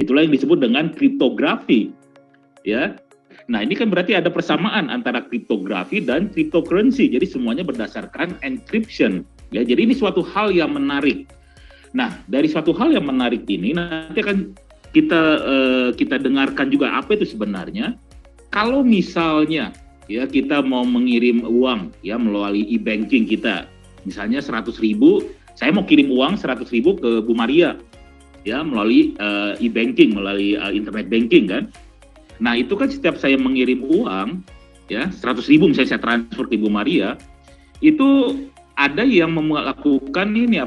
Itulah yang disebut dengan kriptografi, ya. Nah, ini kan berarti ada persamaan antara kriptografi dan cryptocurrency. Jadi semuanya berdasarkan encryption, ya. Jadi ini suatu hal yang menarik. Nah, dari suatu hal yang menarik ini nanti akan kita dengarkan juga apa itu sebenarnya. Kalau misalnya ya kita mau mengirim uang ya melalui e-banking kita, misalnya 100.000, saya mau kirim uang 100.000 ke Bu Maria ya melalui e-banking, melalui internet banking kan. Nah, itu kan setiap saya mengirim uang ya 100.000 misalnya saya transfer ke Bu Maria, itu ada yang melakukan ini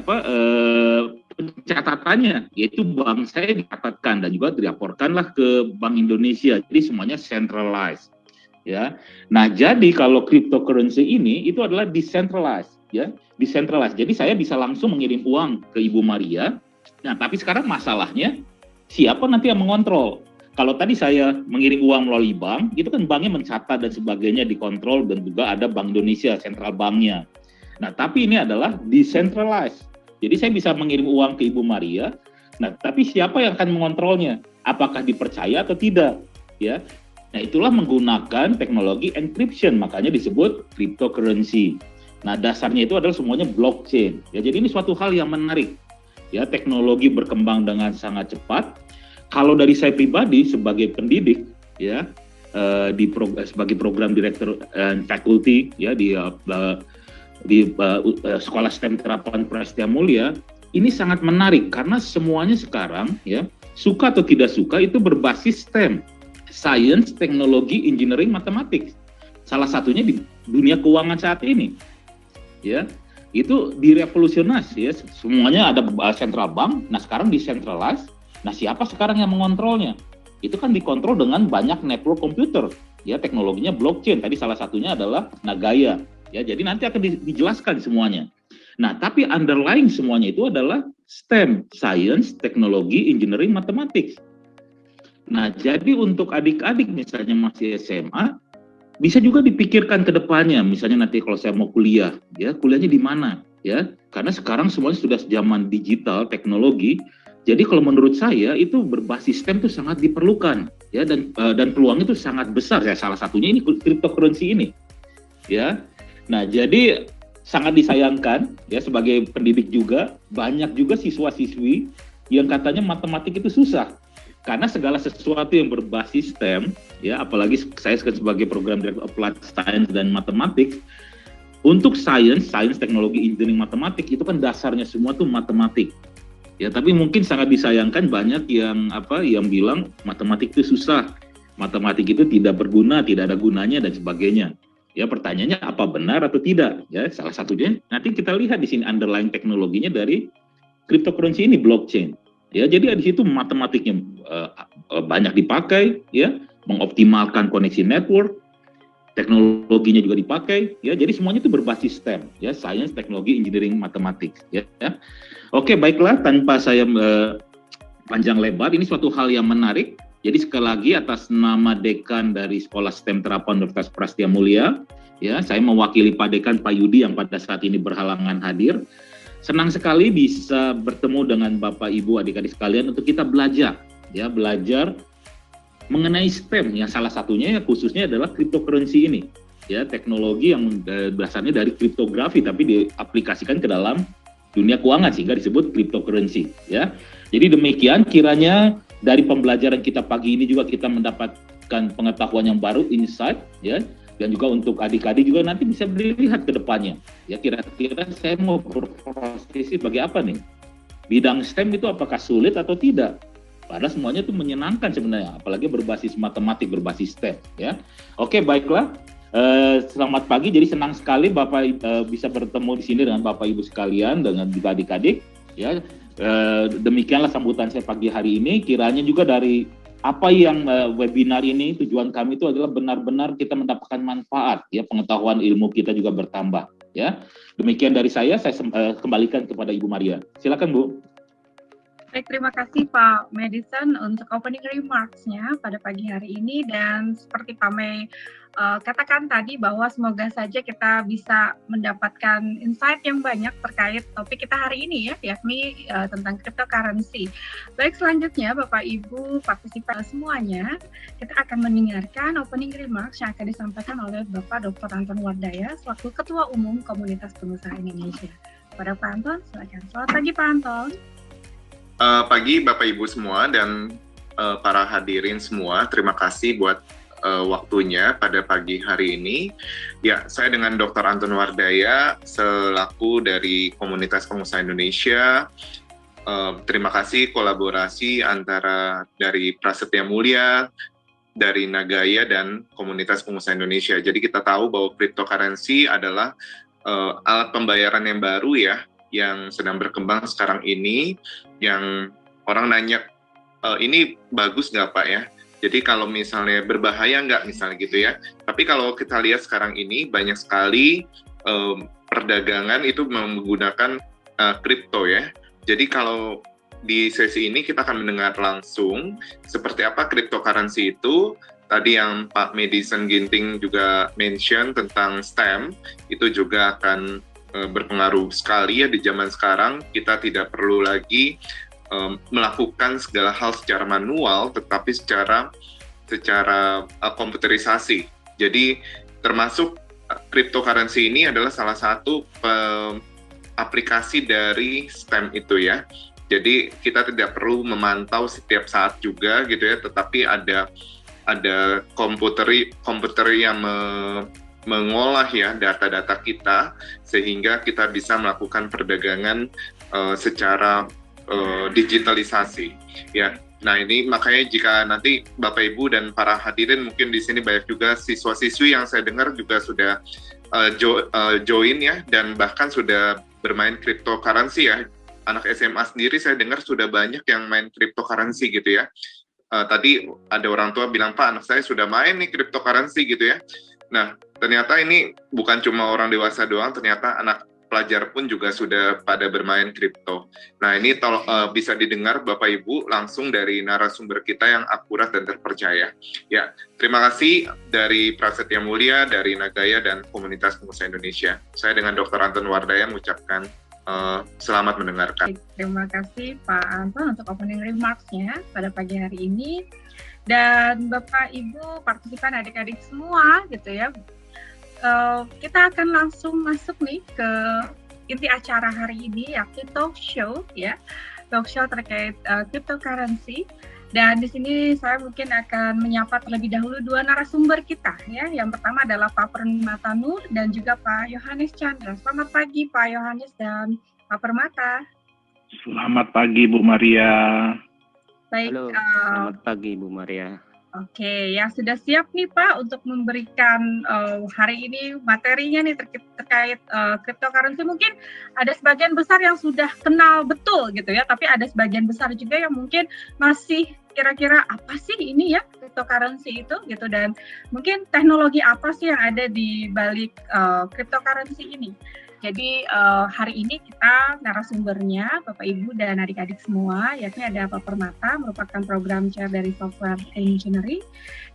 pencatatannya, yaitu bank saya dicatatkan dan juga dilaporkanlah ke Bank Indonesia. Jadi semuanya centralized, ya. Nah, jadi kalau cryptocurrency ini itu adalah decentralized, ya, decentralized. Jadi saya bisa langsung mengirim uang ke Ibu Maria. Nah, tapi sekarang masalahnya siapa nanti yang mengontrol? Kalau tadi saya mengirim uang melalui bank, itu kan banknya mencatat dan sebagainya dikontrol dan juga ada Bank Indonesia, sentral banknya. Nah, tapi ini adalah decentralized. Jadi saya bisa mengirim uang ke Ibu Maria. Nah, tapi siapa yang akan mengontrolnya? Apakah dipercaya atau tidak? Ya. Nah, itulah menggunakan teknologi encryption, makanya disebut cryptocurrency. Nah, dasarnya itu adalah semuanya blockchain. Ya, jadi ini suatu hal yang menarik. Ya, teknologi berkembang dengan sangat cepat. Kalau dari saya pribadi sebagai pendidik, ya, sebagai program direktur faculty, ya di Sekolah STEM Terapan Prastia Mulia, ini sangat menarik karena semuanya sekarang ya suka atau tidak suka itu berbasis STEM, science, teknologi, engineering, matematik. Salah satunya di dunia keuangan saat ini, ya itu direvolusionis ya, semuanya ada central bank. Nah, sekarang decentralized. Nah, siapa sekarang yang mengontrolnya? Itu kan dikontrol dengan banyak network komputer, ya teknologinya blockchain. Tadi salah satunya adalah Nagaya. Ya, jadi nanti akan dijelaskan semuanya. Nah, tapi underlying semuanya itu adalah STEM, science, teknologi, engineering, matematik. Nah, jadi untuk adik-adik misalnya masih SMA, bisa juga dipikirkan ke depannya. Misalnya nanti kalau saya mau kuliah, ya kuliahnya di mana, ya? Karena sekarang semuanya sudah zaman digital, teknologi. Jadi kalau menurut saya itu berbasis STEM itu sangat diperlukan, ya, dan peluang itu sangat besar ya. Salah satunya ini cryptocurrency ini, ya. Nah, jadi sangat disayangkan ya sebagai pendidik juga banyak juga siswa-siswi yang katanya matematik itu susah karena segala sesuatu yang berbasis STEM ya, apalagi saya sebagai program director applied science dan matematik, untuk science, teknologi, engineering, matematik itu kan dasarnya semua tuh matematik. Ya, tapi mungkin sangat disayangkan banyak yang bilang matematik itu susah, matematik itu tidak berguna, tidak ada gunanya dan sebagainya. Ya, pertanyaannya apa benar atau tidak? Ya, salah satunya nanti kita lihat di sini underlying teknologinya dari cryptocurrency ini blockchain. Ya, jadi di situ matematiknya banyak dipakai, ya, mengoptimalkan koneksi network, teknologinya juga dipakai, ya. Jadi semuanya itu berbasis STEM, ya, science, teknologi, engineering, matematik, ya. Oke, baiklah, tanpa saya panjang lebar, ini suatu hal yang menarik. Jadi sekali lagi atas nama Dekan dari Sekolah STEM Terapan Universitas Prastia Mulia, ya, saya mewakili Pak Dekan Pak Yudi yang pada saat ini berhalangan hadir. Senang sekali bisa bertemu dengan Bapak Ibu adik-adik sekalian untuk kita belajar, ya, belajar mengenai STEM yang salah satunya khususnya adalah cryptocurrency ini, ya, teknologi yang dasarnya dari kriptografi tapi diaplikasikan ke dalam dunia keuangan sehingga disebut cryptocurrency, ya. Jadi demikian kiranya dari pembelajaran kita pagi ini juga kita mendapatkan pengetahuan yang baru, insight, ya, dan juga untuk adik-adik juga nanti bisa dilihat ke depannya. Ya, kira-kira saya mau berprofesi sebagai apa nih? Bidang STEM itu apakah sulit atau tidak? Padahal semuanya itu menyenangkan sebenarnya, apalagi berbasis matematik, berbasis STEM, ya. Oke, baiklah. Selamat pagi. Jadi senang sekali Bapak bisa bertemu di sini dengan Bapak Ibu sekalian, dengan juga adik-adik. Ya, demikianlah sambutan saya pagi hari ini. Kiranya juga dari apa yang webinar ini tujuan kami itu adalah benar-benar kita mendapatkan manfaat, ya, pengetahuan ilmu kita juga bertambah. Ya, demikian dari saya kembalikan kepada Ibu Maria. Silakan Bu. Baik, terima kasih Pak Madison untuk opening remarks-nya pada pagi hari ini, dan seperti Pak May katakan tadi bahwa semoga saja kita bisa mendapatkan insight yang banyak terkait topik kita hari ini ya, yakni tentang cryptocurrency. Baik, selanjutnya Bapak Ibu partisipan semuanya, kita akan mendengarkan opening remarks yang akan disampaikan oleh Bapak Dr. Anton Wardaya selaku Ketua Umum Komunitas Pengusaha Indonesia. Pada Pak Anton, silakan. Selamat pagi Pak Anton. Pagi Bapak Ibu semua dan para hadirin semua, terima kasih buat waktunya pada pagi hari ini. Ya, saya dengan Dr. Anton Wardaya selaku dari Komunitas Pengusaha Indonesia. Terima kasih kolaborasi antara dari Prasetya Mulia, dari Nagaya dan Komunitas Pengusaha Indonesia. Jadi kita tahu bahwa cryptocurrency adalah alat pembayaran yang baru ya, yang sedang berkembang sekarang ini, yang orang nanya, ini bagus nggak Pak ya? Jadi kalau misalnya berbahaya nggak misalnya gitu ya. Tapi kalau kita lihat sekarang ini banyak sekali perdagangan itu menggunakan kripto ya. Jadi kalau di sesi ini kita akan mendengar langsung seperti apa cryptocurrency itu. Tadi yang Pak Madison Ginting juga mention tentang STEM, itu juga akan berpengaruh sekali ya di zaman sekarang. Kita tidak perlu lagi melakukan segala hal secara manual, tetapi secara komputerisasi. Jadi termasuk cryptocurrency ini adalah salah satu aplikasi dari STEM itu ya. Jadi kita tidak perlu memantau setiap saat juga gitu ya, tetapi ada komputer yang mengolah ya data-data kita sehingga kita bisa melakukan perdagangan secara digitalisasi ya. Nah ini makanya jika nanti Bapak Ibu dan para hadirin mungkin di sini banyak juga siswa-siswi yang saya dengar juga sudah join ya, dan bahkan sudah bermain cryptocurrency ya. Anak SMA sendiri saya dengar sudah banyak yang main cryptocurrency gitu ya. Tadi ada orang tua bilang, Pak anak saya sudah main nih cryptocurrency gitu ya. Nah, ternyata ini bukan cuma orang dewasa doang, ternyata anak pelajar pun juga sudah pada bermain kripto. Nah, ini bisa didengar Bapak Ibu langsung dari narasumber kita yang akurat dan terpercaya. Ya, terima kasih dari Prasetya Mulia, dari Nagaya dan Komunitas Pengusaha Indonesia. Saya dengan Dr. Anton Wardaya mengucapkan selamat mendengarkan. Terima kasih Pak Anton untuk opening remarks-nya pada pagi hari ini. Dan Bapak Ibu partisipan adik-adik semua gitu ya, kita akan langsung masuk nih ke inti acara hari ini, yakni talk show ya, talk show terkait cryptocurrency. Dan di sini saya mungkin akan menyapa terlebih dahulu dua narasumber kita ya. Yang pertama adalah Pak Permata Nur dan juga Pak Yohanes Chandra. Selamat pagi Pak Yohanes dan Pak Permata. Selamat pagi Bu Maria. Baik, halo, selamat pagi Bu Maria. Oke, ya sudah siap nih Pak untuk memberikan hari ini materinya nih terkait cryptocurrency. Mungkin ada sebagian besar yang sudah kenal betul gitu ya, tapi ada sebagian besar juga yang mungkin masih kira-kira apa sih ini ya cryptocurrency itu gitu, dan mungkin teknologi apa sih yang ada di balik cryptocurrency ini. Jadi hari ini kita narasumbernya Bapak Ibu dan adik-adik semua, yakni ada Pak Permata, merupakan program chair dari Software Engineering,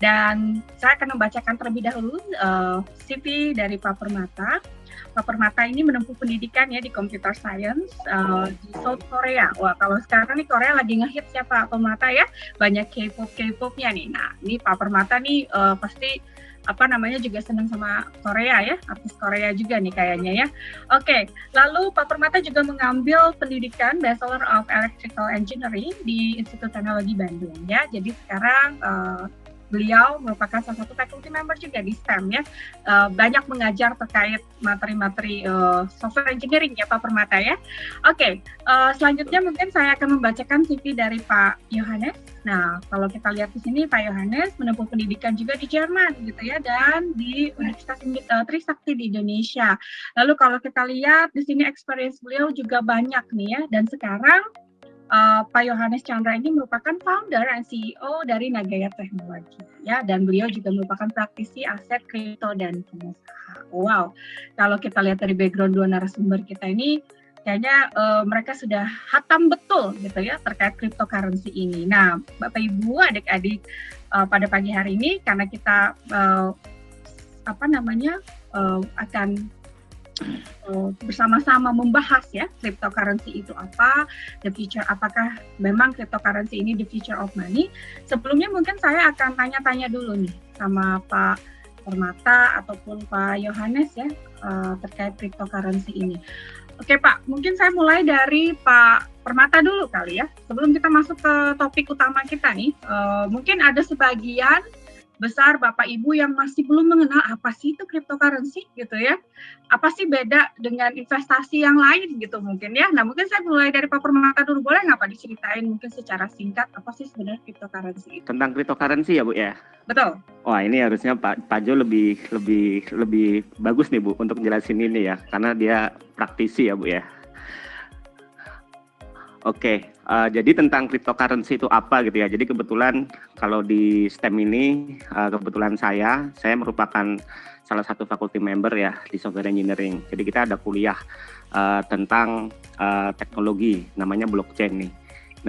dan saya akan membacakan terlebih dahulu CV dari Pak Permata. Pak Permata ini menempuh pendidikan ya di Computer Science di South Korea. Wah, kalau sekarang nih Korea lagi ngehits ya Pak Permata ya, banyak K-pop-nya nih. Nah, ini Pak Permata nih pasti juga senang sama Korea ya, artis Korea juga nih kayaknya ya. Oke, lalu Pak Permata juga mengambil pendidikan Bachelor of Electrical Engineering di Institut Teknologi Bandung ya. Jadi sekarang beliau merupakan salah satu faculty member juga di STEM ya, banyak mengajar terkait materi-materi software engineering ya Pak Permata ya. Oke, selanjutnya mungkin saya akan membacakan CV dari Pak Yohanes. Nah, kalau kita lihat di sini Pak Yohanes menempuh pendidikan juga di Jerman gitu ya, dan di Universitas Trisakti di Indonesia. Lalu kalau kita lihat di sini experience beliau juga banyak nih ya, dan sekarang Pak Yohanes Chandra ini merupakan founder dan CEO dari Nagaya Teknologi ya, dan beliau juga merupakan praktisi aset kripto dan pengusaha. Wow, kalau kita lihat dari background dua narasumber kita ini, kayaknya mereka sudah hatam betul gitu ya terkait cryptocurrency ini. Nah, Bapak Ibu, adik-adik, pada pagi hari ini karena kita akan bersama-sama membahas ya cryptocurrency itu apa, the future, apakah memang cryptocurrency ini the future of money. Sebelumnya mungkin saya akan tanya-tanya dulu nih sama Pak Permata ataupun Pak Yohanes ya terkait cryptocurrency ini. Oke Pak, mungkin saya mulai dari Pak Permata dulu kali ya. Sebelum kita masuk ke topik utama kita nih, mungkin ada sebagian besar Bapak Ibu yang masih belum mengenal apa sih itu cryptocurrency gitu ya. Apa sih beda dengan investasi yang lain gitu mungkin ya. Nah mungkin saya mulai dari Pak Permata dulu, boleh nggak Pak diceritain mungkin secara singkat apa sih sebenarnya cryptocurrency itu? Tentang cryptocurrency ya Bu ya? Betul. Wah ini harusnya Pak Jo lebih bagus nih Bu untuk jelasin ini ya, karena dia praktisi ya Bu ya. Oke, jadi tentang cryptocurrency itu apa gitu ya. Jadi kebetulan kalau di STEM ini, kebetulan saya merupakan salah satu faculty member ya di software engineering. Jadi kita ada kuliah tentang teknologi, namanya blockchain nih.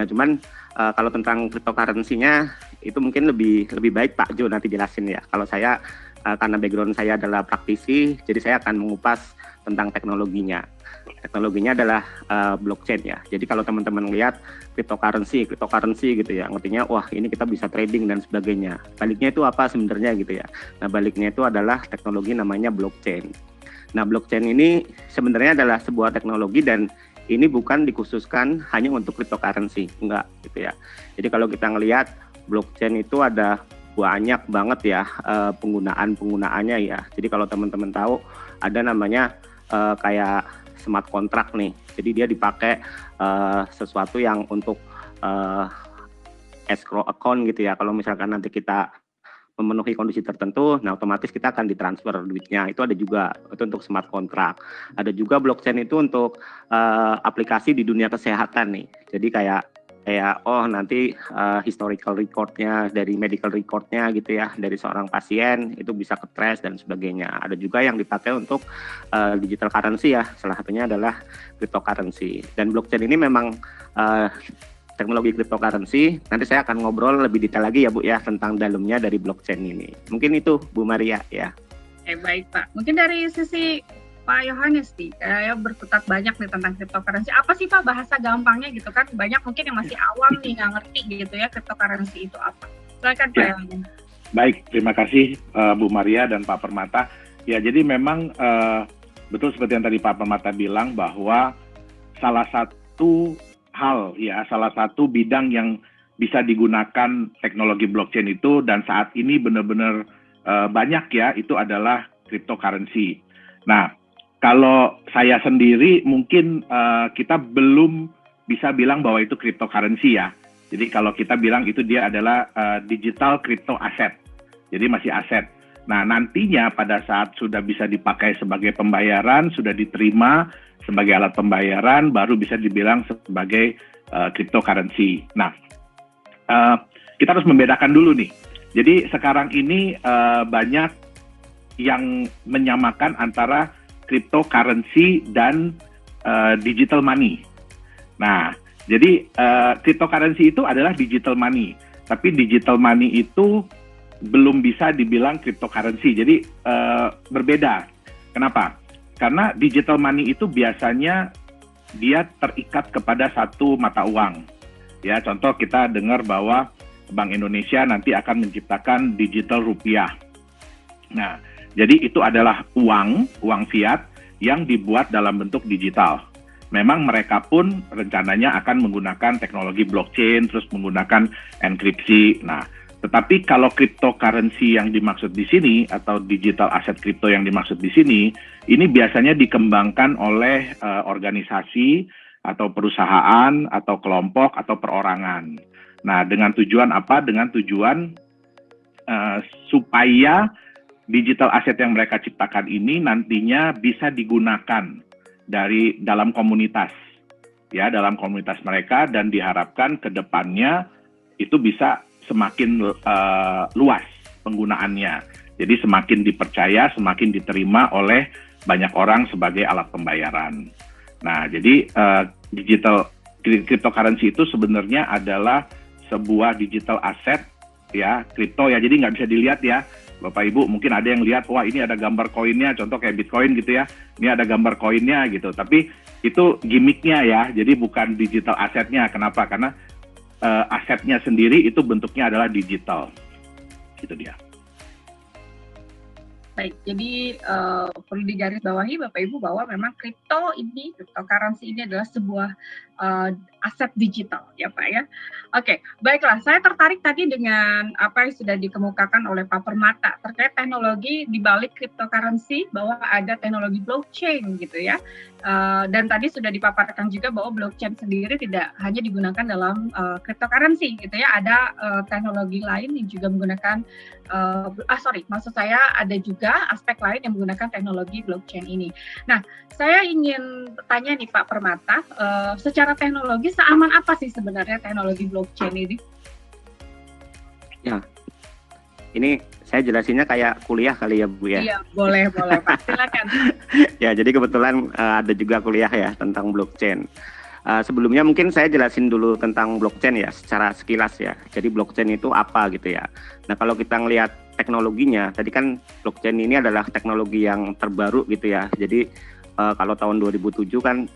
Nah cuman kalau tentang cryptocurrency-nya itu mungkin lebih baik Pak Jo nanti jelasin ya. Kalau saya karena background saya adalah praktisi, jadi saya akan mengupas tentang teknologinya. Teknologinya adalah blockchain ya. Jadi kalau teman-teman lihat cryptocurrency gitu ya, ngertinya wah ini kita bisa trading dan sebagainya. Baliknya itu apa sebenarnya gitu ya. Nah baliknya itu adalah teknologi namanya blockchain. Nah blockchain ini sebenarnya adalah sebuah teknologi dan ini bukan dikhususkan hanya untuk cryptocurrency, enggak gitu ya. Jadi kalau kita ngelihat blockchain itu ada banyak banget ya penggunaannya ya. Jadi kalau teman-teman tahu ada namanya kayak smart contract nih. Jadi dia dipakai sesuatu yang untuk escrow account gitu ya. Kalau misalkan nanti kita memenuhi kondisi tertentu, nah otomatis kita akan ditransfer duitnya. Itu ada juga, itu untuk smart contract. Ada juga blockchain itu untuk aplikasi di dunia kesehatan nih. Jadi kayak oh nanti historical recordnya dari medical recordnya gitu ya dari seorang pasien itu bisa ke-trace dan sebagainya. Ada juga yang dipakai untuk digital currency ya, salah satunya adalah cryptocurrency. Dan blockchain ini memang teknologi cryptocurrency. Nanti saya akan ngobrol lebih detail lagi ya Bu ya tentang dalamnya dari blockchain ini. Mungkin itu Bu Maria ya. Baik Pak. Mungkin dari sisi Pak Yohanes nih, saya berkutat banyak nih tentang cryptocurrency. Apa sih Pak bahasa gampangnya gitu kan? Banyak mungkin yang masih awam nih, nggak ngerti gitu ya cryptocurrency itu apa. Silakan Pak Yohanes. Baik, terima kasih Bu Maria dan Pak Permata. Ya jadi memang betul seperti yang tadi Pak Permata bilang bahwa salah satu bidang yang bisa digunakan teknologi blockchain itu dan saat ini benar-benar banyak ya, itu adalah cryptocurrency. Nah, kalau saya sendiri mungkin kita belum bisa bilang bahwa itu cryptocurrency ya. Jadi kalau kita bilang itu dia adalah digital crypto asset. Jadi masih aset. Nah nantinya pada saat sudah bisa dipakai sebagai pembayaran, sudah diterima sebagai alat pembayaran, baru bisa dibilang sebagai cryptocurrency. Nah kita harus membedakan dulu nih. Jadi sekarang ini banyak yang menyamakan antara cryptocurrency dan digital money. Nah, jadi cryptocurrency itu adalah digital money, tapi digital money itu belum bisa dibilang cryptocurrency. Jadi berbeda. Kenapa? Karena digital money itu biasanya dia terikat kepada satu mata uang. Ya, contoh kita dengar bahwa Bank Indonesia nanti akan menciptakan digital rupiah. Nah, jadi itu adalah uang fiat yang dibuat dalam bentuk digital. Memang mereka pun rencananya akan menggunakan teknologi blockchain, terus menggunakan enkripsi. Nah, tetapi kalau cryptocurrency yang dimaksud di sini atau digital aset kripto yang dimaksud di sini, ini biasanya dikembangkan oleh organisasi atau perusahaan atau kelompok atau perorangan. Nah, dengan tujuan apa? Dengan tujuan supaya digital aset yang mereka ciptakan ini nantinya bisa digunakan dalam komunitas, ya dalam komunitas mereka, dan diharapkan ke depannya itu bisa semakin luas penggunaannya. Jadi semakin dipercaya, semakin diterima oleh banyak orang sebagai alat pembayaran. Nah, jadi digital cryptocurrency itu sebenarnya adalah sebuah digital asset ya, kripto ya. Jadi nggak bisa dilihat ya, Bapak Ibu. Mungkin ada yang lihat, wah ini ada gambar koinnya, contoh kayak Bitcoin gitu ya. Ini ada gambar koinnya gitu. Tapi itu gimmicknya ya. Jadi bukan digital asetnya. Kenapa? Karena asetnya sendiri itu bentuknya adalah digital. Itu dia. Baik, jadi perlu digarisbawahi Bapak Ibu bahwa memang cryptocurrency ini adalah sebuah aset digital ya Pak ya. Oke, baiklah, saya tertarik tadi dengan apa yang sudah dikemukakan oleh Pak Permata terkait teknologi di balik cryptocurrency, bahwa ada teknologi blockchain gitu ya. Dan tadi sudah dipaparkan juga bahwa blockchain sendiri tidak hanya digunakan dalam cryptocurrency gitu ya, ada teknologi lain yang juga menggunakan maksud saya ada juga aspek lain yang menggunakan teknologi blockchain ini. Nah, saya ingin tanya nih Pak Permata, secara teknologi seaman apa sih sebenarnya teknologi blockchain ini? Ya, ini saya jelasinnya kayak kuliah kali ya Bu ya. Iya, boleh Pak, silakan. Ya, jadi kebetulan ada juga kuliah ya tentang blockchain. Sebelumnya mungkin saya jelasin dulu tentang blockchain ya secara sekilas ya. Jadi blockchain itu apa gitu ya. Nah, kalau kita ngelihat teknologinya, tadi kan blockchain ini adalah teknologi yang terbaru gitu ya. Jadi kalau tahun 2007 kan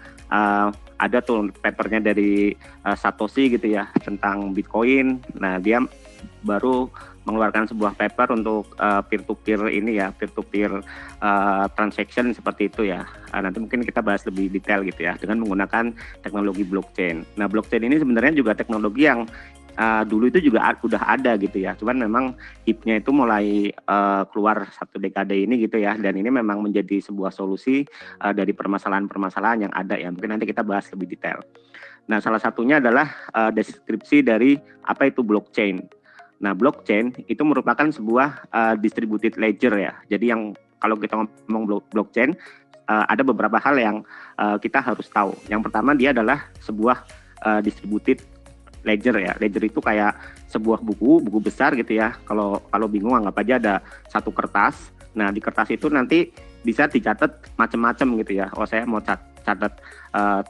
ada tuh papernya dari Satoshi gitu ya tentang Bitcoin. Nah, dia baru mengeluarkan sebuah paper untuk peer-to-peer ini ya, peer-to-peer transaction seperti itu ya. Nanti mungkin kita bahas lebih detail gitu ya dengan menggunakan teknologi blockchain. Nah, blockchain ini sebenarnya juga teknologi yang dulu itu juga udah ada gitu ya. Cuman memang hype-nya itu mulai keluar satu dekade ini gitu ya. Dan ini memang menjadi sebuah solusi dari permasalahan-permasalahan yang ada ya. Mungkin nanti kita bahas lebih detail. Nah, salah satunya adalah deskripsi dari apa itu blockchain. Nah, blockchain itu merupakan sebuah distributed ledger ya. Jadi yang kalau kita ngomong blockchain, ada beberapa hal yang kita harus tahu. Yang pertama, dia adalah sebuah distributed ledger ya. Ledger itu kayak sebuah buku besar gitu ya. Kalau bingung anggap aja ada satu kertas. Nah, di kertas itu nanti bisa dicatat macam-macam gitu ya. Oh, saya mau catat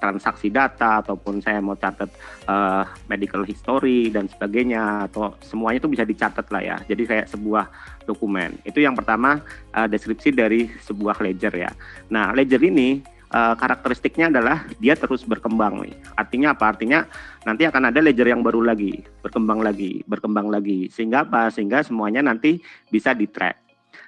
transaksi data, ataupun saya mau catat medical history dan sebagainya, atau semuanya itu bisa dicatat lah ya. Jadi kayak sebuah dokumen. Itu yang pertama, deskripsi dari sebuah ledger ya. Nah, ledger ini karakteristiknya adalah dia terus berkembang nih. Artinya apa? Artinya nanti akan ada ledger yang baru lagi, berkembang lagi. Sehingga apa? Sehingga semuanya nanti bisa di-track.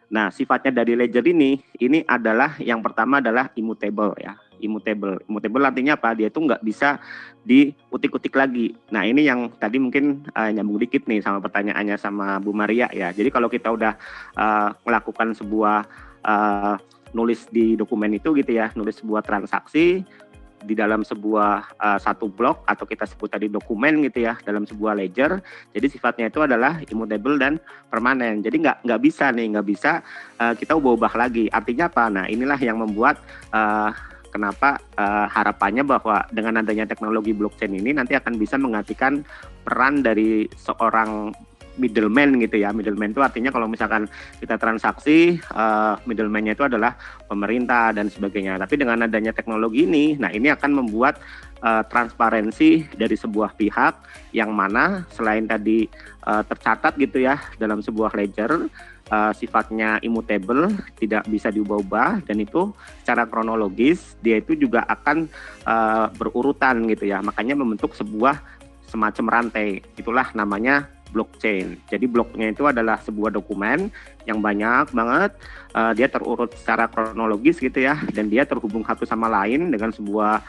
Nah, sifatnya dari ledger ini adalah yang pertama adalah immutable ya. Immutable artinya apa? Dia itu nggak bisa diutik-utik lagi. Nah, ini yang tadi mungkin nyambung dikit nih sama pertanyaannya sama Bu Maria ya. Jadi kalau kita udah melakukan sebuah nulis di dokumen itu gitu ya, nulis sebuah transaksi di dalam sebuah satu blok atau kita sebut tadi dokumen gitu ya, dalam sebuah ledger. Jadi sifatnya itu adalah immutable dan permanen. Jadi nggak bisa kita ubah-ubah lagi. Artinya apa? Nah, inilah yang membuat kenapa harapannya bahwa dengan adanya teknologi blockchain ini nanti akan bisa menggantikan peran dari seorang middleman gitu ya. Middleman itu artinya kalau misalkan kita transaksi, middleman-nya itu adalah pemerintah dan sebagainya. Tapi dengan adanya teknologi ini, nah ini akan membuat transparansi dari sebuah pihak yang mana selain tadi tercatat gitu ya dalam sebuah ledger, sifatnya immutable, tidak bisa diubah-ubah, dan itu secara kronologis dia itu juga akan berurutan gitu ya. Makanya membentuk sebuah semacam rantai. Itulah namanya blockchain. Jadi bloknya itu adalah sebuah dokumen yang banyak banget, dia terurut secara kronologis gitu ya, dan dia terhubung satu sama lain dengan sebuah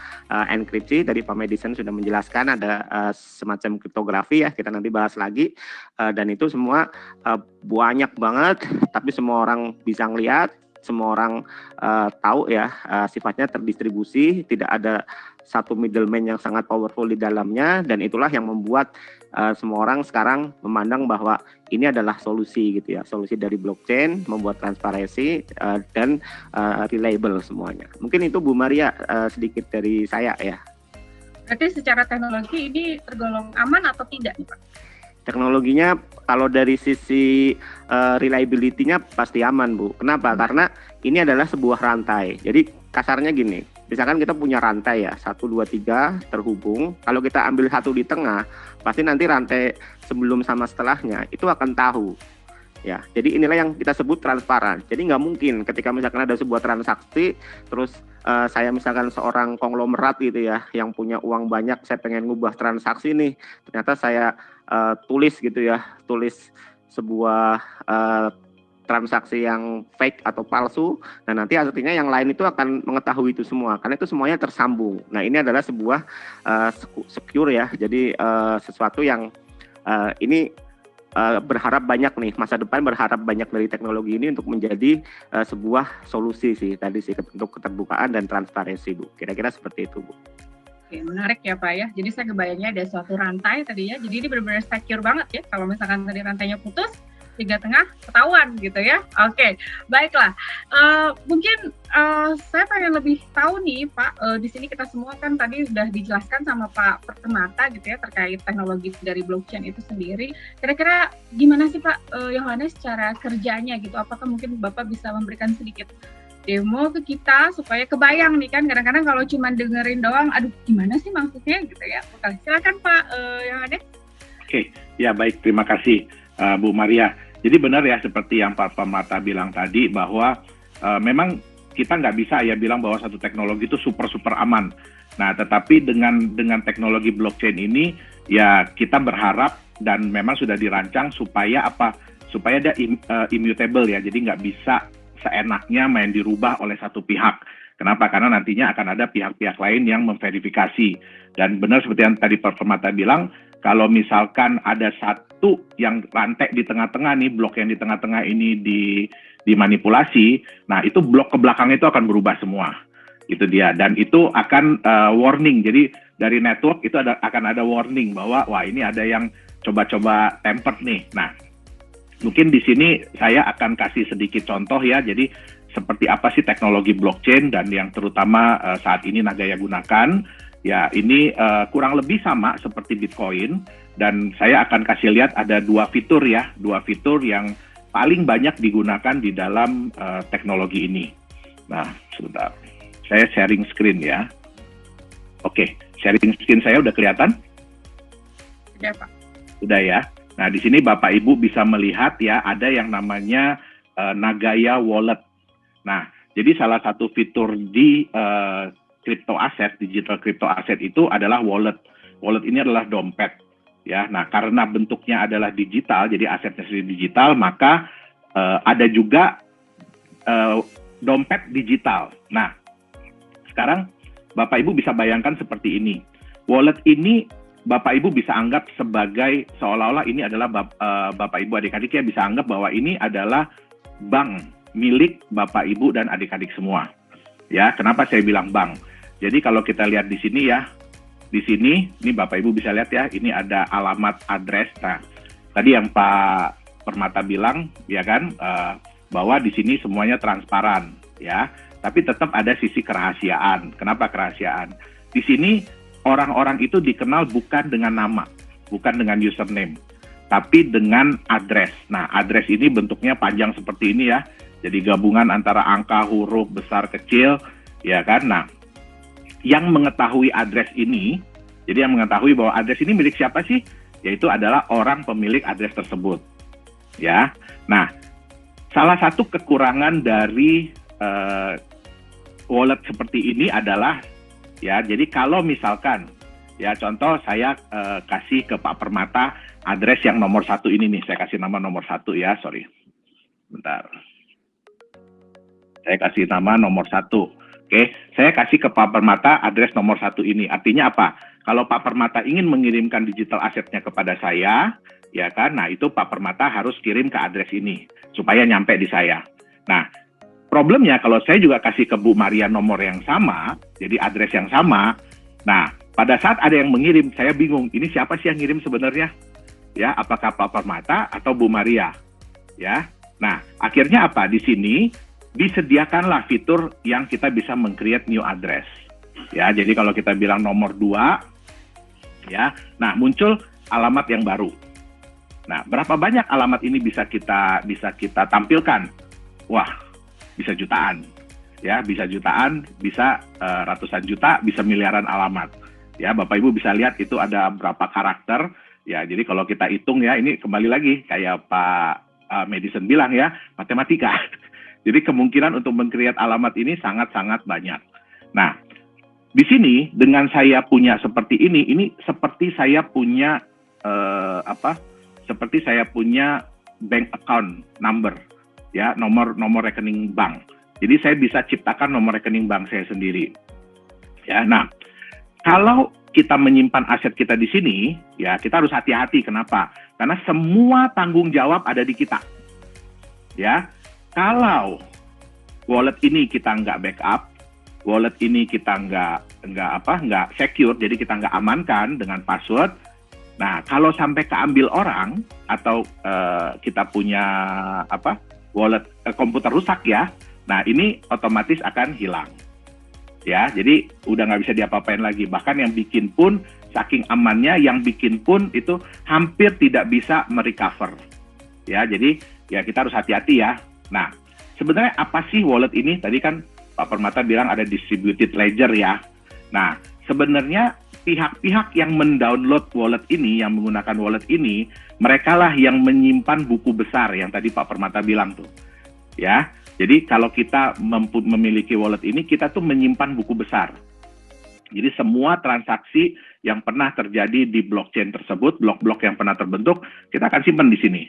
enkripsi. Tadi Pak Madison sudah menjelaskan ada semacam kriptografi ya, kita nanti bahas lagi, dan itu semua banyak banget, tapi semua orang bisa ngelihat, semua orang tahu ya, sifatnya terdistribusi, tidak ada satu middleman yang sangat powerful di dalamnya, dan itulah yang membuat semua orang sekarang memandang bahwa ini adalah solusi gitu ya, solusi dari blockchain, membuat transparansi dan reliable semuanya. Mungkin itu Bu Maria sedikit dari saya ya. Berarti secara teknologi ini tergolong aman atau tidak nih Pak? Teknologinya kalau dari sisi reliability-nya pasti aman Bu. Kenapa? Karena ini adalah sebuah rantai. Jadi kasarnya gini, misalkan kita punya rantai ya, 1, 2, 3 terhubung, kalau kita ambil satu di tengah, pasti nanti rantai sebelum sama setelahnya itu akan tahu. Ya, jadi inilah yang kita sebut transparan. Jadi nggak mungkin ketika misalkan ada sebuah transaksi, terus saya misalkan seorang konglomerat gitu ya, yang punya uang banyak, saya pengen ngubah transaksi nih, ternyata saya tulis gitu ya, tulis sebuah transaksi yang fake atau palsu, dan nanti artinya yang lain itu akan mengetahui itu semua, karena itu semuanya tersambung. Nah, ini adalah sebuah secure ya, jadi sesuatu yang ini berharap banyak nih, masa depan berharap banyak dari teknologi ini untuk menjadi sebuah solusi sih, tadi sih untuk keterbukaan dan transparansi, Bu. Kira-kira seperti itu, Bu. Oke, menarik ya Pak ya. Jadi saya kebayangnya ada suatu rantai tadi ya, jadi ini benar-benar secure banget ya, kalau misalkan tadi rantainya putus, 3 tengah ketahuan gitu ya. Oke, baiklah. Mungkin saya pengen lebih tahu nih Pak, di sini kita semua kan tadi sudah dijelaskan sama Pak Permata gitu ya terkait teknologi dari blockchain itu sendiri. Kira-kira gimana sih Pak Yohanes cara kerjanya gitu? Apakah mungkin Bapak bisa memberikan sedikit demo ke kita supaya kebayang nih kan, kadang-kadang kalau cuma dengerin doang, aduh gimana sih maksudnya gitu ya. Oke, silakan Pak Yohanes. Oke, ya baik, terima kasih Bu Maria. Jadi benar ya seperti yang Pak Permata bilang tadi bahwa memang kita nggak bisa ya bilang bahwa satu teknologi itu super aman. Nah, tetapi dengan teknologi blockchain ini ya kita berharap dan memang sudah dirancang supaya apa? Supaya dia immutable ya. Jadi nggak bisa seenaknya main dirubah oleh satu pihak. Kenapa? Karena nantinya akan ada pihak-pihak lain yang memverifikasi. Dan benar seperti yang tadi Pak Permata bilang, kalau misalkan ada satu yang rantai di tengah-tengah nih, blok yang di tengah-tengah ini dimanipulasi, nah itu blok ke belakangnya itu akan berubah semua. Itu dia. Dan itu akan warning. Jadi dari network itu akan ada warning bahwa wah ini ada yang coba-coba tempered nih. Nah, mungkin di sini saya akan kasih sedikit contoh ya. Jadi seperti apa sih teknologi blockchain dan yang terutama saat ini Nagaya gunakan. Ya, ini kurang lebih sama seperti Bitcoin, dan saya akan kasih lihat ada dua fitur yang paling banyak digunakan di dalam teknologi ini. Nah, sebentar, saya sharing screen ya. Oke, sharing screen saya udah kelihatan? Sudah Pak. Sudah ya. Nah, di sini Bapak Ibu bisa melihat ya, ada yang namanya Nagaya Wallet. Nah, jadi salah satu fitur di crypto asset, digital crypto asset itu adalah wallet. Wallet ini adalah dompet. Ya, nah karena bentuknya adalah digital, jadi asetnya sendiri digital, maka ada juga dompet digital. Nah, sekarang Bapak Ibu bisa bayangkan seperti ini. Wallet ini Bapak Ibu bisa anggap sebagai seolah-olah ini adalah Bapak Ibu adik-adik ya bisa anggap bahwa ini adalah bank milik Bapak Ibu dan adik-adik semua. Ya, kenapa saya bilang bank? Jadi kalau kita lihat di sini ya, di sini, ini Bapak Ibu bisa lihat ya, ini ada alamat address. Nah, tadi yang Pak Permata bilang, ya kan, bahwa di sini semuanya transparan, ya. Tapi tetap ada sisi kerahasiaan. Kenapa kerahasiaan? Di sini orang-orang itu dikenal bukan dengan nama, bukan dengan username, tapi dengan address. Nah, address ini bentuknya panjang seperti ini ya. Jadi gabungan antara angka, huruf, besar, kecil, ya kan. Nah, yang mengetahui address ini, jadi yang mengetahui bahwa address ini milik siapa sih? Yaitu adalah orang pemilik address tersebut. Ya. Nah, salah satu kekurangan dari wallet seperti ini adalah ya, jadi kalau misalkan ya contoh saya kasih ke Pak Permata address yang nomor 1 ini nih, saya kasih nama nomor 1 ya, sorry. Bentar. Saya kasih nama nomor 1. Oke, saya kasih ke Pak Permata address nomor 1 ini. Artinya apa? Kalau Pak Permata ingin mengirimkan digital asetnya kepada saya, ya kan? Nah, itu Pak Permata harus kirim ke address ini supaya nyampe di saya. Nah, problemnya kalau saya juga kasih ke Bu Maria nomor yang sama, jadi address yang sama. Nah, pada saat ada yang mengirim, saya bingung. Ini siapa sih yang ngirim sebenarnya? Ya, apakah Pak Permata atau Bu Maria? Ya. Nah, akhirnya apa? Di sini disediakanlah fitur yang kita bisa meng-create new address. Ya, jadi kalau kita bilang nomor 2, ya, nah muncul alamat yang baru. Nah, berapa banyak alamat ini bisa kita tampilkan? Wah, bisa jutaan. ya, bisa jutaan, bisa ratusan juta, bisa miliaran alamat. Ya, Bapak Ibu bisa lihat itu ada berapa karakter. Ya, jadi kalau kita hitung ya, ini kembali lagi kayak Pak Madison bilang ya, matematika. Jadi kemungkinan untuk meng-create alamat ini sangat-sangat banyak. Nah, di sini dengan saya punya seperti ini seperti saya punya seperti saya punya bank account number, ya, nomor rekening bank. Jadi saya bisa ciptakan nomor rekening bank saya sendiri. Ya, nah, kalau kita menyimpan aset kita di sini, ya kita harus hati-hati. Kenapa? Karena semua tanggung jawab ada di kita. Ya, kalau wallet ini kita nggak backup, wallet ini kita nggak secure, jadi kita nggak amankan dengan password. Nah, kalau sampai keambil orang atau kita punya wallet komputer rusak ya, nah ini otomatis akan hilang. Ya, jadi udah nggak bisa diapa-apain lagi. Bahkan yang bikin pun saking amannya, yang bikin pun itu hampir tidak bisa merecover. Ya, jadi ya kita harus hati-hati ya. Nah, sebenarnya apa sih wallet ini? Tadi kan Pak Permata bilang ada distributed ledger ya. Nah, sebenarnya pihak-pihak yang mendownload wallet ini, yang menggunakan wallet ini, mereka lah yang menyimpan buku besar yang tadi Pak Permata bilang tuh. Ya, jadi kalau kita memiliki wallet ini, kita tuh menyimpan buku besar. Jadi semua transaksi yang pernah terjadi di blockchain tersebut, blok-blok yang pernah terbentuk, kita akan simpan di sini.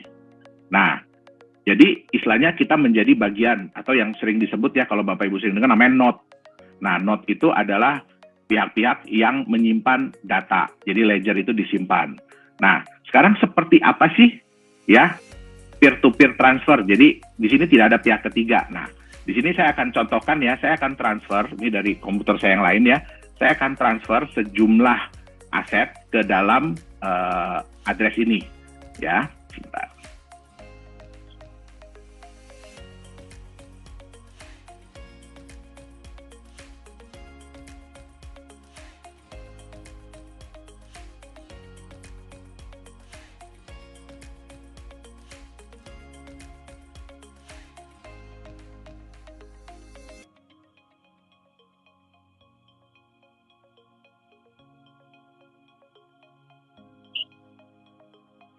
Nah, jadi istilahnya kita menjadi bagian atau yang sering disebut ya kalau Bapak Ibu sering dengar namanya node. Nah, node itu adalah pihak-pihak yang menyimpan data. Jadi ledger itu disimpan. Nah, sekarang seperti apa sih ya peer-to-peer transfer? Jadi di sini tidak ada pihak ketiga. Nah, di sini saya akan contohkan ya, saya akan transfer ini dari komputer saya yang lain ya. Saya akan transfer sejumlah aset ke dalam address ini ya. Sebentar.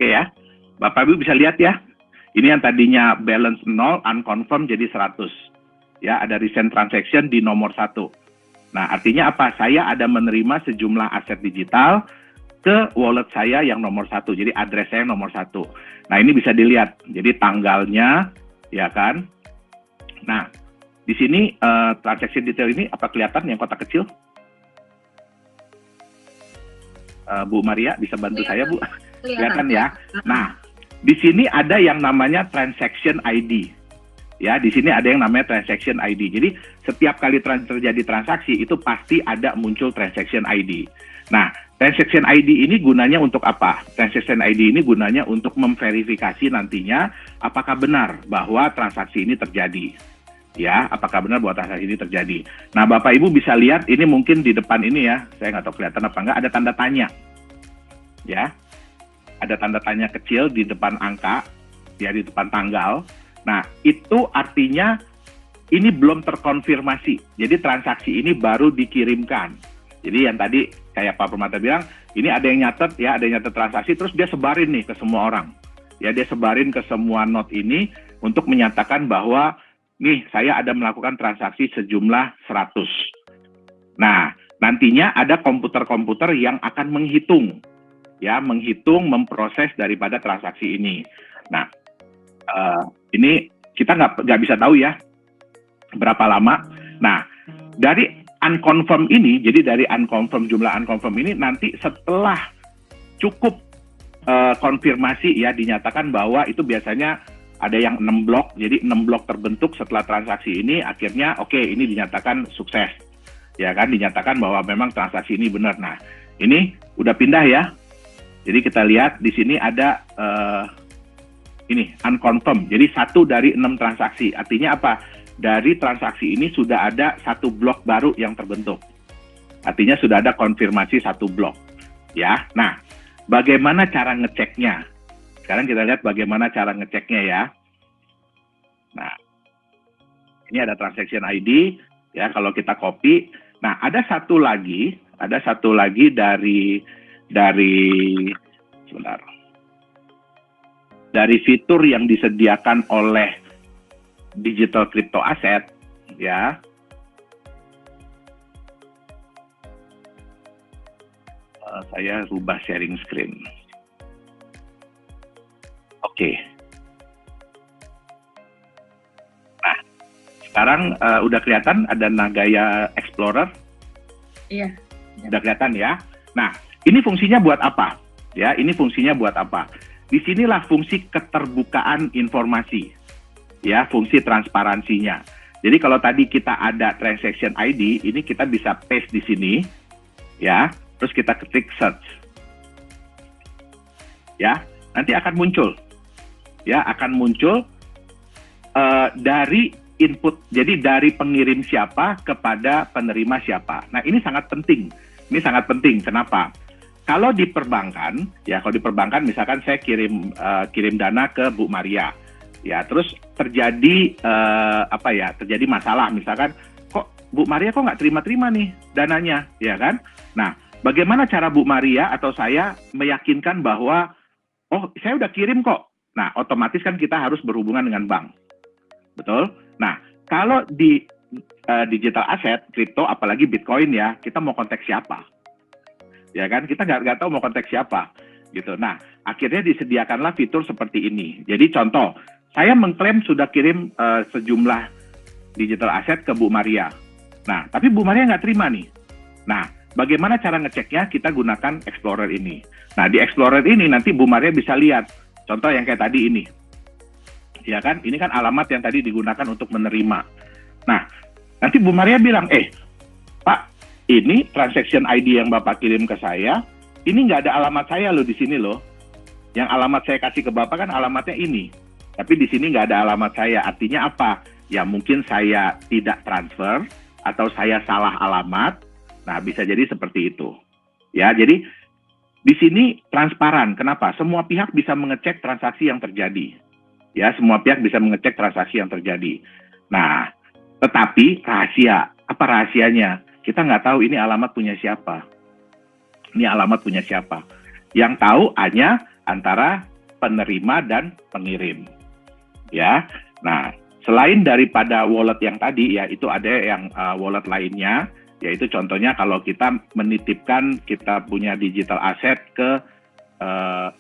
Oke ya, Bapak Ibu bisa lihat ya, ini yang tadinya balance 0, unconfirmed jadi 100. Ya, ada recent transaction di nomor 1. Nah, artinya apa? Saya ada menerima sejumlah aset digital ke wallet saya yang nomor 1, jadi address saya yang nomor 1. Nah, ini bisa dilihat, jadi tanggalnya, ya kan? Nah, di sini transaction detail ini apa kelihatan yang kotak kecil? Bu Maria, bisa bantu saya, Bu? Kelihatan ya. Nah, di sini ada yang namanya transaction ID. Ya, di sini ada yang namanya transaction ID. Jadi, setiap kali terjadi transaksi, itu pasti ada muncul transaction ID. Nah, transaction ID ini gunanya untuk apa? Transaction ID ini gunanya untuk memverifikasi nantinya apakah benar bahwa transaksi ini terjadi. Ya, apakah benar bahwa transaksi ini terjadi. Nah, Bapak Ibu bisa lihat, ini mungkin di depan ini ya, saya nggak tahu kelihatan apa enggak, ada tanda tanya. Ya, ada tanda tanya kecil di depan angka, ya di depan tanggal. Nah, itu artinya ini belum terkonfirmasi. Jadi transaksi ini baru dikirimkan. Jadi yang tadi kayak Pak Permata bilang, ini ada yang nyatet ya, ada yang nyatet transaksi, terus dia sebarin nih ke semua orang. Ya, dia sebarin ke semua node ini untuk menyatakan bahwa nih saya ada melakukan transaksi sejumlah 100. Nah, nantinya ada komputer-komputer yang akan menghitung. Ya, memproses daripada transaksi ini. Nah, ini kita nggak bisa tahu ya berapa lama. Nah, dari unconfirmed ini, jadi dari jumlah unconfirmed ini nanti setelah cukup konfirmasi ya dinyatakan bahwa itu biasanya ada yang 6 blok, jadi 6 blok terbentuk setelah transaksi ini, akhirnya oke, ini dinyatakan sukses. Ya kan, dinyatakan bahwa memang transaksi ini benar. Nah, ini udah pindah ya. Jadi kita lihat di sini ada ini unconfirmed. Jadi 1 dari 6 transaksi. Artinya apa? Dari transaksi ini sudah ada 1 blok baru yang terbentuk. Artinya sudah ada konfirmasi 1 blok. Ya. Nah, bagaimana cara ngeceknya? Sekarang kita lihat bagaimana cara ngeceknya ya. Nah, Ini ada transaction ID, ya kalau kita copy. Nah, ada satu lagi dari sebentar. Dari fitur yang disediakan oleh digital crypto asset, ya. Saya rubah sharing screen. Oke. Nah, sekarang udah kelihatan ada Nagaya Explorer? Iya. Udah kelihatan ya? Nah, ini fungsinya buat apa? Ya, ini fungsinya buat apa? Disinilah fungsi keterbukaan informasi. Ya, fungsi transparansinya. Jadi kalau tadi kita ada transaction ID, ini kita bisa paste di sini. Ya, terus kita ketik search. Ya, nanti akan muncul. Ya, akan muncul dari input, jadi dari pengirim siapa kepada penerima siapa. Nah, ini sangat penting. Ini sangat penting. Kenapa? Kalau di perbankan, ya kalau di perbankan misalkan saya kirim dana ke Bu Maria, ya terus terjadi terjadi masalah, misalkan kok Bu Maria kok nggak terima nih dananya, ya kan? Nah, bagaimana cara Bu Maria atau saya meyakinkan bahwa oh saya udah kirim kok? Nah, otomatis kan kita harus berhubungan dengan bank. Betul? Nah, kalau di digital asset, kripto, apalagi Bitcoin ya, kita mau kontak siapa? Ya kan? Kita nggak tahu mau kontak siapa. Gitu. Nah, akhirnya disediakanlah fitur seperti ini. Jadi contoh, saya mengklaim sudah kirim sejumlah digital asset ke Bu Maria. Nah, tapi Bu Maria nggak terima nih. Nah, bagaimana cara ngeceknya? Kita gunakan Explorer ini. Nah, di Explorer ini nanti Bu Maria bisa lihat. Contoh yang kayak tadi ini. Ya kan, ini kan alamat yang tadi digunakan untuk menerima. Nah, nanti Bu Maria bilang, Pak, ini transaction ID yang Bapak kirim ke saya, ini nggak ada alamat saya loh di sini loh. Yang alamat saya kasih ke Bapak kan alamatnya ini. Tapi di sini nggak ada alamat saya. Artinya apa? Ya mungkin saya tidak transfer, atau saya salah alamat. Nah, bisa jadi seperti itu. Ya, jadi di sini transparan. Kenapa? Semua pihak bisa mengecek transaksi yang terjadi. Ya, semua pihak bisa mengecek transaksi yang terjadi. Nah, tetapi rahasia. Apa rahasianya? Kita nggak tahu ini alamat punya siapa. Ini alamat punya siapa. Yang tahu hanya antara penerima dan pengirim. Ya. Nah, selain daripada wallet yang tadi, ya itu ada yang wallet lainnya, yaitu contohnya kalau kita menitipkan kita punya digital asset ke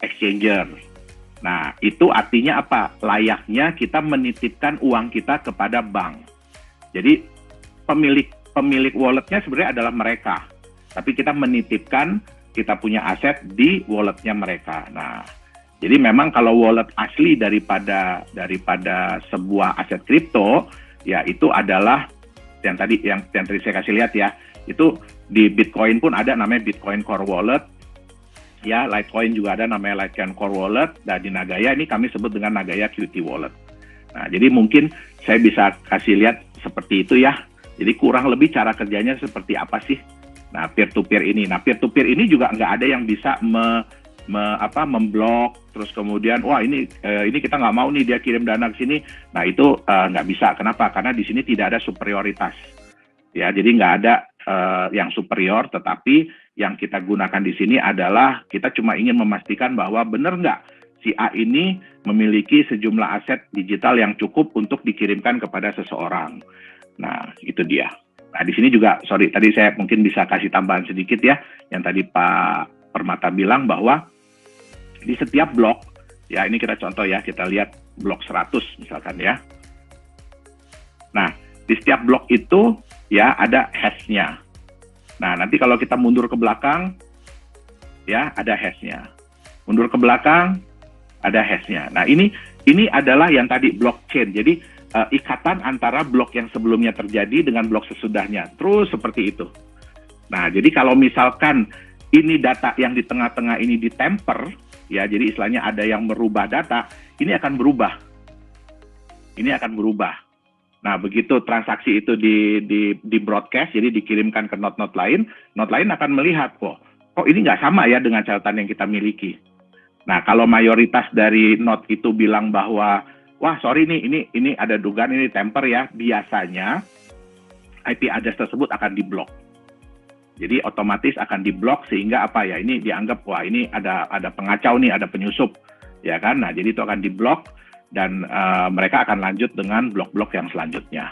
exchanger. Nah, itu artinya apa? Layaknya kita menitipkan uang kita kepada bank. Jadi pemilik walletnya sebenarnya adalah mereka. Tapi kita menitipkan kita punya aset di walletnya mereka. Nah, jadi memang kalau wallet asli daripada sebuah aset kripto, ya itu adalah yang tadi saya kasih lihat ya. Itu di Bitcoin pun ada namanya Bitcoin Core Wallet. Ya, Litecoin juga ada namanya Litecoin Core Wallet, dan di Nagaya ini kami sebut dengan Nagaya Qt Wallet. Nah, jadi mungkin saya bisa kasih lihat seperti itu ya. Jadi kurang lebih cara kerjanya seperti apa sih? Nah, peer-to-peer ini. Nah, peer-to-peer ini juga nggak ada yang bisa memblok, terus kemudian, wah ini kita nggak mau nih dia kirim dana ke sini. Nah, itu nggak bisa. Kenapa? Karena di sini tidak ada superioritas. Ya, jadi nggak ada yang superior, tetapi yang kita gunakan di sini adalah kita cuma ingin memastikan bahwa benar nggak si A ini memiliki sejumlah aset digital yang cukup untuk dikirimkan kepada seseorang. Nah, itu dia. Nah, di sini juga, tadi saya mungkin bisa kasih tambahan sedikit ya, yang tadi Pak Permata bilang bahwa di setiap blok, ya ini kita contoh ya, kita lihat blok 100 misalkan ya. Nah, di setiap blok itu ya ada hash-nya. Nah, nanti kalau kita mundur ke belakang, ya ada hash-nya. Mundur ke belakang, ada hash-nya. Nah, ini adalah yang tadi blockchain. Jadi, ikatan antara blok yang sebelumnya terjadi dengan blok sesudahnya. Terus seperti itu. Nah, jadi kalau misalkan ini data yang di tengah-tengah ini ditemper, ya, jadi istilahnya ada yang merubah data, ini akan berubah. Ini akan berubah. Nah, begitu transaksi itu di broadcast, jadi dikirimkan ke node-node lain akan melihat, kok ini nggak sama ya dengan catatan yang kita miliki. Nah, kalau mayoritas dari node itu bilang bahwa, wah sorry nih, ini ada dugaan ini tamper ya, biasanya IP address tersebut akan diblok. Jadi otomatis akan diblok sehingga apa ya, ini dianggap wah ini ada pengacau nih, ada penyusup, ya kan? Nah jadi itu akan diblok dan mereka akan lanjut dengan blok-blok yang selanjutnya.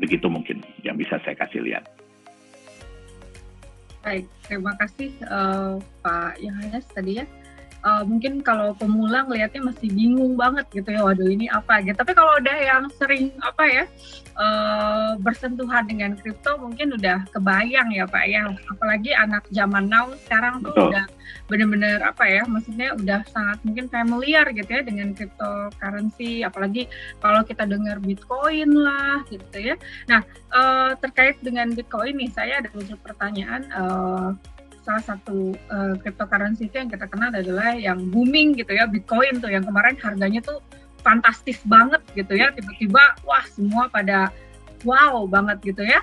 Begitu mungkin yang bisa saya kasih lihat. Baik, terima kasih Pak Yohanes tadi ya. Mungkin kalau pemula ngelihatnya masih bingung banget gitu ya, waduh ini apa gitu. Tapi kalau udah yang sering bersentuhan dengan kripto mungkin udah kebayang ya Pak ya. Apalagi anak zaman now sekarang tuh Betul. udah benar-benar maksudnya udah sangat mungkin familiar gitu ya dengan cryptocurrency. Apalagi kalau kita dengar Bitcoin lah gitu ya. Nah terkait dengan Bitcoin nih, saya ada muncul pertanyaan. Salah satu cryptocurrency itu yang kita kenal adalah yang booming gitu ya, Bitcoin tuh yang kemarin harganya tuh fantastis banget gitu ya, tiba-tiba wah semua pada wow banget gitu ya.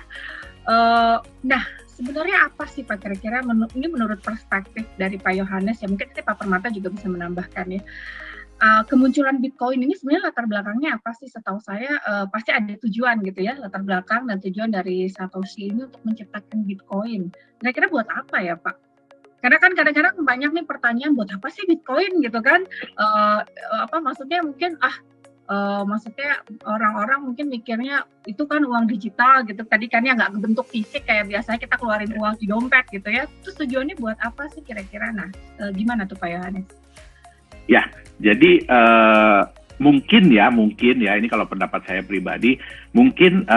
Nah sebenarnya apa sih Pak kira-kira ini menurut perspektif dari Pak Yohanes ya, mungkin nanti Pak Permata juga bisa menambahkan ya. Kemunculan Bitcoin ini sebenarnya latar belakangnya apa sih? Setahu saya pasti ada tujuan gitu ya, latar belakang dan tujuan dari Satoshi ini untuk menciptakan Bitcoin. Kira-kira buat apa ya Pak? Karena kan kadang-kadang banyak nih pertanyaan, buat apa sih Bitcoin gitu kan? Maksudnya mungkin maksudnya orang-orang mungkin mikirnya itu kan uang digital gitu, tadi kan ya nggak bentuk fisik kayak biasanya kita keluarin uang di dompet gitu ya. Terus tujuannya buat apa sih kira-kira? Nah, gimana tuh Pak Yohanes? Ya, jadi mungkin ya ini kalau pendapat saya pribadi, mungkin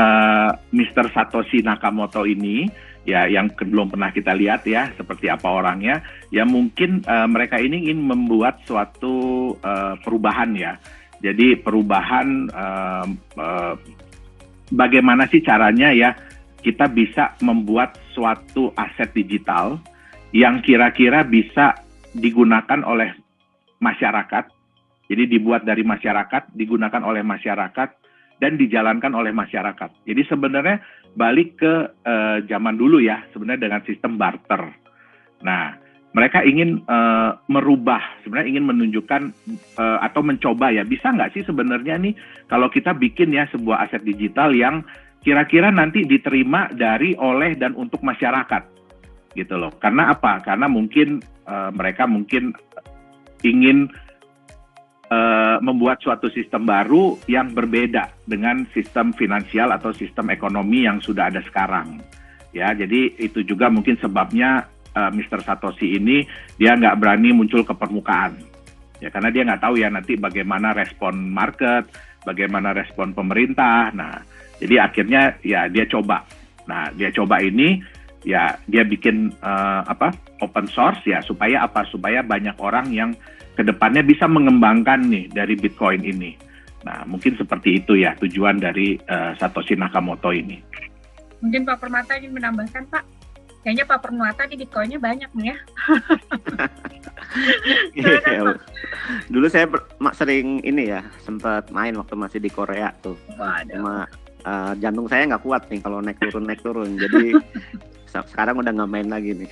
Mr. Satoshi Nakamoto ini ya yang belum pernah kita lihat ya seperti apa orangnya, ya mungkin mereka ini ingin membuat suatu perubahan ya. Jadi perubahan bagaimana sih caranya ya kita bisa membuat suatu aset digital yang kira-kira bisa digunakan oleh masyarakat, jadi dibuat dari masyarakat, digunakan oleh masyarakat, dan dijalankan oleh masyarakat. Jadi sebenarnya balik ke zaman dulu ya, sebenarnya dengan sistem barter. Nah, mereka ingin merubah, sebenarnya ingin menunjukkan atau mencoba ya, bisa nggak sih sebenarnya nih kalau kita bikin ya sebuah aset digital yang kira-kira nanti diterima dari, oleh, dan untuk masyarakat, gitu loh. Karena apa? Karena mungkin mereka mungkin ingin membuat suatu sistem baru yang berbeda dengan sistem finansial atau sistem ekonomi yang sudah ada sekarang. Ya, jadi itu juga mungkin sebabnya Mr. Satoshi ini dia nggak berani muncul ke permukaan. Ya, karena dia nggak tahu ya nanti bagaimana respon market, bagaimana respon pemerintah. Nah, jadi akhirnya ya dia coba. Nah, dia coba ini ya dia bikin open source ya supaya apa? Supaya banyak orang yang kedepannya bisa mengembangkan nih dari Bitcoin ini. Nah, mungkin seperti itu ya tujuan dari Satoshi Nakamoto ini. Mungkin Pak Permata ingin menambahkan Pak? Kayaknya Pak Permata di Bitcoin-nya banyak nih ya. Dulu saya sering ini ya, sempat main waktu masih di Korea tuh. Waduh. Cuma jantung saya nggak kuat nih kalau naik turun. Jadi sekarang udah nggak main lagi nih.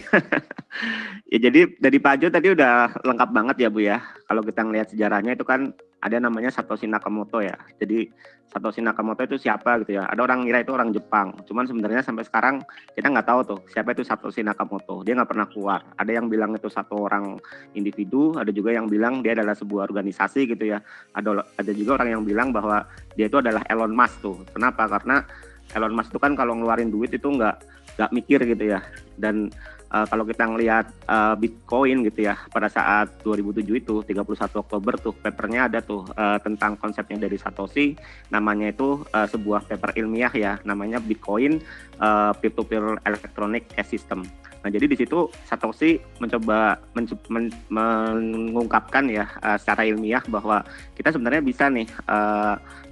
Ya jadi dari Pak Jo tadi udah lengkap banget ya Bu ya. Kalau kita ngelihat sejarahnya itu kan ada namanya Satoshi Nakamoto ya. Jadi Satoshi Nakamoto itu siapa gitu ya. Ada orang ngira itu orang Jepang. Cuman sebenarnya sampai sekarang kita nggak tahu tuh siapa itu Satoshi Nakamoto. Dia nggak pernah keluar. Ada yang bilang itu satu orang individu. Ada juga yang bilang dia adalah sebuah organisasi gitu ya. Ada juga orang yang bilang bahwa dia itu adalah Elon Musk tuh. Kenapa? Karena Elon Musk itu kan kalau ngeluarin duit itu nggak mikir gitu ya. Dan kalau kita ngelihat Bitcoin gitu ya, pada saat 2007 itu 31 Oktober tuh papernya ada tuh tentang konsepnya dari Satoshi, namanya itu sebuah paper ilmiah ya, namanya Bitcoin Peer-to-Peer Electronic Cash System. Nah jadi di situ Satoshi mencoba mengungkapkan ya secara ilmiah bahwa kita sebenarnya bisa nih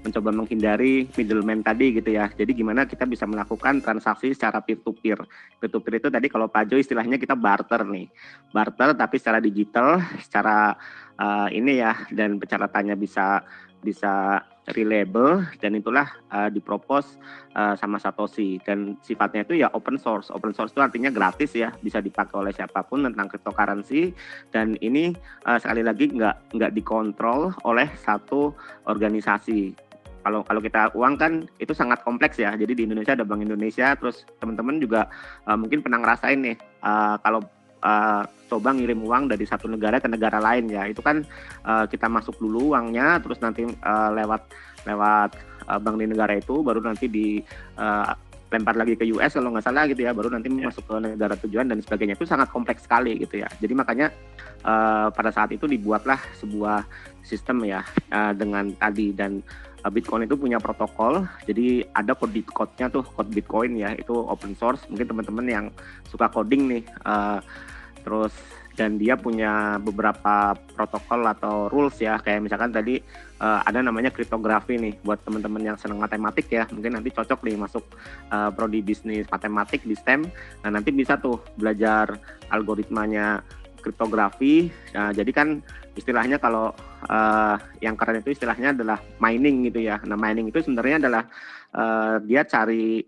mencoba menghindari middleman tadi gitu ya. Jadi gimana kita bisa melakukan transaksi secara peer-to-peer. Peer-to-peer itu tadi kalau Pak Jo istilahnya kita barter nih. Barter tapi secara digital, secara ini ya, dan persyaratannya bisa reliable, dan itulah dipropose sama Satoshi, dan sifatnya itu ya open source. Open source itu artinya gratis ya, bisa dipakai oleh siapapun tentang cryptocurrency, dan ini sekali lagi nggak dikontrol oleh satu organisasi. Kalau kita uang kan itu sangat kompleks ya. Jadi di Indonesia ada Bank Indonesia, terus teman-teman juga mungkin pernah ngerasain nih kalau coba ngirim uang dari satu negara ke negara lain ya. Itu kan kita masuk dulu uangnya, terus nanti lewat bank di negara itu, baru nanti lempar lagi ke US kalau nggak salah gitu ya, baru nanti masuk ke negara tujuan dan sebagainya. Itu sangat kompleks sekali gitu ya. Jadi makanya pada saat itu dibuatlah sebuah sistem ya dengan tadi, dan Bitcoin itu punya protokol, jadi ada kode-nya tuh, kode Bitcoin ya, itu open source. Mungkin teman-teman yang suka coding nih, terus dan dia punya beberapa protokol atau rules ya, kayak misalkan tadi ada namanya kriptografi nih, buat teman-teman yang senang matematik ya, mungkin nanti cocok nih masuk prodi bisnis matematik di STEM. Nah nanti bisa tuh belajar algoritmanya kriptografi. Nah, jadi kan istilahnya kalau yang keren itu istilahnya adalah mining gitu ya. Nah mining itu sebenarnya adalah dia cari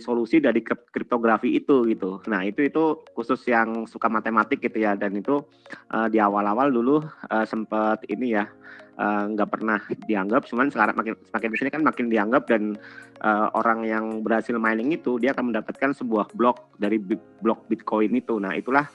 solusi dari kriptografi itu gitu. Nah itu khusus yang suka matematik gitu ya, dan itu di awal-awal dulu sempat ini ya, nggak pernah dianggap, cuman sekarang makin di sini kan makin dianggap, dan orang yang berhasil mining itu dia akan mendapatkan sebuah blok dari blok Bitcoin itu. Nah itulah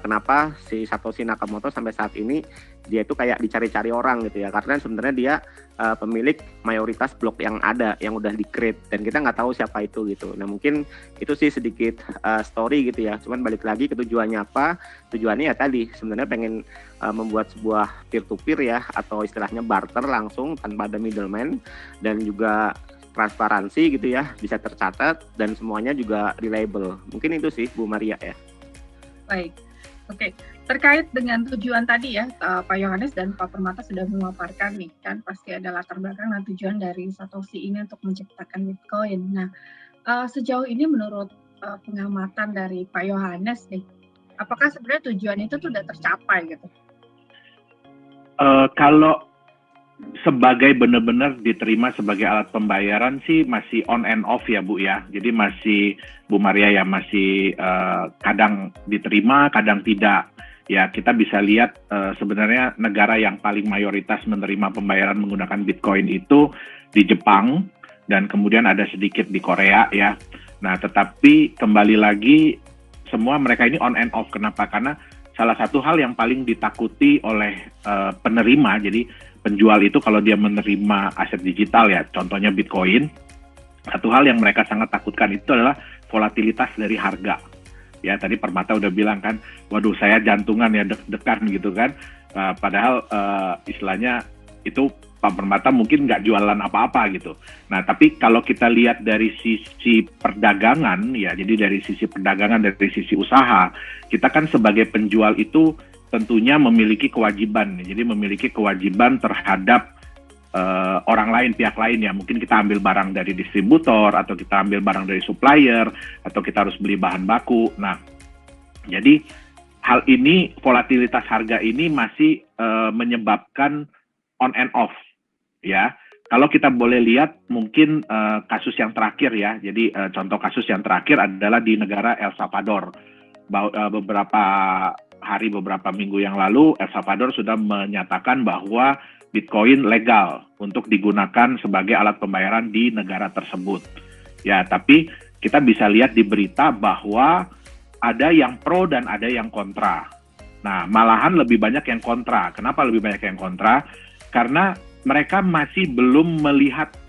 kenapa si Satoshi Nakamoto sampai saat ini dia itu kayak dicari-cari orang gitu ya, karena sebenarnya dia pemilik mayoritas blok yang ada, yang udah di-create, dan kita nggak tahu siapa itu gitu. Nah mungkin itu sih sedikit story gitu ya, cuman balik lagi ke tujuannya apa. Tujuannya ya tadi sebenarnya pengen membuat sebuah peer-to-peer ya, atau istilahnya barter langsung tanpa ada middleman, dan juga transparansi gitu ya, bisa tercatat, dan semuanya juga reliable. Mungkin itu sih Bu Maria ya. Baik, oke. Terkait dengan tujuan tadi ya, Pak Yohanes dan Pak Permata sudah memaparkan nih, kan pasti ada latar belakang dan tujuan dari Satoshi ini untuk menciptakan Bitcoin. Nah, sejauh ini menurut pengamatan dari Pak Yohanes nih, apakah sebenarnya tujuan itu sudah tercapai gitu? Kalau sebagai benar-benar diterima sebagai alat pembayaran sih masih on and off ya Bu ya. Jadi masih Bu Maria ya, masih kadang diterima, kadang tidak. Ya kita bisa lihat sebenarnya negara yang paling mayoritas menerima pembayaran menggunakan Bitcoin itu di Jepang, dan kemudian ada sedikit di Korea ya. Nah tetapi kembali lagi semua mereka ini on and off. Kenapa? Karena salah satu hal yang paling ditakuti oleh penerima, jadi penjual itu kalau dia menerima aset digital ya, contohnya Bitcoin, satu hal yang mereka sangat takutkan itu adalah volatilitas dari harga. Ya tadi Permata udah bilang kan, waduh saya jantungan ya, deg-degan gitu kan. Padahal istilahnya itu Pak Permata mungkin nggak jualan apa-apa gitu. Nah tapi kalau kita lihat dari sisi perdagangan ya, jadi dari sisi perdagangan, dari sisi usaha, kita kan sebagai penjual itu tentunya memiliki kewajiban. Jadi memiliki kewajiban terhadap orang lain, pihak lain ya. Mungkin kita ambil barang dari distributor, atau kita ambil barang dari supplier, atau kita harus beli bahan baku. Nah, jadi hal ini, volatilitas harga ini masih menyebabkan on and off ya. Kalau kita boleh lihat mungkin kasus yang terakhir ya. Jadi contoh kasus yang terakhir adalah di negara El Salvador. Beberapa minggu yang lalu El Salvador sudah menyatakan bahwa Bitcoin legal untuk digunakan sebagai alat pembayaran di negara tersebut. Ya, tapi kita bisa lihat di berita bahwa ada yang pro dan ada yang kontra. Nah, malahan lebih banyak yang kontra. Kenapa lebih banyak yang kontra? Karena mereka masih belum melihat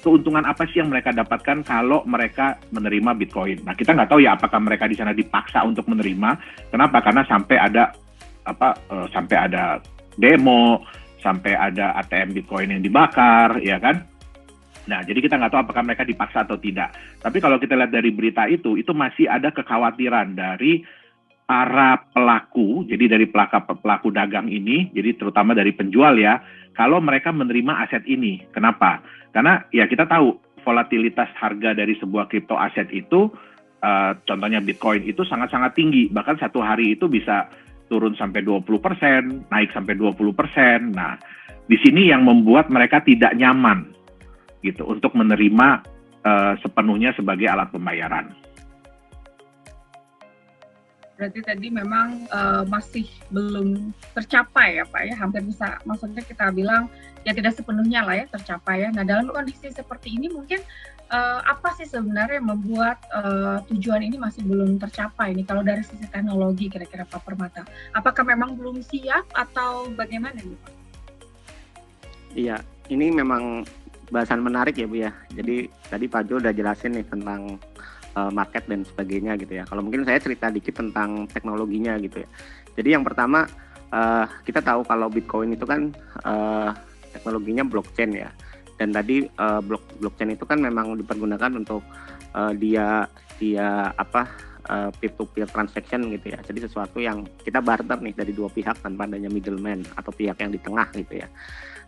keuntungan apa sih yang mereka dapatkan kalau mereka menerima Bitcoin. Nah, kita nggak tahu ya apakah mereka di sana dipaksa untuk menerima. Kenapa? Karena sampai ada demo, sampai ada ATM Bitcoin yang dibakar, ya kan? Nah, jadi kita nggak tahu apakah mereka dipaksa atau tidak. Tapi kalau kita lihat dari berita itu masih ada kekhawatiran dari para pelaku, jadi dari pelaku dagang ini, jadi terutama dari penjual ya, kalau mereka menerima aset ini. Kenapa? Karena ya kita tahu volatilitas harga dari sebuah kripto aset itu, contohnya Bitcoin itu sangat-sangat tinggi. Bahkan satu hari itu bisa turun sampai 20%, naik sampai 20%. Nah, di sini yang membuat mereka tidak nyaman gitu untuk menerima sepenuhnya sebagai alat pembayaran. Berarti tadi memang masih belum tercapai ya Pak ya, hampir bisa, maksudnya kita bilang ya tidak sepenuhnya lah ya tercapai ya. Nah dalam kondisi seperti ini mungkin apa sih sebenarnya yang membuat tujuan ini masih belum tercapai nih kalau dari sisi teknologi kira-kira Pak Permata? Apakah memang belum siap atau bagaimana nih Pak? Iya, ini memang bahasan menarik ya Bu ya. Jadi tadi Pak Jo udah jelasin nih tentang market dan sebagainya gitu ya. Kalau mungkin saya cerita dikit tentang teknologinya gitu ya. Jadi yang pertama kita tahu kalau Bitcoin itu kan teknologinya blockchain ya. Dan tadi blockchain itu kan memang dipergunakan untuk dia peer-to-peer transaction gitu ya. Jadi sesuatu yang kita barter nih dari dua pihak tanpa adanya middleman atau pihak yang di tengah gitu ya.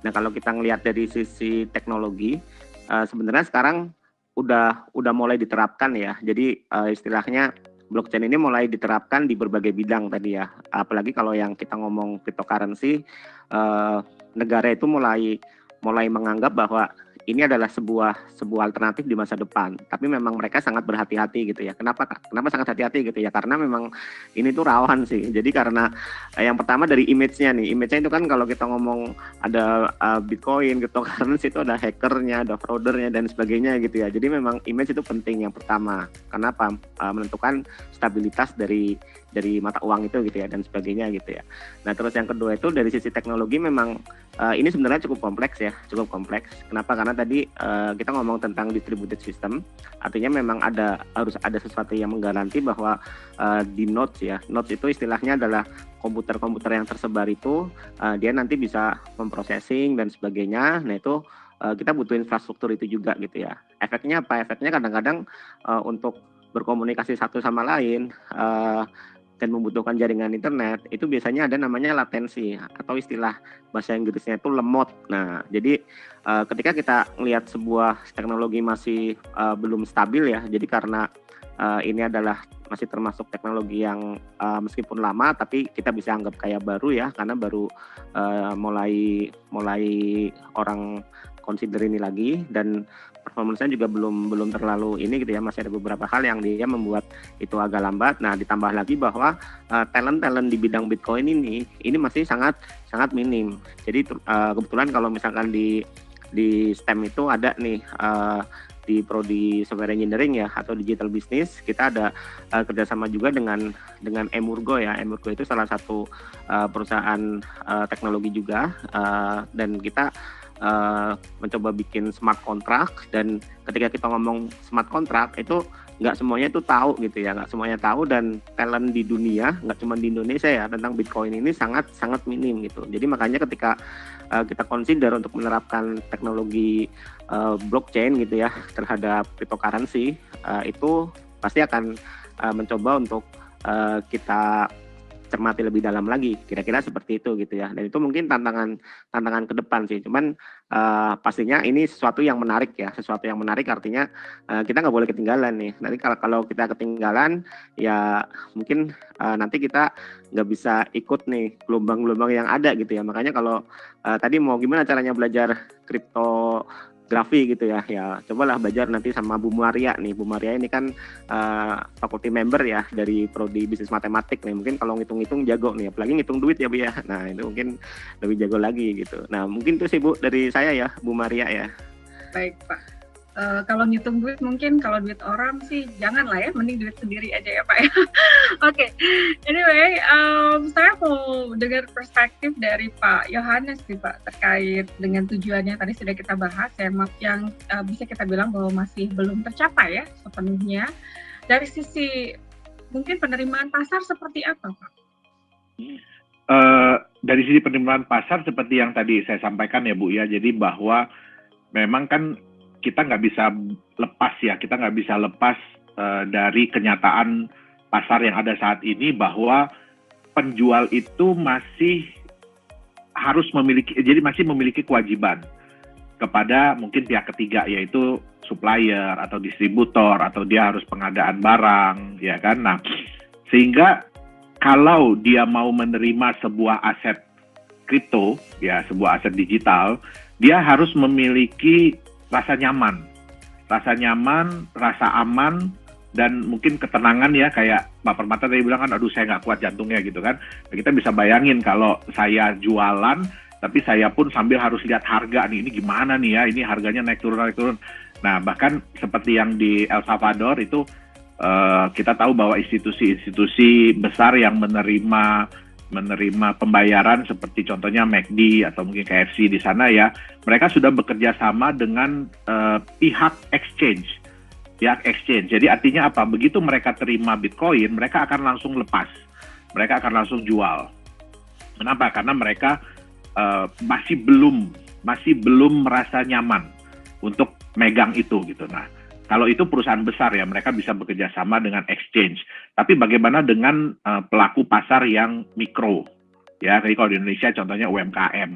Nah kalau kita ngelihat dari sisi teknologi sebenarnya sekarang udah mulai diterapkan ya. Jadi istilahnya blockchain ini mulai diterapkan di berbagai bidang tadi ya. Apalagi kalau yang kita ngomong cryptocurrency, negara itu mulai menganggap bahwa ini adalah sebuah alternatif di masa depan. Tapi memang mereka sangat berhati-hati gitu ya. Kenapa sangat hati-hati gitu ya? Karena memang ini tuh rawan sih. Jadi karena yang pertama dari image-nya nih. Image-nya itu kan kalau kita ngomong ada Bitcoin, cryptocurrency itu ada hackernya, ada fraudernya dan sebagainya gitu ya. Jadi memang image itu penting yang pertama. Kenapa? Menentukan stabilitas dari mata uang itu gitu ya dan sebagainya gitu ya. Nah terus yang kedua itu dari sisi teknologi memang ini sebenarnya cukup kompleks. Kenapa? Karena tadi kita ngomong tentang distributed system, artinya memang harus ada sesuatu yang menggaranti bahwa di nodes ya. Nodes itu istilahnya adalah komputer-komputer yang tersebar itu dia nanti bisa memprocessing dan sebagainya. Nah itu kita butuh infrastruktur itu juga gitu ya. Efeknya apa? Efeknya kadang-kadang untuk berkomunikasi satu sama lain dan membutuhkan jaringan internet, itu biasanya ada namanya latensi atau istilah bahasa Inggrisnya itu lemot. Nah, jadi ketika kita melihat sebuah teknologi masih belum stabil ya, jadi karena ini adalah masih termasuk teknologi yang meskipun lama, tapi kita bisa anggap kayak baru ya, karena baru mulai orang consider ini lagi dan performance-nya juga belum terlalu ini gitu ya, masih ada beberapa hal yang dia membuat itu agak lambat. Nah, ditambah lagi bahwa talent di bidang Bitcoin ini masih sangat minim. Jadi kebetulan kalau misalkan di STEM itu ada nih di prodi software engineering ya atau digital business, kita ada kerjasama juga dengan Emurgo ya. Emurgo itu salah satu perusahaan teknologi juga dan kita mencoba bikin smart contract. Dan ketika kita ngomong smart contract itu nggak semuanya itu tahu gitu ya, nggak semuanya tahu, dan talent di dunia nggak cuma di Indonesia ya tentang Bitcoin ini sangat minim gitu. Jadi makanya ketika kita consider untuk menerapkan teknologi blockchain gitu ya terhadap cryptocurrency, itu pasti akan mencoba untuk kita cermati lebih dalam lagi, kira-kira seperti itu gitu ya. Dan itu mungkin tantangan ke depan sih. Cuman pastinya ini sesuatu yang menarik ya, sesuatu yang menarik artinya kita nggak boleh ketinggalan nih. Nanti kalau kita ketinggalan ya mungkin nanti kita nggak bisa ikut nih gelombang-gelombang yang ada gitu ya. Makanya kalau tadi mau gimana caranya belajar kriptografi gitu ya, cobalah belajar nanti sama Bu Maria nih. Bu Maria ini kan faculty member ya dari prodi bisnis matematik nih. Mungkin kalau ngitung-ngitung jago nih, apalagi ngitung duit ya Bu ya. Nah itu mungkin lebih jago lagi gitu. Nah mungkin itu sih Bu dari saya ya, Bu Maria ya. Baik Pak. Kalau ngitung duit mungkin, kalau duit orang sih jangan lah ya, mending duit sendiri aja ya Pak ya. Oke, anyway, saya mau dengar perspektif dari Pak Yohanes nih Pak terkait dengan tujuannya tadi sudah kita bahas ya, yang bisa kita bilang bahwa masih belum tercapai ya sepenuhnya. Dari sisi mungkin penerimaan pasar seperti apa Pak? Dari sisi penerimaan pasar seperti yang tadi saya sampaikan ya Bu ya, jadi bahwa memang kan kita nggak bisa lepas dari kenyataan pasar yang ada saat ini bahwa penjual itu masih memiliki kewajiban kepada mungkin pihak ketiga, yaitu supplier atau distributor, atau dia harus pengadaan barang ya kan. Nah, sehingga kalau dia mau menerima sebuah aset kripto, ya sebuah aset digital, dia harus memiliki rasa nyaman, rasa aman, dan mungkin ketenangan ya, kayak Pak Permata tadi bilang kan, aduh saya nggak kuat jantungnya gitu kan. Nah, kita bisa bayangin kalau saya jualan, tapi saya pun sambil harus lihat harga nih, ini gimana nih ya, ini harganya naik turun. Nah, bahkan seperti yang di El Salvador itu, kita tahu bahwa institusi-institusi besar yang menerima pembayaran seperti contohnya McD atau mungkin KFC di sana ya, mereka sudah bekerja sama dengan pihak exchange. Jadi artinya apa? Begitu mereka terima Bitcoin, mereka akan langsung lepas, mereka akan langsung jual. Kenapa? Karena mereka masih belum merasa nyaman untuk megang itu gitu. Nah, kalau itu perusahaan besar ya, mereka bisa bekerja sama dengan exchange. Tapi bagaimana dengan pelaku pasar yang mikro? Ya, kayak kalau di Indonesia contohnya UMKM.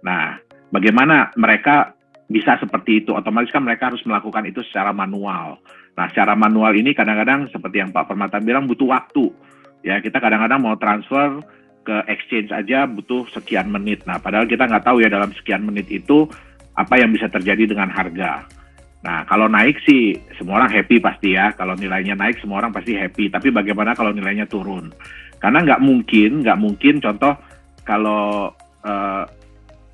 Nah, bagaimana mereka bisa seperti itu? Otomatis kan mereka harus melakukan itu secara manual. Nah, secara manual ini kadang-kadang seperti yang Pak Permata bilang butuh waktu. Ya, kita kadang-kadang mau transfer ke exchange aja butuh sekian menit. Nah, padahal kita nggak tahu ya dalam sekian menit itu apa yang bisa terjadi dengan harga. Nah, kalau naik sih semua orang happy pasti ya. Kalau nilainya naik semua orang pasti happy. Tapi bagaimana kalau nilainya turun? Karena nggak mungkin contoh kalau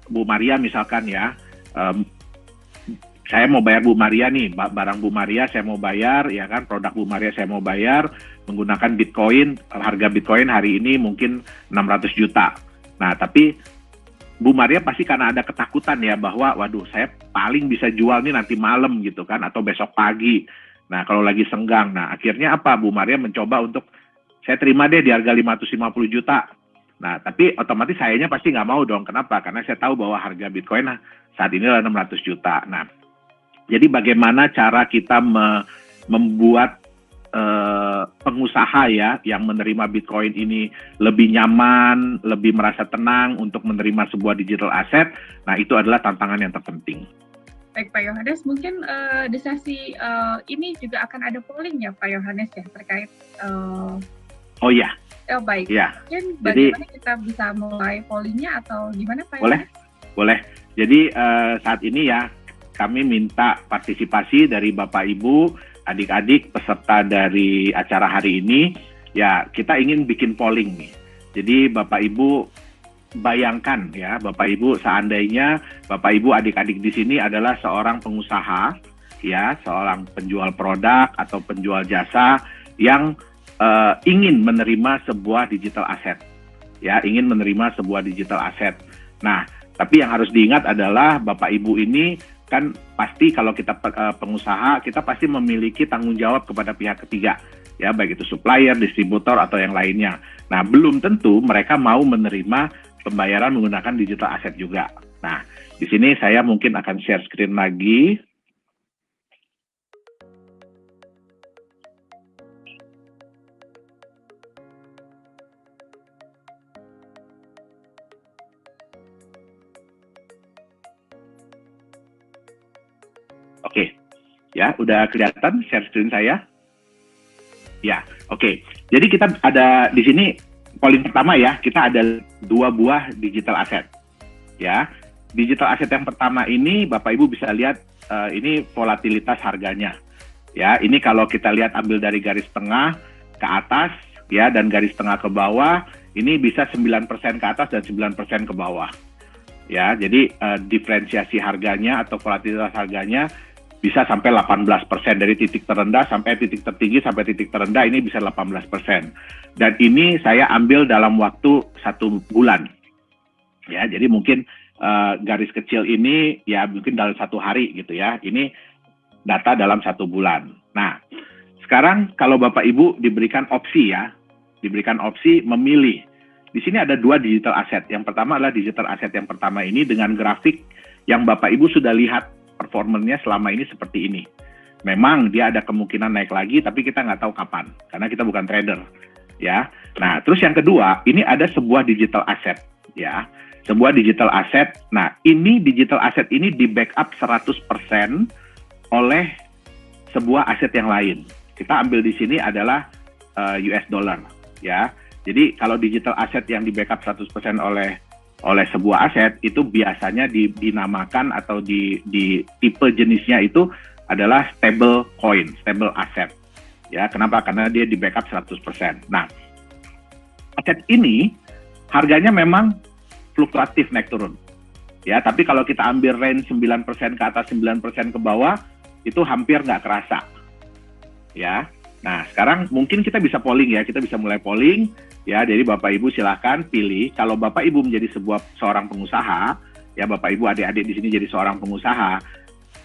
Bu Maria misalkan ya, saya mau bayar Bu Maria nih, barang Bu Maria saya mau bayar, ya kan, produk Bu Maria saya mau bayar menggunakan Bitcoin, harga Bitcoin hari ini mungkin 600 juta. Nah, tapi Bu Maria pasti karena ada ketakutan ya bahwa waduh saya paling bisa jual nih nanti malam gitu kan, atau besok pagi. Nah, kalau lagi senggang. Nah, akhirnya apa? Bu Maria mencoba untuk saya terima deh di harga 550 juta. Nah, tapi otomatis sayanya pasti nggak mau dong. Kenapa? Karena saya tahu bahwa harga Bitcoin saat ini adalah 600 juta. Nah, jadi bagaimana cara kita membuat pengusaha ya yang menerima Bitcoin ini lebih nyaman, lebih merasa tenang untuk menerima sebuah digital asset. Nah, itu adalah tantangan yang terpenting. Baik Pak Yohanes, mungkin di sesi ini juga akan ada polling ya Pak Yohanes ya terkait. Oh iya. Oh baik. Ya. Mungkin bagaimana kita bisa mulai pollingnya atau gimana Pak Yohanes? Boleh. Jadi saat ini ya kami minta partisipasi dari Bapak Ibu, adik-adik peserta dari acara hari ini. Ya, kita ingin bikin polling nih. Jadi Bapak Ibu bayangkan ya, Bapak Ibu seandainya Bapak Ibu adik-adik di sini adalah seorang pengusaha, ya, seorang penjual produk atau penjual jasa yang ingin menerima sebuah digital asset, ya, ingin menerima sebuah digital asset. Nah, tapi yang harus diingat adalah Bapak Ibu ini kan pasti kalau kita pengusaha, kita pasti memiliki tanggung jawab kepada pihak ketiga, ya, baik itu supplier, distributor atau yang lainnya. Nah, belum tentu mereka mau menerima pembayaran menggunakan digital asset juga. Nah, di sini saya mungkin akan share screen lagi. Oke, ya, udah kelihatan share screen saya? Ya, oke. Jadi kita ada di sini polling pertama ya, kita ada 2 buah digital asset. Ya, digital asset yang pertama ini Bapak Ibu bisa lihat ini volatilitas harganya. Ya, ini kalau kita lihat ambil dari garis tengah ke atas ya dan garis tengah ke bawah, ini bisa 9% ke atas dan 9% ke bawah. Ya, jadi diferensiasi harganya atau volatilitas harganya bisa sampai 18%, dari titik terendah sampai titik tertinggi sampai titik terendah ini bisa 18%. Dan ini saya ambil dalam waktu 1 bulan. Ya, jadi mungkin garis kecil ini ya mungkin dalam 1 hari gitu ya. Ini data dalam 1 bulan. Nah, sekarang kalau Bapak Ibu diberikan opsi ya, diberikan opsi memilih. Di sini ada 2 digital asset. Yang pertama adalah digital asset yang pertama ini dengan grafik yang Bapak Ibu sudah lihat performanya selama ini seperti ini. Memang dia ada kemungkinan naik lagi, tapi kita nggak tahu kapan, karena kita bukan trader, ya. Nah, terus yang kedua, ini ada sebuah digital asset, ya, sebuah digital asset. Nah, ini digital asset ini di backup 100% oleh sebuah aset yang lain. Kita ambil di sini adalah US dollar, ya. Jadi kalau digital asset yang di backup 100% oleh sebuah aset itu biasanya dinamakan atau di tipe jenisnya itu adalah stable coin, stable asset. Ya, kenapa? Karena dia di backup 100%. Nah, aset ini harganya memang fluktuatif naik turun. Ya, tapi kalau kita ambil range 9% ke atas, 9% ke bawah, itu hampir nggak kerasa. Ya, nah sekarang mungkin kita bisa polling ya, kita bisa mulai polling. Ya, jadi Bapak Ibu silahkan pilih. Kalau Bapak Ibu menjadi seorang pengusaha, ya Bapak Ibu adik-adik di sini jadi seorang pengusaha,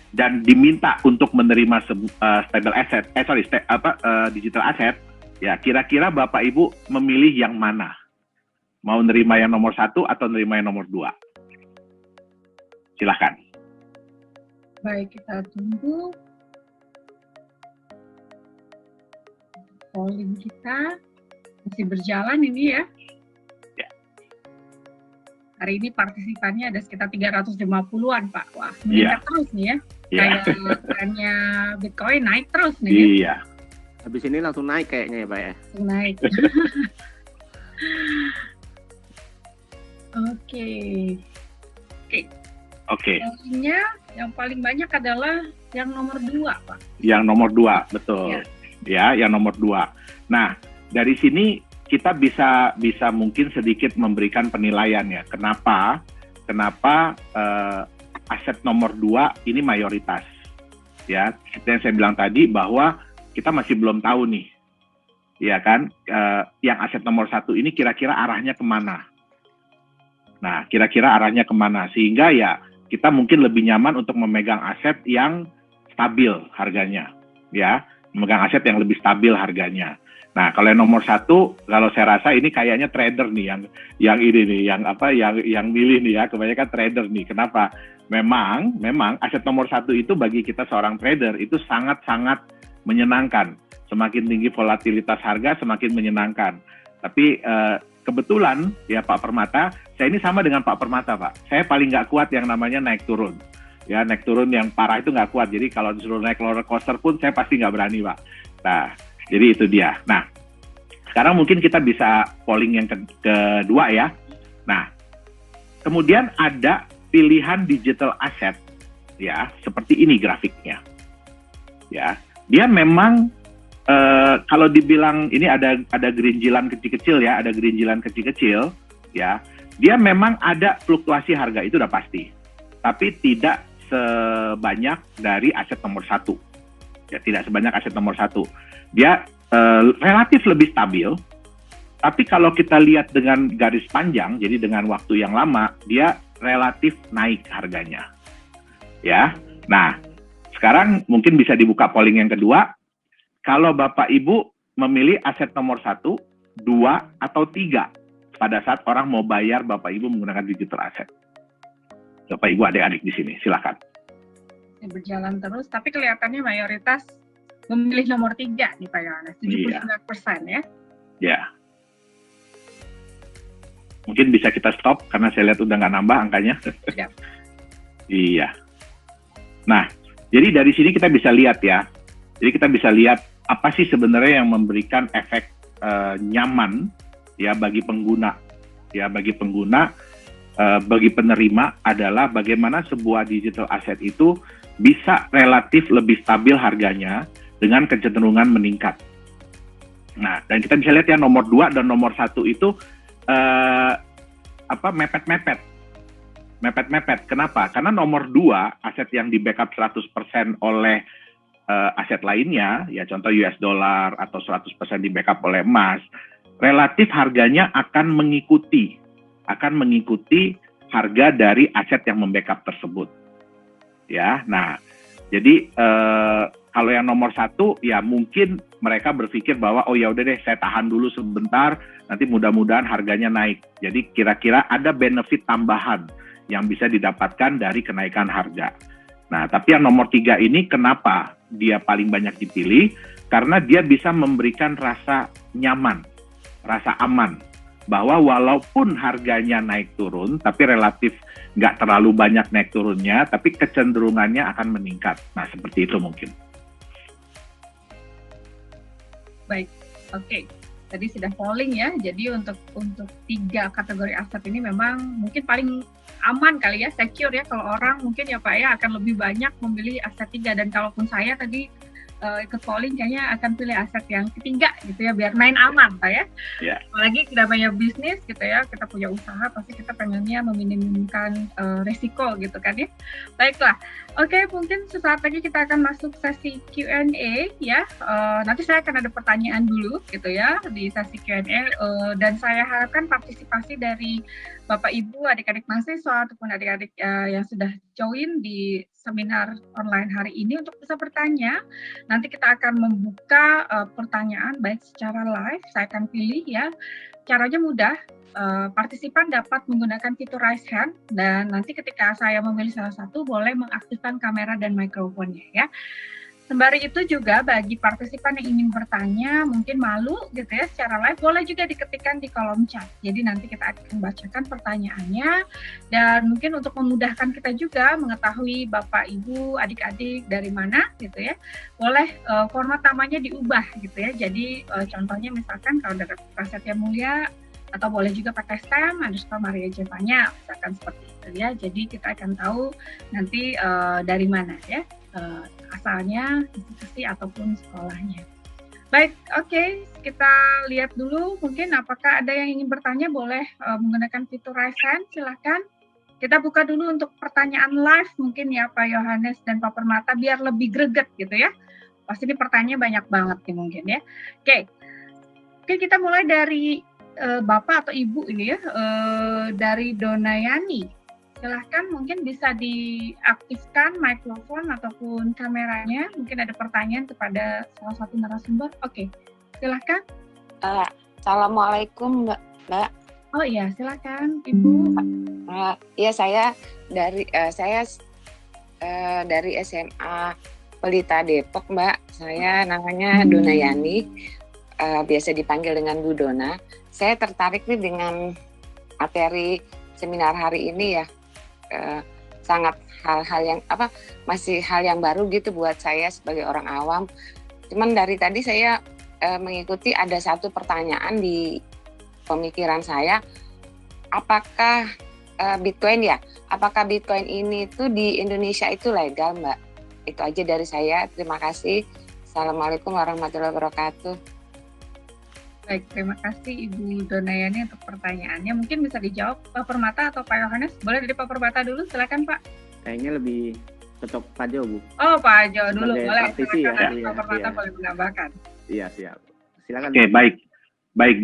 dan diminta untuk menerima stable asset, digital asset, ya kira-kira Bapak Ibu memilih yang mana? Mau nerima yang nomor 1 atau nerima yang nomor 2? Silahkan. Baik, kita tunggu polling kita masih berjalan ini ya. Hari ini partisipannya ada sekitar 350-an, Pak. Wah, meningkat terus nih ya. Kayak trennya Bitcoin naik terus nih ya. Iya. Habis ini langsung naik kayaknya ya, Pak ya. Langsung naik. Oke. Poinnya yang paling banyak adalah yang nomor 2, Pak. Yang nomor 2, betul. Ya, yang nomor 2. Nah, dari sini kita bisa mungkin sedikit memberikan penilaian ya. Kenapa aset nomor 2 ini mayoritas? Ya, seperti yang saya bilang tadi bahwa kita masih belum tahu nih, ya kan? Yang aset nomor 1 ini kira-kira arahnya kemana? Nah, kira-kira arahnya kemana? Sehingga ya kita mungkin lebih nyaman untuk memegang aset yang stabil harganya, ya, memegang aset yang lebih stabil harganya. Nah, kalau yang nomor 1, kalau saya rasa ini kayaknya trader nih yang ini nih, yang milih nih ya, kebanyakan trader nih. Kenapa? Memang aset nomor 1 itu bagi kita seorang trader itu sangat-sangat menyenangkan. Semakin tinggi volatilitas harga, semakin menyenangkan. Tapi kebetulan ya Pak Permata, saya ini sama dengan Pak Permata, Pak. Saya paling nggak kuat yang namanya naik turun. Ya, naik turun yang parah itu nggak kuat. Jadi kalau disuruh naik roller coaster pun saya pasti nggak berani, Pak. Nah, jadi itu dia. Nah, sekarang mungkin kita bisa polling yang kedua ya. Nah, kemudian ada pilihan digital asset ya, seperti ini grafiknya. Ya, dia memang kalau dibilang ini ada gerinjilan kecil-kecil ya, ada gerinjilan kecil-kecil ya. Dia memang ada fluktuasi harga itu udah pasti. Tapi tidak sebanyak dari aset nomor 1. Ya, tidak sebanyak aset nomor 1. Dia relatif lebih stabil, tapi kalau kita lihat dengan garis panjang, jadi dengan waktu yang lama, dia relatif naik harganya. Ya, nah sekarang mungkin bisa dibuka polling yang kedua. Kalau Bapak Ibu memilih aset nomor 1, 2, atau 3 pada saat orang mau bayar Bapak Ibu menggunakan digital asset. Bapak Ibu adik-adik di sini, silakan. Berjalan terus, tapi kelihatannya mayoritas memilih nomor 3 nih Pak Yohanes, 79% ya. Ya. Mungkin bisa kita stop karena saya lihat udah nggak nambah angkanya. Ya. Iya. Nah, jadi dari sini kita bisa lihat ya. Jadi kita bisa lihat apa sih sebenarnya yang memberikan efek nyaman ya bagi pengguna. Ya, bagi pengguna, bagi penerima adalah bagaimana sebuah digital asset itu bisa relatif lebih stabil harganya dengan kecenderungan meningkat. Nah, dan kita bisa lihat ya nomor 2 dan nomor 1 itu mepet-mepet. Kenapa? Karena nomor 2 aset yang di backup 100% oleh aset lainnya, ya contoh US dollar atau 100% di backup oleh emas, relatif harganya akan mengikuti harga dari aset yang membackup tersebut. Ya, nah, jadi kalau yang nomor 1 ya mungkin mereka berpikir bahwa oh ya udah deh saya tahan dulu sebentar, nanti mudah-mudahan harganya naik. Jadi kira-kira ada benefit tambahan yang bisa didapatkan dari kenaikan harga. Nah, tapi yang nomor 3 ini kenapa dia paling banyak dipilih? Karena dia bisa memberikan rasa nyaman, rasa aman, bahwa walaupun harganya naik turun, tapi relatif nggak terlalu banyak naik turunnya, tapi kecenderungannya akan meningkat. Nah, seperti itu mungkin. Baik, oke. tadi sudah polling ya. Jadi untuk 3 kategori aset ini memang mungkin paling aman kali ya, secure ya, kalau orang mungkin ya Pak ya akan lebih banyak memilih aset 3, dan kalaupun saya tadi ikut polling kayaknya akan pilih aset yang ketiga gitu ya, biar main aman Pak ya. Ya. Apalagi kita banyak bisnis gitu ya, kita punya usaha, pasti kita pengennya meminimumkan resiko gitu kan ya. Baiklah, oke, mungkin sesaat lagi kita akan masuk sesi Q&A ya. Nanti saya akan ada pertanyaan dulu gitu ya di sesi Q&A, dan saya harapkan partisipasi dari Bapak Ibu, adik-adik mahasiswa ataupun adik-adik yang sudah join di seminar online hari ini untuk bisa bertanya. Nanti kita akan membuka pertanyaan baik secara live, saya akan pilih ya. Caranya mudah, partisipan dapat menggunakan fitur raise hand, dan nanti ketika saya memilih salah satu boleh mengaktifkan kamera dan mikrofonnya ya. Sembari itu juga bagi partisipan yang ingin bertanya, mungkin malu gitu ya secara live, boleh juga diketikkan di kolom chat. Jadi nanti kita akan bacakan pertanyaannya, dan mungkin untuk memudahkan kita juga mengetahui Bapak, Ibu, adik-adik dari mana gitu ya, boleh format namanya diubah gitu ya. Jadi contohnya misalkan kalau dari Prasetya Mulia, atau boleh juga pakai stem _Maria Jevanya, misalkan seperti itu ya. Jadi kita akan tahu nanti dari mana ya, asalnya, institusi ataupun sekolahnya. Baik, oke, kita lihat dulu mungkin apakah ada yang ingin bertanya, boleh menggunakan fitur raise hand, silahkan. Kita buka dulu untuk pertanyaan live mungkin ya Pak Yohanes dan Pak Permata, biar lebih greget gitu ya. Pasti ini pertanyaan banyak banget nih mungkin ya. Oke, kita mulai dari Bapak atau Ibu ini ya, dari Donayani. Silahkan, mungkin bisa diaktifkan mikrofon ataupun kameranya. Mungkin ada pertanyaan kepada salah satu narasumber. Oke, silahkan. Assalamualaikum Mbak. Oh iya, silahkan Ibu. Ya, saya dari SMA Pelita Depok Mbak. Saya namanya Donayani, biasa dipanggil dengan Bu Dona. Saya tertarik nih dengan materi seminar hari ini ya. Sangat hal-hal yang masih hal yang baru gitu buat saya sebagai orang awam. Cuman dari tadi saya mengikuti ada satu pertanyaan di pemikiran saya, apakah Bitcoin ya? Apakah Bitcoin ini tuh di Indonesia itu legal, Mbak? Itu aja dari saya. Terima kasih. Assalamualaikum warahmatullahi wabarakatuh. Baik, terima kasih Ibu Donayani untuk pertanyaannya. Mungkin bisa dijawab Pak Permata atau Pak Yohanes. Boleh dari Pak Permata dulu, silakan Pak. Kayaknya lebih cocok Pak Jo, Bu. Oh, Pak Jo dulu, boleh. Praktisi ya. Pak Permata boleh menambahkan. Iya, siap. Silakan. Oke, baik.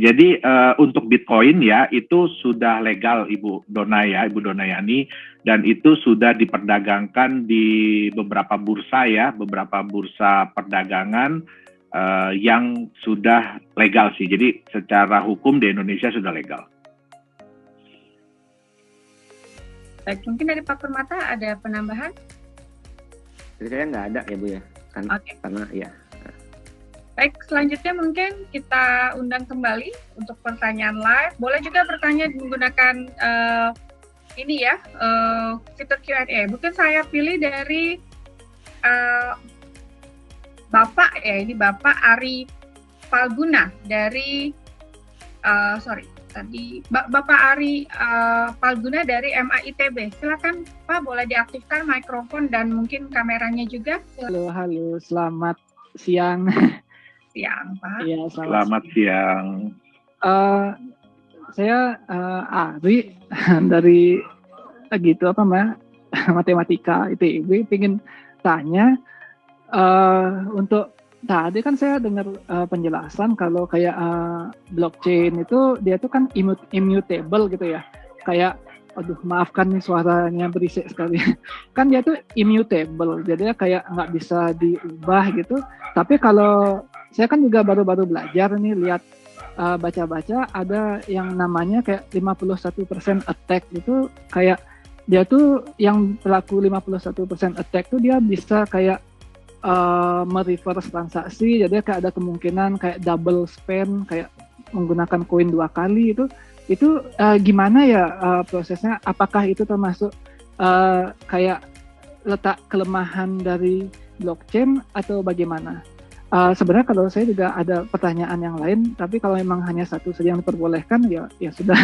Jadi untuk Bitcoin ya itu sudah legal Ibu Donayani, dan itu sudah diperdagangkan di beberapa bursa ya, beberapa bursa perdagangan yang sudah legal sih. Jadi secara hukum di Indonesia sudah legal. Baik, mungkin dari Pak Permata ada penambahan? Jadi saya nggak ada ya Bu ya, kan? Oke. Karena ya. Baik, selanjutnya mungkin kita undang kembali untuk pertanyaan live. Boleh juga bertanya menggunakan ini ya, fitur Q&A. Mungkin saya pilih dari Bapak ya, ini Bapak Ari Palguna dari Bapak Ari Palguna dari MAITB. Silakan Pak, boleh diaktifkan mikrofon dan mungkin kameranya juga. Halo, selamat siang. Siang Pak. Iya, Selamat siang. Saya Ari dari Mbak, matematika ITB, pengen tanya. Untuk tadi kan saya dengar penjelasan kalau kayak blockchain itu dia tuh kan immutable gitu ya. Kayak, aduh maafkan nih suaranya berisik sekali. Kan dia tuh immutable, jadi kayak nggak bisa diubah gitu. Tapi kalau saya kan juga baru-baru belajar nih, lihat baca-baca ada yang namanya kayak 51% attack itu, kayak dia tuh yang pelaku 51% attack tuh dia bisa kayak mereverse transaksi, jadi kayak ada kemungkinan kayak double spend, kayak menggunakan koin 2 kali itu gimana ya prosesnya? Apakah itu termasuk kayak letak kelemahan dari blockchain atau bagaimana? Sebenarnya kalau saya juga ada pertanyaan yang lain, tapi kalau memang hanya satu saja yang diperbolehkan, ya sudah.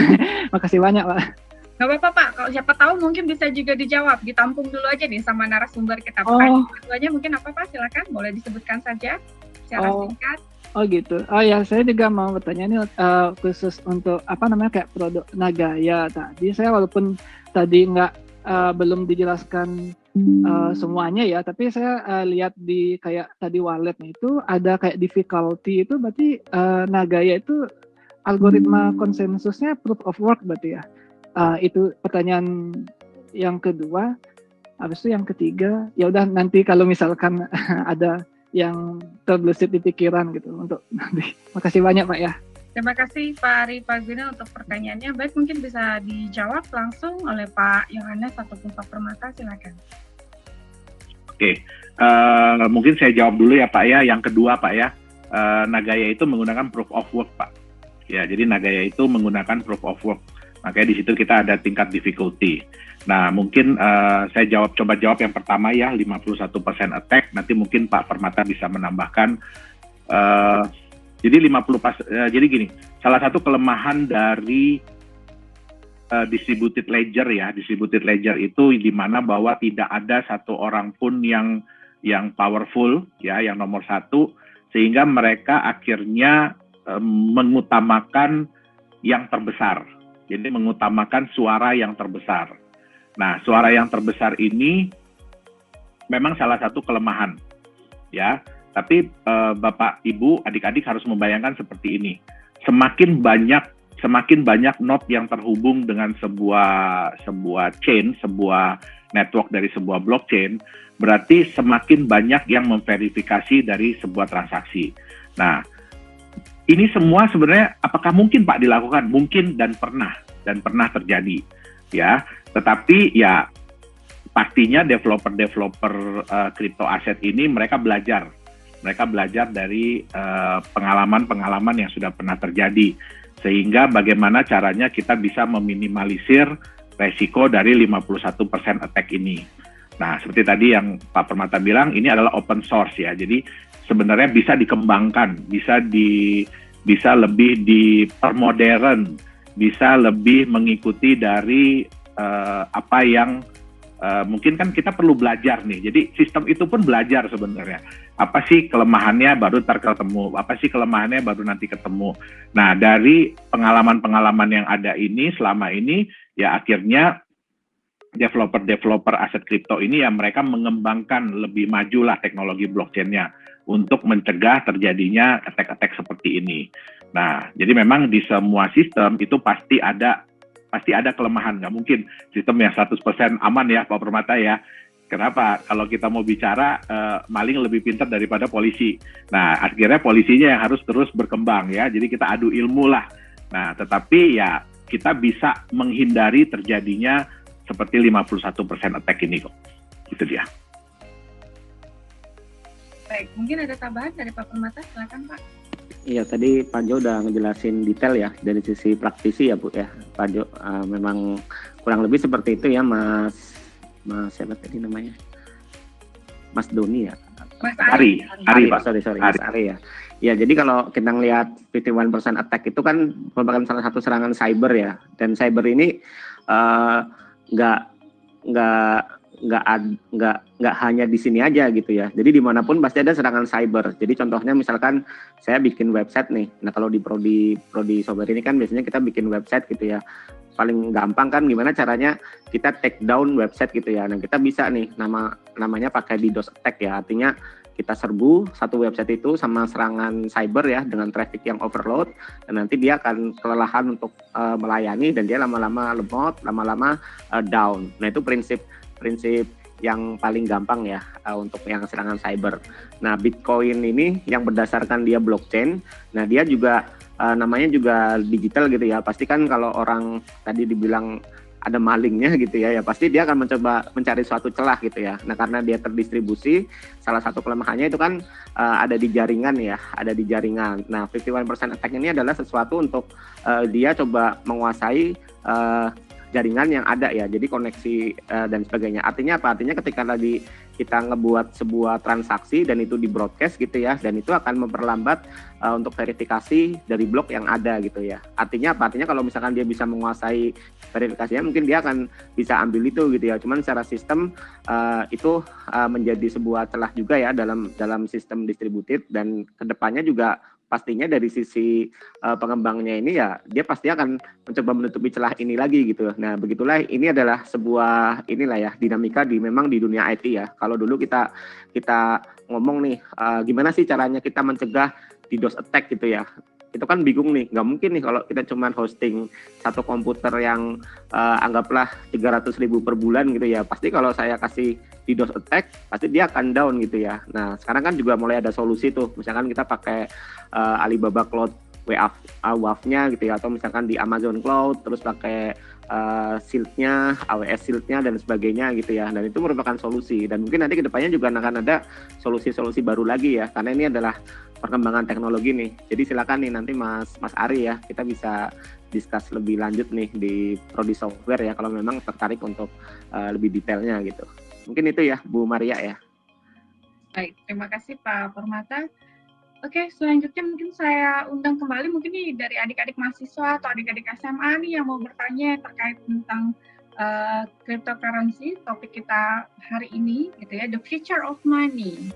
Makasih banyak, Pak. Nggak apa-apa, Pak. Kalau siapa tahu mungkin bisa juga dijawab. Ditampung dulu aja nih sama narasumber kita. Keduanya mungkin apa, Pak? Silakan, boleh disebutkan saja secara singkat. Oh gitu. Oh ya, saya juga mau bertanya nih khusus untuk kayak produk Nagaya tadi. Saya walaupun tadi belum dijelaskan semuanya ya, tapi saya lihat di kayak tadi walletnya itu ada kayak difficulty itu berarti Nagaya itu algoritma konsensusnya proof of work berarti ya. Itu pertanyaan yang kedua. Habis itu yang ketiga, ya udah nanti kalau misalkan ada yang terbesit di pikiran gitu untuk nanti. Makasih banyak Pak ya. Terima kasih Pak Ari Paguna untuk pertanyaannya. Baik, mungkin bisa dijawab langsung oleh Pak Yohanes ataupun Pak Permata, silakan. Oke, mungkin saya jawab dulu ya Pak ya. Yang kedua Pak ya, Nagaya itu menggunakan proof of work Pak. Ya, jadi Nagaya itu menggunakan proof of work. Makanya di situ kita ada tingkat difficulty. Nah, mungkin saya coba jawab yang pertama ya, 51% attack. Nanti mungkin Pak Permata bisa menambahkan. Jadi jadi gini, salah satu kelemahan dari distributed ledger ya, distributed ledger itu di mana bahwa tidak ada satu orang pun yang powerful ya, yang nomor satu, sehingga mereka akhirnya mengutamakan yang terbesar. Jadi mengutamakan suara yang terbesar. Nah, suara yang terbesar ini memang salah satu kelemahan, ya. Tapi Bapak, Ibu, adik-adik harus membayangkan seperti ini. Semakin banyak node yang terhubung dengan sebuah chain, sebuah network dari sebuah blockchain, berarti semakin banyak yang memverifikasi dari sebuah transaksi. Nah, ini semua sebenarnya apakah mungkin Pak dilakukan? Mungkin dan pernah terjadi, ya. Tetapi ya pastinya developer crypto aset ini mereka belajar dari pengalaman-pengalaman yang sudah pernah terjadi, sehingga bagaimana caranya kita bisa meminimalisir resiko dari 51% attack ini. Nah, seperti tadi yang Pak Permata bilang, ini adalah open source ya, jadi sebenarnya bisa dikembangkan, bisa lebih dipermodern, bisa lebih mengikuti dari apa yang mungkin kan kita perlu belajar nih. Jadi sistem itu pun belajar sebenarnya. Apa sih kelemahannya baru ketemu, apa sih kelemahannya baru nanti ketemu. Nah, dari pengalaman-pengalaman yang ada ini selama ini, ya akhirnya developer aset kripto ini ya mereka mengembangkan lebih maju lah teknologi blockchain-nya untuk mencegah terjadinya attack-attack seperti ini. Nah, jadi memang di semua sistem itu pasti ada kelemahan. Nggak mungkin sistem yang 100% aman ya Pak Permata ya. Kenapa? Kalau kita mau bicara maling lebih pintar daripada polisi. Nah, akhirnya polisinya yang harus terus berkembang ya. Jadi kita adu ilmu lah. Nah, tetapi ya kita bisa menghindari terjadinya seperti 51% attack ini kok. Itu dia. Baik, mungkin ada tambahan dari Pak Permata, silakan Pak. Iya, tadi Pak Jo udah ngejelasin detail ya dari sisi praktisi ya Bu ya. Pak Jo memang kurang lebih seperti itu ya Mas siapa tadi namanya? Mas Doni ya? Mas Ari Pak, sorry Ari. Mas Ari ya. Ya, jadi kalau kita ngelihat 51% attack itu kan merupakan salah satu serangan cyber ya. Dan cyber ini nggak hanya di sini aja gitu ya. Jadi dimanapun pasti ada serangan cyber. Jadi contohnya misalkan saya bikin website nih. Nah kalau di Prodi Software ini kan biasanya kita bikin website gitu ya. Paling gampang kan gimana caranya kita take down website gitu ya. Nah kita bisa nih namanya pakai DDoS attack ya. Artinya kita serbu satu website itu sama serangan cyber ya dengan traffic yang overload, dan nanti dia akan kelelahan untuk melayani dan dia lama-lama lemot, lama-lama down. Nah itu prinsip yang paling gampang ya untuk yang serangan cyber. Nah Bitcoin ini yang berdasarkan dia blockchain, nah dia juga namanya juga digital gitu ya. Pasti kan kalau orang tadi dibilang ada malingnya gitu ya, pasti dia akan mencoba mencari suatu celah gitu ya. Nah karena dia terdistribusi, salah satu kelemahannya itu kan ada di jaringan ya, ada di jaringan. Nah 51% attack ini adalah sesuatu untuk dia coba menguasai jaringan yang ada ya, jadi koneksi dan sebagainya. Artinya apa? Artinya ketika tadi kita ngebuat sebuah transaksi dan itu di broadcast gitu ya, dan itu akan memperlambat untuk verifikasi dari blok yang ada gitu ya. Artinya apa? Artinya kalau misalkan dia bisa menguasai verifikasinya, mungkin dia akan bisa ambil itu gitu ya. Cuman secara sistem itu menjadi sebuah celah juga ya dalam sistem distributed, dan kedepannya juga pastinya dari sisi pengembangnya ini ya dia pasti akan mencoba menutupi celah ini lagi gitu. Nah begitulah, ini adalah sebuah inilah ya dinamika memang di dunia IT ya. Kalau dulu kita ngomong nih gimana sih caranya kita mencegah DDoS attack gitu ya. Itu kan bingung nih, nggak mungkin nih kalau kita cuman hosting satu komputer yang anggaplah 300.000 per bulan gitu ya. Pasti kalau saya kasih DDoS attack, pasti dia akan down gitu ya. Nah sekarang kan juga mulai ada solusi tuh, misalkan kita pakai Alibaba Cloud WAF-nya gitu ya, atau misalkan di Amazon Cloud, terus pakai Shield-nya, AWS Shield-nya dan sebagainya gitu ya. Dan itu merupakan solusi, dan mungkin nanti kedepannya juga akan ada solusi-solusi baru lagi ya, karena ini adalah perkembangan teknologi nih. Jadi silakan nih nanti Mas Ari ya, kita bisa discuss lebih lanjut nih di Prodi Software ya, kalau memang tertarik untuk lebih detailnya gitu. Mungkin itu ya Bu Maria ya. Baik, terima kasih Pak Permata. Oke, selanjutnya mungkin saya undang kembali mungkin nih dari adik-adik mahasiswa atau adik-adik SMA nih yang mau bertanya terkait tentang cryptocurrency, topik kita hari ini gitu ya, the future of money.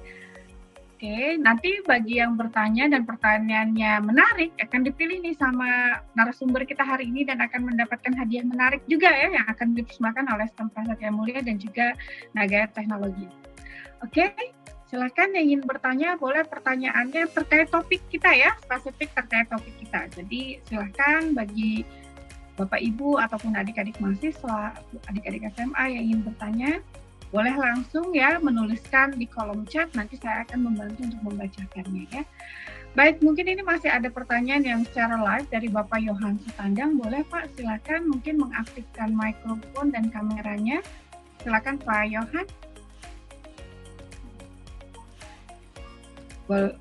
Oke, nanti bagi yang bertanya dan pertanyaannya menarik akan dipilih nih sama narasumber kita hari ini dan akan mendapatkan hadiah menarik juga ya yang akan dipersembahkan oleh Stempa Satya Mulia dan juga Nagaya Teknologi. Oke, silakan yang ingin bertanya boleh pertanyaannya terkait topik kita ya, spesifik terkait topik kita. Jadi silakan bagi Bapak Ibu ataupun adik-adik mahasiswa, adik-adik SMA yang ingin bertanya, boleh langsung ya menuliskan di kolom chat, nanti saya akan membantu untuk membacakannya ya. Baik, mungkin ini masih ada pertanyaan yang secara live dari Bapak Yohan Sutandang. Boleh Pak, silakan mungkin mengaktifkan mikrofon dan kameranya. Silakan Pak Yohan.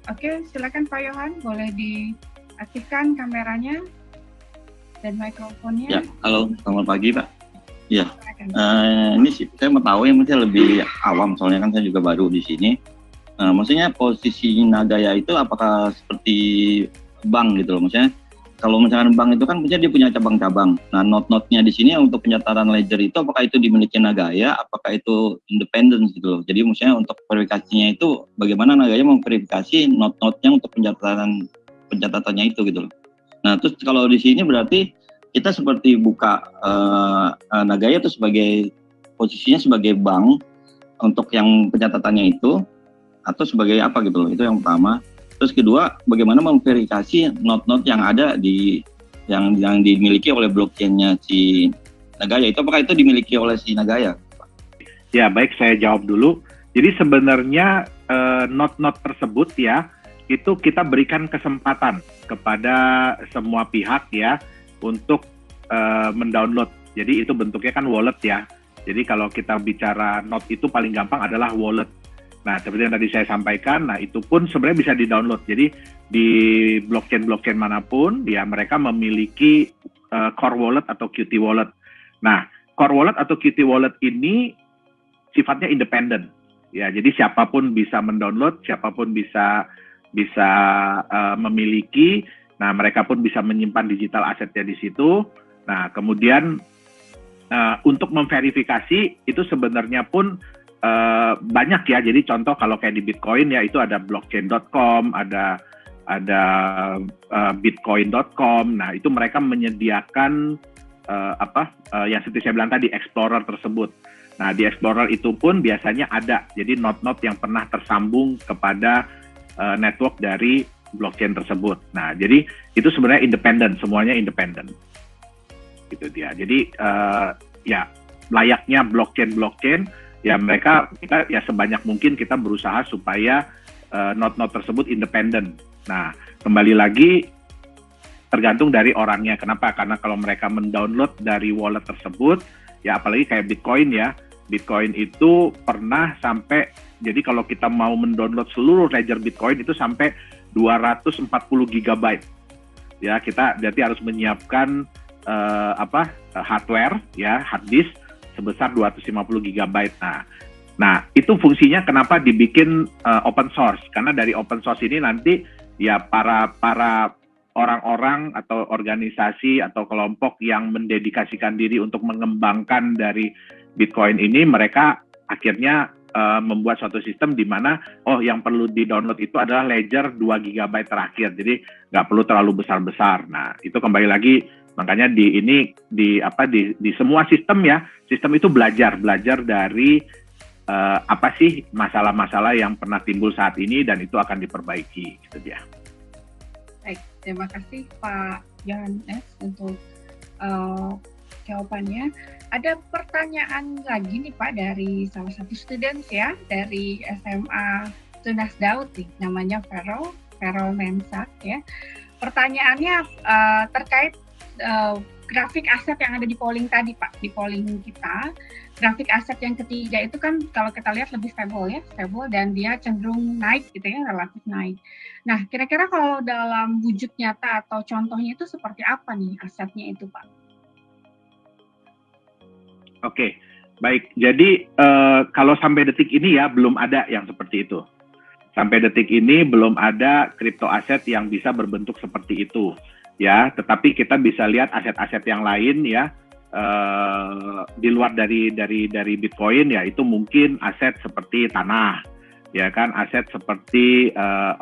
Oke, silakan Pak Yohan, boleh diaktifkan kameranya dan mikrofonnya. Ya, halo, selamat pagi Pak. Ya, ini sih saya mau tahu yang mungkin lebih awam, soalnya kan saya juga baru di sini. Maksudnya posisi Nagaya itu apakah seperti bank gitu loh? Maksudnya kalau misalkan bank itu kan maksudnya dia punya cabang-cabang. Nah, node-node-nya di sini untuk pencatatan ledger itu apakah itu dimiliki Nagaya, apakah itu independen gitu loh. Jadi maksudnya untuk verifikasinya itu bagaimana Nagaya memverifikasi node-node-nya untuk pencatatannya itu gitu loh. Nah, terus kalau di sini berarti kita seperti buka Nagaya itu sebagai posisinya sebagai bank untuk yang pencatatannya itu, atau sebagai apa gitu loh, itu yang pertama. Terus kedua, bagaimana memverifikasi node-node yang ada yang dimiliki oleh blockchain-nya si Nagaya, itu apakah itu dimiliki oleh si Nagaya? Ya baik, saya jawab dulu. Jadi sebenarnya node-node tersebut ya, itu kita berikan kesempatan kepada semua pihak ya untuk mendownload. Jadi itu bentuknya kan wallet ya. Jadi kalau kita bicara node itu paling gampang adalah wallet. Nah seperti yang tadi saya sampaikan, nah itu pun sebenarnya bisa di-download. Jadi di blockchain manapun ya mereka memiliki core wallet atau Qt wallet. Nah core wallet atau Qt wallet ini sifatnya independen. Ya jadi siapapun bisa mendownload, siapapun bisa memiliki. Nah, mereka pun bisa menyimpan digital asetnya di situ. Nah, kemudian untuk memverifikasi itu sebenarnya pun banyak ya. Jadi contoh kalau kayak di Bitcoin ya itu ada blockchain.com, ada bitcoin.com. Nah, itu mereka menyediakan yang seperti saya bilang tadi Explorer tersebut. Nah, di Explorer itu pun biasanya ada. Jadi node-node yang pernah tersambung kepada network dari blockchain tersebut. Nah, jadi itu sebenarnya independen, semuanya independen. Gitu dia. Jadi ya layaknya blockchain ya kita ya sebanyak mungkin kita berusaha supaya node-node tersebut independen. Nah, kembali lagi tergantung dari orangnya. Kenapa? Karena kalau mereka mendownload dari wallet tersebut, ya apalagi kayak Bitcoin ya. Bitcoin itu pernah sampai, jadi kalau kita mau mendownload seluruh ledger Bitcoin itu sampai 240 GB. Ya, kita berarti harus menyiapkan hardware, ya, hard disk sebesar 250 GB. Nah, itu fungsinya kenapa dibikin open source, karena dari open source ini nanti ya para orang-orang atau organisasi atau kelompok yang mendedikasikan diri untuk mengembangkan dari Bitcoin ini, mereka akhirnya membuat suatu sistem di mana yang perlu di-download itu adalah ledger 2 GB terakhir, jadi nggak perlu terlalu besar-besar. Nah, itu kembali lagi, makanya di semua sistem ya, sistem itu belajar dari apa sih masalah-masalah yang pernah timbul saat ini, dan itu akan diperbaiki, gitu dia. Baik, terima kasih Pak Johannes untuk jawabannya. Ada pertanyaan lagi nih Pak dari salah satu students ya, dari SMA Tunas Daud nih, namanya Vero Mensak ya. Pertanyaannya terkait grafik aset yang ada di polling tadi Pak, di polling kita, grafik aset yang ketiga itu kan kalau kita lihat lebih stable dan dia cenderung naik gitu ya, relatif naik. Nah, kira-kira kalau dalam wujud nyata atau contohnya itu seperti apa nih asetnya itu Pak? Oke, baik. Jadi kalau sampai detik ini ya belum ada yang seperti itu. Sampai detik ini belum ada kripto aset yang bisa berbentuk seperti itu. Ya, tetapi kita bisa lihat aset-aset yang lain ya di luar dari Bitcoin, ya itu mungkin aset seperti tanah, ya kan, aset seperti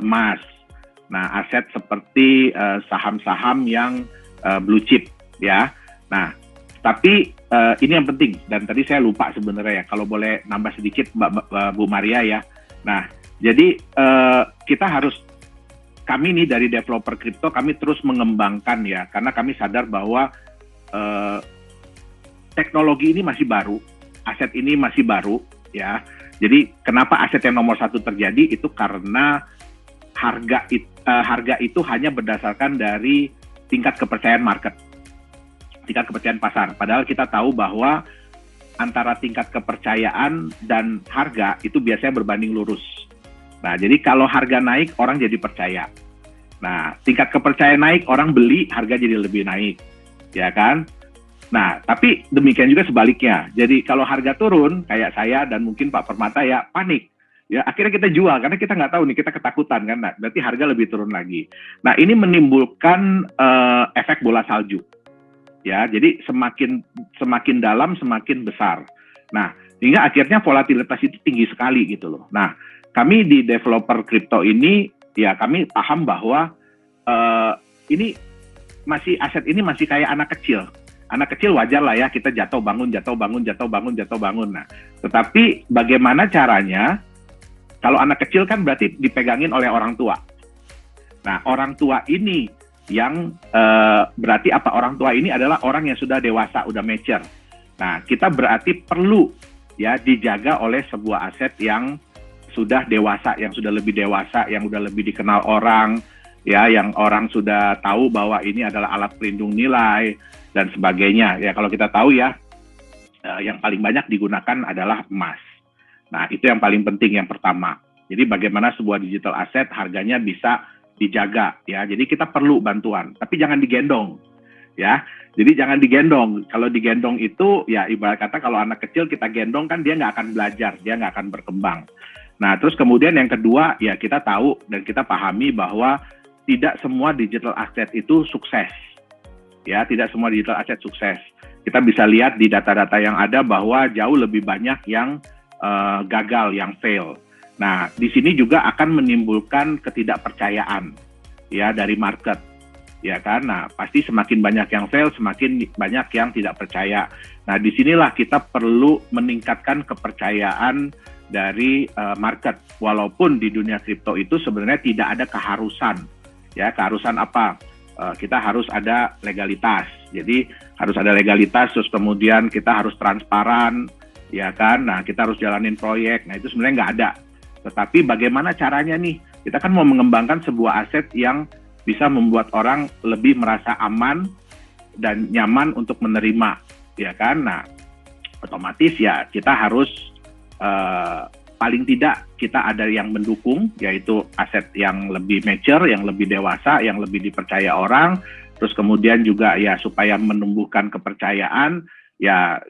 emas, nah aset seperti saham-saham yang blue chip, ya. Nah, tapi ini yang penting, dan tadi saya lupa sebenarnya ya, kalau boleh nambah sedikit Bu Maria ya. Nah, jadi kami nih dari developer kripto, kami terus mengembangkan ya, karena kami sadar bahwa teknologi ini masih baru, aset ini masih baru ya. Jadi kenapa aset yang nomor satu terjadi itu karena harga itu hanya berdasarkan dari tingkat kepercayaan market, tingkat kepercayaan pasar. Padahal kita tahu bahwa antara tingkat kepercayaan dan harga itu biasanya berbanding lurus. Nah, jadi kalau harga naik, orang jadi percaya. Nah, tingkat kepercayaan naik, orang beli, harga jadi lebih naik. Ya kan? Nah, tapi demikian juga sebaliknya. Jadi kalau harga turun, kayak saya dan mungkin Pak Permata ya panik. Ya, akhirnya kita jual, karena kita nggak tahu nih, kita ketakutan kan. Nah, berarti harga lebih turun lagi. Nah, ini menimbulkan efek bola salju. Ya, jadi semakin dalam, semakin besar. Nah, hingga akhirnya volatilitas itu tinggi sekali gitu loh. Nah, kami di developer kripto ini, ya kami paham bahwa aset ini masih kayak anak kecil. Anak kecil wajar lah ya, kita jatuh bangun. Nah, tetapi bagaimana caranya, kalau anak kecil kan berarti dipegangin oleh orang tua. Nah, orang tua ini yang berarti apa? Orang tua ini adalah orang yang sudah dewasa, udah mature. Nah, kita berarti perlu ya dijaga oleh sebuah aset yang sudah dewasa, yang sudah lebih dewasa, yang sudah lebih dikenal orang, ya, yang orang sudah tahu bahwa ini adalah alat pelindung nilai dan sebagainya. Ya, kalau kita tahu ya, yang paling banyak digunakan adalah emas. Nah, itu yang paling penting, yang pertama. Jadi bagaimana sebuah digital aset harganya bisa dijaga, ya. Jadi kita perlu bantuan, tapi jangan digendong, ya. Jadi jangan digendong. Kalau digendong itu, ya ibarat kata kalau anak kecil kita gendong kan dia nggak akan belajar, dia nggak akan berkembang. Nah, terus kemudian yang kedua, ya kita tahu dan kita pahami bahwa tidak semua digital asset itu sukses. Ya, tidak semua digital asset sukses. Kita bisa lihat di data-data yang ada bahwa jauh lebih banyak yang gagal, yang fail. Nah, di sini juga akan menimbulkan ketidakpercayaan ya dari market. Ya kan? Nah, pasti semakin banyak yang fail, semakin banyak yang tidak percaya. Nah, disinilah kita perlu meningkatkan kepercayaan dari market. Walaupun di dunia kripto itu sebenarnya tidak ada keharusan. Ya, keharusan apa? Kita harus ada legalitas. Jadi harus ada legalitas, terus kemudian kita harus transparan, ya kan? Nah, kita harus jalanin proyek. Nah, itu sebenarnya nggak ada. Tetapi bagaimana caranya nih? Kita kan mau mengembangkan sebuah aset yang bisa membuat orang lebih merasa aman dan nyaman untuk menerima, ya kan? Nah, otomatis ya kita harus paling tidak kita ada yang mendukung, yaitu aset yang lebih mature, yang lebih dewasa, yang lebih dipercaya orang. terus kemudian juga ya supaya menumbuhkan kepercayaan, ya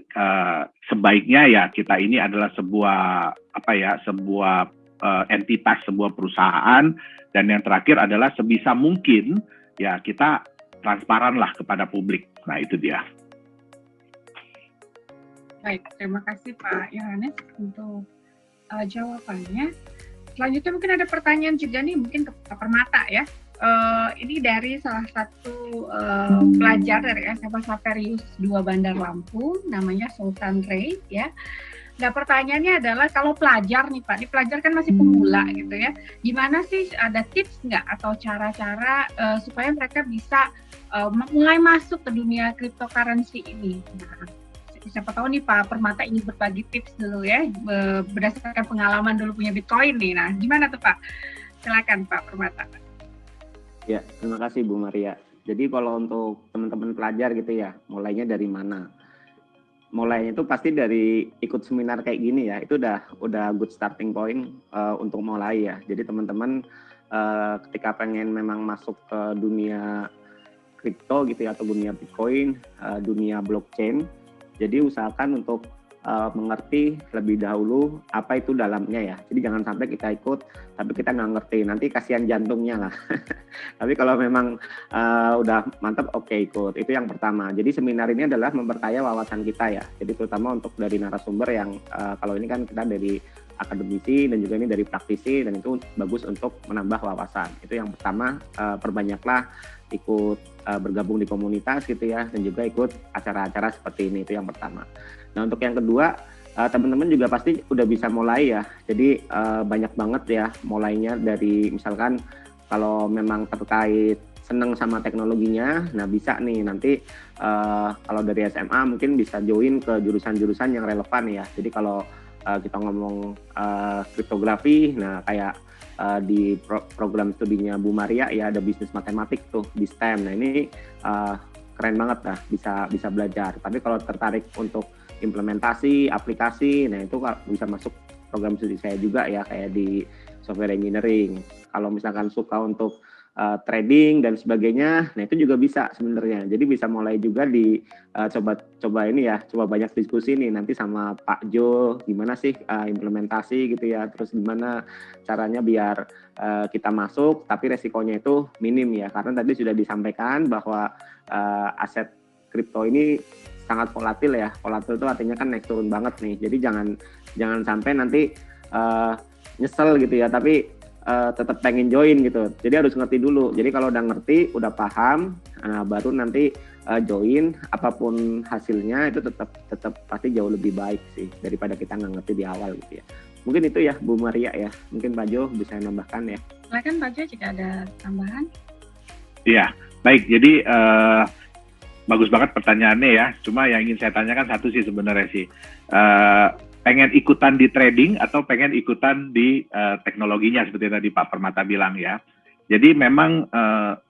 sebaiknya ya kita ini adalah sebuah entitas, sebuah perusahaan, dan yang terakhir adalah sebisa mungkin ya kita transparan lah kepada publik. Nah itu dia. Baik, terima kasih Pak Yohanes untuk jawabannya. Selanjutnya mungkin ada pertanyaan juga nih, mungkin ke Pak Permata ya. Ini dari salah satu pelajar dari SMA Saverius 2 Bandar Lampung, namanya Sultan Ray ya. Nah pertanyaannya adalah kalau pelajar nih Pak, pelajar kan masih pemula gitu ya, gimana sih, ada tips nggak atau cara-cara supaya mereka bisa mulai masuk ke dunia cryptocurrency ini? Nah, siapa tahu nih Pak Permata ingin berbagi tips dulu ya, berdasarkan pengalaman dulu punya Bitcoin nih. Nah gimana tuh Pak? Silakan Pak Permata. Ya, terima kasih Bu Maria. Jadi kalau untuk teman-teman pelajar gitu ya, mulainya dari mana? Mulainya itu pasti dari ikut seminar kayak gini ya, itu udah good starting point untuk mulai ya. Jadi teman-teman ketika pengen memang masuk ke dunia kripto gitu ya, atau dunia Bitcoin, dunia blockchain, jadi usahakan untuk mengerti lebih dahulu apa itu dalamnya ya. Jadi jangan sampai kita ikut tapi kita nggak ngerti, nanti kasihan jantungnya lah. Tapi kalau memang udah mantap, oke ikut. Itu yang pertama. Jadi seminar ini adalah memperkaya wawasan kita ya. Jadi terutama untuk dari narasumber yang kalau ini kan kita dari akademisi dan juga ini dari praktisi, dan itu bagus untuk menambah wawasan. Itu yang pertama, perbanyaklah ikut bergabung di komunitas gitu ya, dan juga ikut acara-acara seperti ini, itu yang pertama. Nah untuk yang kedua, teman-teman juga pasti udah bisa mulai ya. Jadi banyak banget ya mulainya dari misalkan kalau memang terkait seneng sama teknologinya, nah bisa nih nanti kalau dari SMA mungkin bisa join ke jurusan-jurusan yang relevan ya. Jadi kalau kita ngomong kriptografi, nah kayak di program studinya Bu Maria ya ada bisnis matematik tuh di STEM. Nah ini keren banget lah, bisa belajar. Tapi kalau tertarik untuk implementasi, aplikasi, nah itu bisa masuk program studi saya juga ya, kayak di software engineering. Kalau misalkan suka untuk trading dan sebagainya, nah itu juga bisa sebenarnya. Jadi bisa mulai juga di coba ini ya, coba banyak diskusi nih nanti sama Pak Jo, gimana sih implementasi gitu ya, terus gimana caranya biar kita masuk, tapi resikonya itu minim ya, karena tadi sudah disampaikan bahwa aset kripto ini sangat volatil ya. Volatil itu artinya kan naik turun banget nih. Jadi jangan sampai nanti nyesel gitu ya, tapi tetap pengen join gitu. Jadi harus ngerti dulu. Jadi kalau udah ngerti, udah paham, baru nanti join, apapun hasilnya itu tetap pasti jauh lebih baik sih daripada kita nggak ngerti di awal gitu ya. Mungkin itu ya Bu Maria ya. Mungkin Pak Jo bisa nambahkan ya. Silakan Pak Jo jika ada tambahan. Iya, baik. Jadi bagus banget pertanyaannya ya. Cuma yang ingin saya tanyakan satu sih sebenarnya sih. Pengen ikutan di trading atau pengen ikutan di teknologinya seperti tadi Pak Permata bilang ya. Jadi memang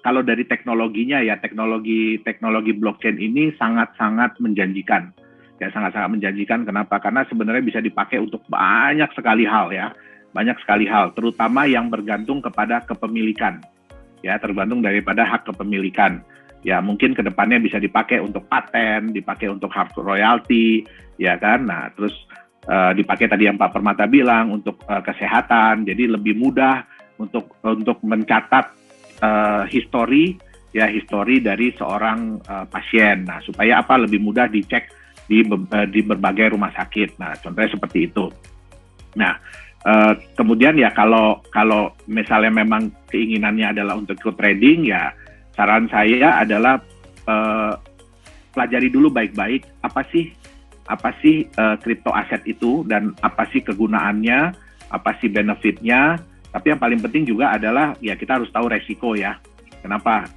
kalau dari teknologinya ya, teknologi blockchain ini sangat-sangat menjanjikan. Ya sangat-sangat menjanjikan. Kenapa? Karena sebenarnya bisa dipakai untuk banyak sekali hal ya. Banyak sekali hal, terutama yang bergantung kepada kepemilikan. Ya, tergantung daripada hak kepemilikan. Ya mungkin kedepannya bisa dipakai untuk paten, dipakai untuk hak royalti, ya kan. Nah terus dipakai tadi yang Pak Permata bilang untuk kesehatan, jadi lebih mudah untuk mencatat histori dari seorang pasien. Nah supaya apa, lebih mudah dicek di berbagai rumah sakit. Nah contohnya seperti itu. Nah kemudian ya kalau misalnya memang keinginannya adalah untuk ikut trading ya, saran saya adalah pelajari dulu baik-baik apa sih kripto aset itu dan apa sih kegunaannya, apa sih benefitnya. Tapi yang paling penting juga adalah ya kita harus tahu resiko ya. Kenapa?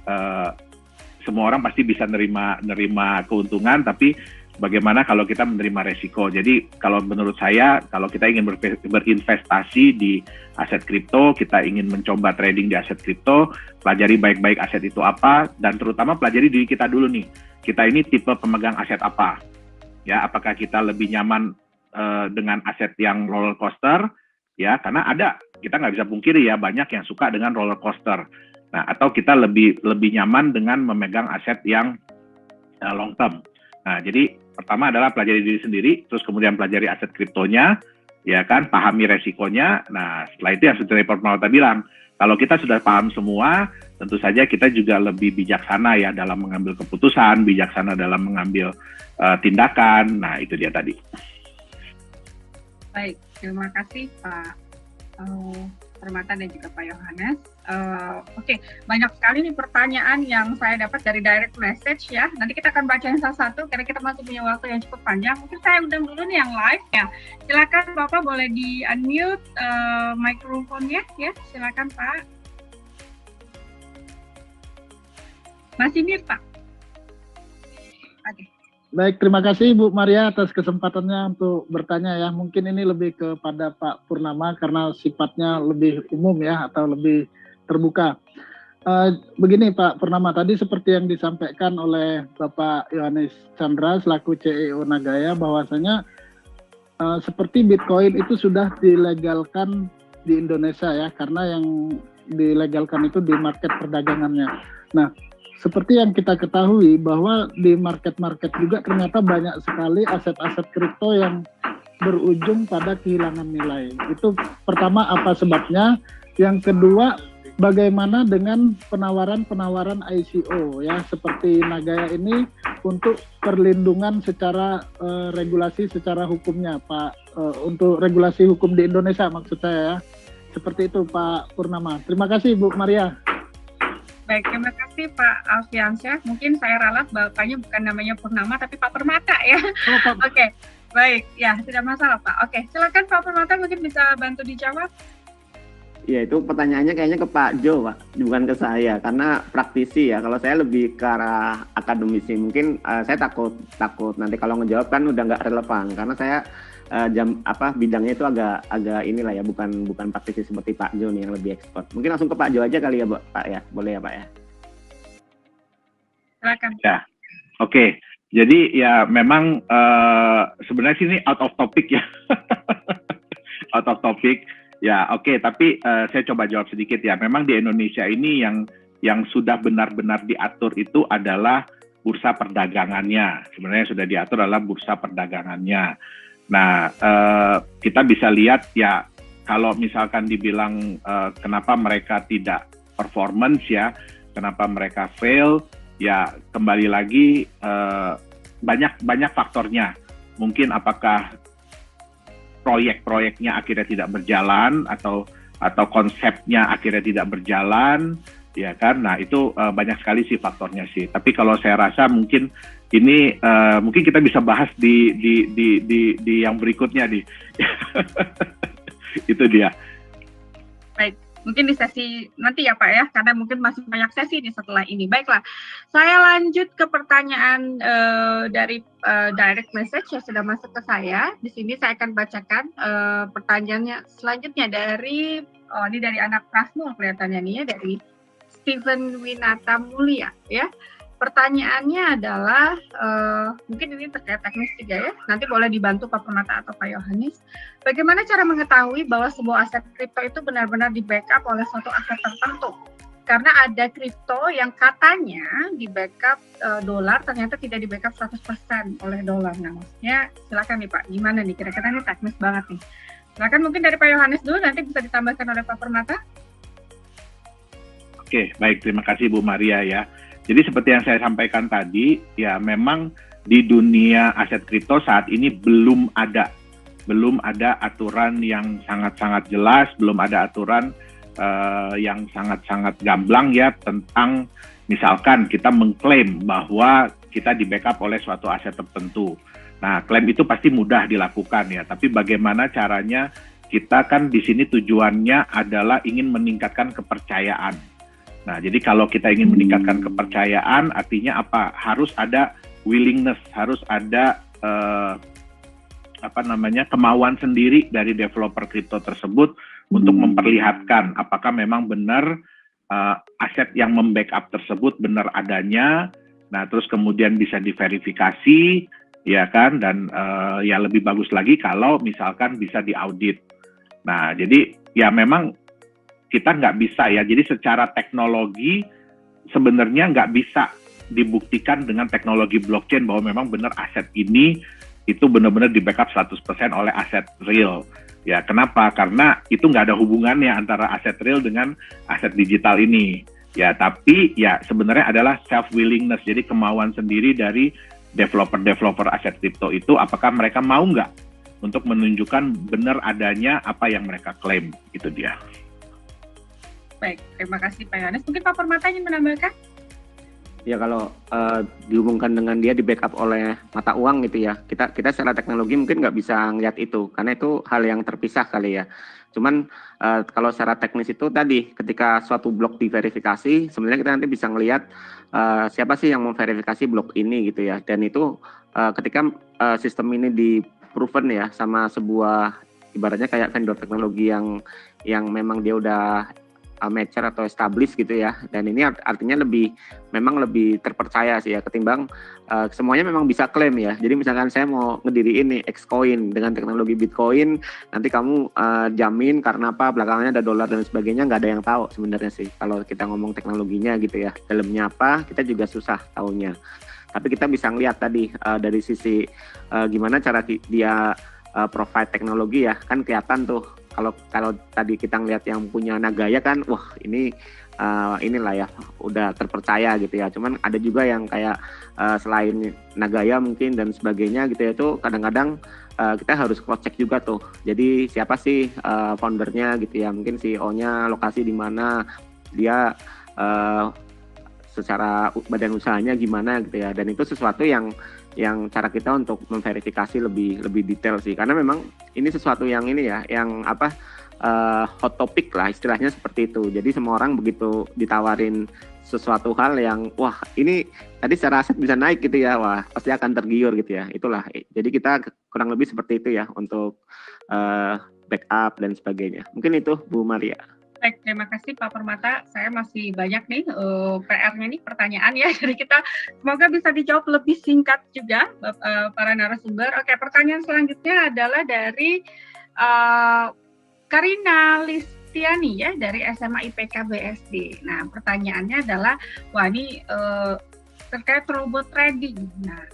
Semua orang pasti bisa nerima keuntungan, tapi bagaimana kalau kita menerima resiko. Jadi kalau menurut saya, kalau kita ingin berinvestasi di aset kripto, kita ingin mencoba trading di aset kripto, pelajari baik-baik aset itu apa, dan terutama pelajari diri kita dulu nih. Kita ini tipe pemegang aset apa? Ya, apakah kita lebih nyaman dengan aset yang roller coaster? Ya, karena kita nggak bisa pungkiri ya, banyak yang suka dengan roller coaster. Nah, atau kita lebih nyaman dengan memegang aset yang long term. Nah, jadi pertama adalah pelajari diri sendiri, terus kemudian pelajari aset kriptonya, ya kan, pahami resikonya. Nah, setelah itu yang seperti Pak Purnama bilang, kalau kita sudah paham semua, tentu saja kita juga lebih bijaksana ya dalam mengambil keputusan, bijaksana dalam mengambil tindakan. Nah, itu dia tadi. Baik, terima kasih Pak Permata dan juga Pak Yohanes. Oke, banyak sekali nih pertanyaan yang saya dapat dari direct message ya. Nanti kita akan bacain satu-satu karena kita masih punya waktu yang cukup panjang. Mungkin saya undang dulu nih yang live ya. Silakan Bapak boleh di unmute mikrofonnya ya. Silakan Pak. Masih mute Pak. Oke. Baik, terima kasih Bu Maria atas kesempatannya untuk bertanya ya. Mungkin ini lebih kepada Pak Purnama karena sifatnya lebih umum ya atau lebih terbuka. Begini Pak Purnama, tadi seperti yang disampaikan oleh Bapak Yohanes Chandra selaku CEO Nagaya bahwasanya seperti Bitcoin itu sudah dilegalkan di Indonesia ya, karena yang dilegalkan itu di market perdagangannya. Nah, seperti yang kita ketahui bahwa di market-market juga ternyata banyak sekali aset-aset kripto yang berujung pada kehilangan nilai. Itu pertama, apa sebabnya? Yang kedua, bagaimana dengan penawaran-penawaran ICO ya, seperti Nagaya ini untuk perlindungan secara regulasi secara hukumnya Pak, untuk regulasi hukum di Indonesia maksud saya ya. Seperti itu Pak Purnama. Terima kasih Bu Maria. Baik, terima kasih Pak Alfiansyah. Mungkin saya ralat bapaknya bukan namanya Purnama tapi Pak Permata ya. Oh, Oke, baik ya, tidak masalah Pak. Oke, silakan Pak Permata mungkin bisa bantu dijawab. Ya, itu pertanyaannya kayaknya ke Pak Jo, Pak, bukan ke saya, karena praktisi ya. Kalau saya lebih ke arah akademisi, mungkin saya takut nanti kalau ngejawab kan udah nggak relevan, karena saya bidangnya itu agak inilah ya, bukan praktisi seperti Pak Jo nih yang lebih expert. Mungkin langsung ke Pak Jo aja kali ya, Pak ya, boleh ya Pak ya? Silakan. Ya, oke. Jadi ya memang sebenarnya sini out of topic ya, out of topic. Ya, oke. Tapi saya coba jawab sedikit ya. Memang di Indonesia ini yang sudah benar-benar diatur itu adalah bursa perdagangannya. Sebenarnya sudah diatur adalah bursa perdagangannya. Nah, kita bisa lihat ya, kalau misalkan dibilang kenapa mereka tidak performance ya, kenapa mereka fail, ya kembali lagi banyak faktornya. Mungkin apakah proyek-proyeknya akhirnya tidak berjalan atau konsepnya akhirnya tidak berjalan, ya kan? Nah, itu banyak sekali sih faktornya sih. Tapi kalau saya rasa mungkin ini mungkin kita bisa bahas di yang berikutnya nih. Itu dia. Baik, mungkin di sesi nanti ya Pak ya, karena mungkin masih banyak sesi di setelah ini. Baiklah, saya lanjut ke pertanyaan dari direct message yang sudah masuk ke saya. Di sini saya akan bacakan pertanyaannya selanjutnya dari ini dari anak Prasmul kelihatannya nih ya, dari Steven Winata Mulia ya. Pertanyaannya adalah, mungkin ini terkait teknis juga ya, nanti boleh dibantu Pak Permata atau Pak Yohanes. Bagaimana cara mengetahui bahwa sebuah aset kripto itu benar-benar di-backup oleh suatu aset tertentu? Karena ada kripto yang katanya di-backup dolar, ternyata tidak di-backup 100% oleh dolar. Nah, maksudnya silakan nih Pak, gimana nih? Kira-kira ini teknis banget nih. Silakan mungkin dari Pak Yohanes dulu, nanti bisa ditambahkan oleh Pak Permata. Oke, baik. Terima kasih Bu Maria ya. Jadi seperti yang saya sampaikan tadi, ya memang di dunia aset kripto saat ini belum ada aturan yang sangat-sangat jelas, belum ada aturan yang sangat-sangat gamblang ya tentang misalkan kita mengklaim bahwa kita di backup oleh suatu aset tertentu. Nah, klaim itu pasti mudah dilakukan ya, tapi bagaimana caranya? Kita kan di sini tujuannya adalah ingin meningkatkan kepercayaan. Nah, jadi kalau kita ingin meningkatkan kepercayaan, artinya apa? Harus ada willingness, harus ada kemauan sendiri dari developer kripto tersebut untuk memperlihatkan apakah memang benar aset yang membackup tersebut benar adanya. Nah, terus kemudian bisa diverifikasi, ya kan? Dan ya lebih bagus lagi kalau misalkan bisa diaudit. Nah, jadi ya memang kita nggak bisa ya. Jadi secara teknologi sebenarnya nggak bisa dibuktikan dengan teknologi blockchain bahwa memang benar aset ini itu benar-benar di backup 100% oleh aset real. Ya, kenapa? Karena itu nggak ada hubungannya antara aset real dengan aset digital ini. Ya, tapi ya sebenarnya adalah self-willingness, jadi kemauan sendiri dari developer aset kripto itu, apakah mereka mau nggak untuk menunjukkan benar adanya apa yang mereka klaim, itu dia. Baik, terima kasih Pak Yohanes. Mungkin Pak Permata ingin menambahkan? Ya kalau dihubungkan dengan dia di backup oleh mata uang gitu ya, kita secara teknologi mungkin nggak bisa ngeliat itu, karena itu hal yang terpisah kali ya. Cuman kalau secara teknis itu tadi, ketika suatu blok diverifikasi, sebenarnya kita nanti bisa ngelihat siapa sih yang memverifikasi blok ini gitu ya. Dan itu ketika sistem ini di-proven ya sama sebuah ibaratnya kayak vendor teknologi yang memang dia udah mature atau established gitu ya, dan ini artinya memang lebih terpercaya sih ya ketimbang semuanya memang bisa klaim ya. Jadi misalkan saya mau ngediriin nih Xcoin dengan teknologi Bitcoin, nanti kamu jamin karena apa, belakangnya ada dolar dan sebagainya, nggak ada yang tahu sebenarnya sih kalau kita ngomong teknologinya gitu ya, dalamnya apa kita juga susah taunya. Tapi kita bisa ngeliat tadi dari sisi gimana cara dia provide teknologi ya, kan kelihatan tuh. Kalau tadi kita ngeliat yang punya Nagaya kan, wah inilah ya udah terpercaya gitu ya. Cuman ada juga yang kayak selain Nagaya mungkin dan sebagainya gitu ya, itu kadang-kadang kita harus cross check juga tuh. Jadi siapa sih foundernya gitu ya, mungkin CEO-nya lokasi di mana, dia secara badan usahanya gimana gitu ya. Dan itu sesuatu yang cara kita untuk memverifikasi lebih detail sih, karena memang ini sesuatu yang ini ya, yang hot topic lah istilahnya seperti itu. Jadi semua orang begitu ditawarin sesuatu hal yang wah ini tadi secara aset bisa naik gitu ya, wah pasti akan tergiur gitu ya. Itulah, jadi kita kurang lebih seperti itu ya untuk backup dan sebagainya. Mungkin itu Bu Maria. Baik, terima kasih Pak Permata. Saya masih banyak nih PR-nya nih, pertanyaan ya. Jadi kita semoga bisa dijawab lebih singkat juga para narasumber. Oke, pertanyaan selanjutnya adalah dari Karina Listiani ya, dari SMA IPK BSD. Nah, pertanyaannya adalah, wah ini terkait robot trading. Nah,